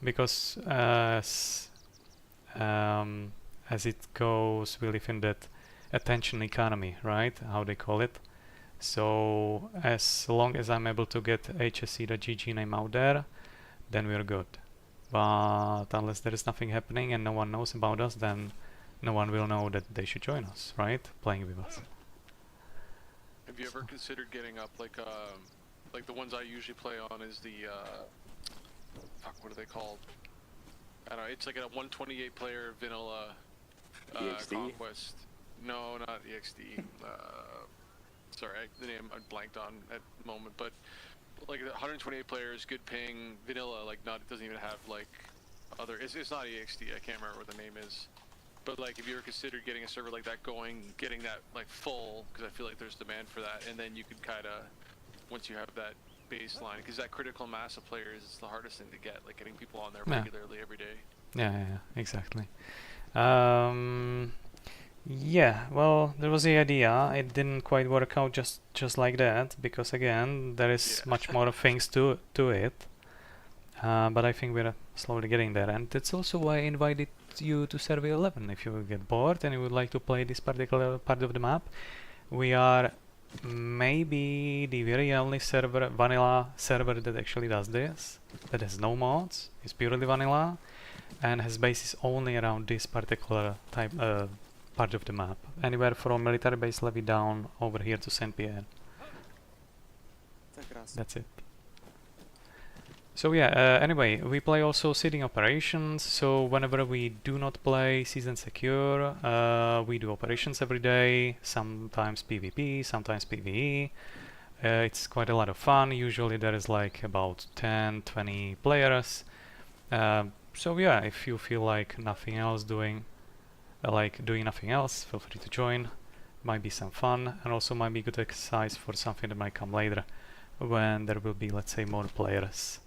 because as it goes, we live in that attention economy, right? How they call it. So as long as I'm able to get HSC.gg name out there, then we're good. But unless there is nothing happening and no one knows about us, then no one will know that they should join us, right? Playing with us. Have you ever considered getting up like the ones I usually play on is the fuck, what are they called? I don't know, it's like a 128 player vanilla conquest. No, not EXD. Sorry, the name I blanked on at the moment, but like 128 players, good ping, vanilla, like not, it doesn't even have like other, it's not EXD, I can't remember what the name is. But like if you ever considered getting a server like that going, getting that like full, because I feel like there's demand for that, and then you could kind of, once you have that baseline, because that critical mass of players is the hardest thing to get, like getting people on there regularly every day. Yeah, exactly. Yeah, well, there was the idea. It didn't quite work out just like that, because again, there is much more things to it. But I think we're slowly getting there, and that's also why I invited you to Survey 11. If you get bored and you would like to play this particular part of the map, we are maybe the very only vanilla server that actually does this, that has no mods, is purely vanilla, and has bases only around this particular type part of the map, anywhere from military base levy down over here to Saint Pierre. That's it. So yeah, anyway, we play also seeding operations, so whenever we do not play season secure, we do operations every day, sometimes PvP, sometimes PvE. It's quite a lot of fun. Usually there is like about 10-20 players. So yeah, if you feel like nothing else doing nothing else, feel free to join. Might be some fun, and also might be good exercise for something that might come later, when there will be, let's say, more players.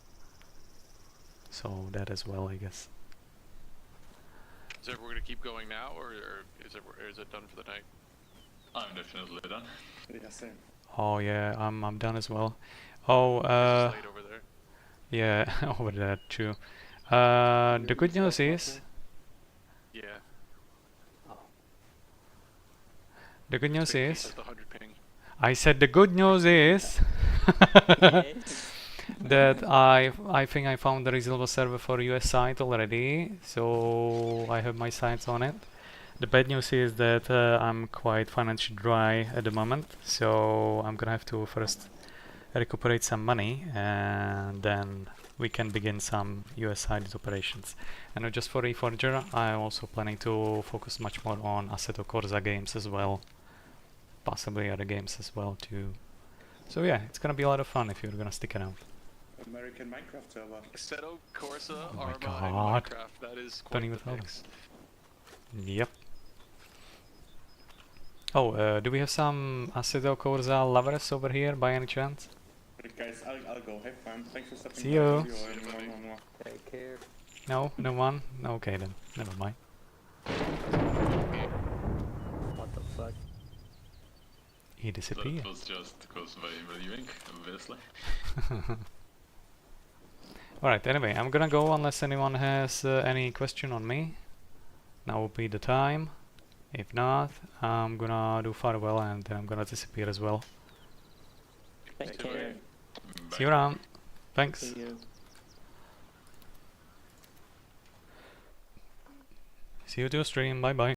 So that as well, I guess. Is it, we're gonna keep going now, or is it done for the night? I'm definitely done. Yeah, same. Oh yeah, I'm done as well. Oh, it's late over there. Yeah, over there too. The good news is. Yeah. The good news is. I said the good news is that I think I found the reasonable server for US site already, so I have my sights on it. The bad news is that I'm quite financially dry at the moment, so I'm gonna have to first recuperate some money, and then we can begin some US-sided operations. And just for Reforger, I'm also planning to focus much more on Assetto Corsa games as well, possibly other games as well too. So yeah, it's gonna be a lot of fun if you're gonna stick around. American Minecraft server. Assetto Corsa, Oh my ArmA, and God. Minecraft. That is Don't quite even the tell mix. Yep. Oh, do we have some Assetto Corsa lovers over here by any chance? Right, guys, I'll go. Have fun. Thanks for stopping See by. you. Take care. No? No one? Okay then. Never mind. What the fuck? He disappeared. That was just because of viewing, obviously. Alright, anyway, I'm gonna go unless anyone has any question on me. Now will be the time. If not, I'm gonna do farewell and then I'm gonna disappear as well. Take care. See you around. Thanks. See you. See you to your stream. Bye bye.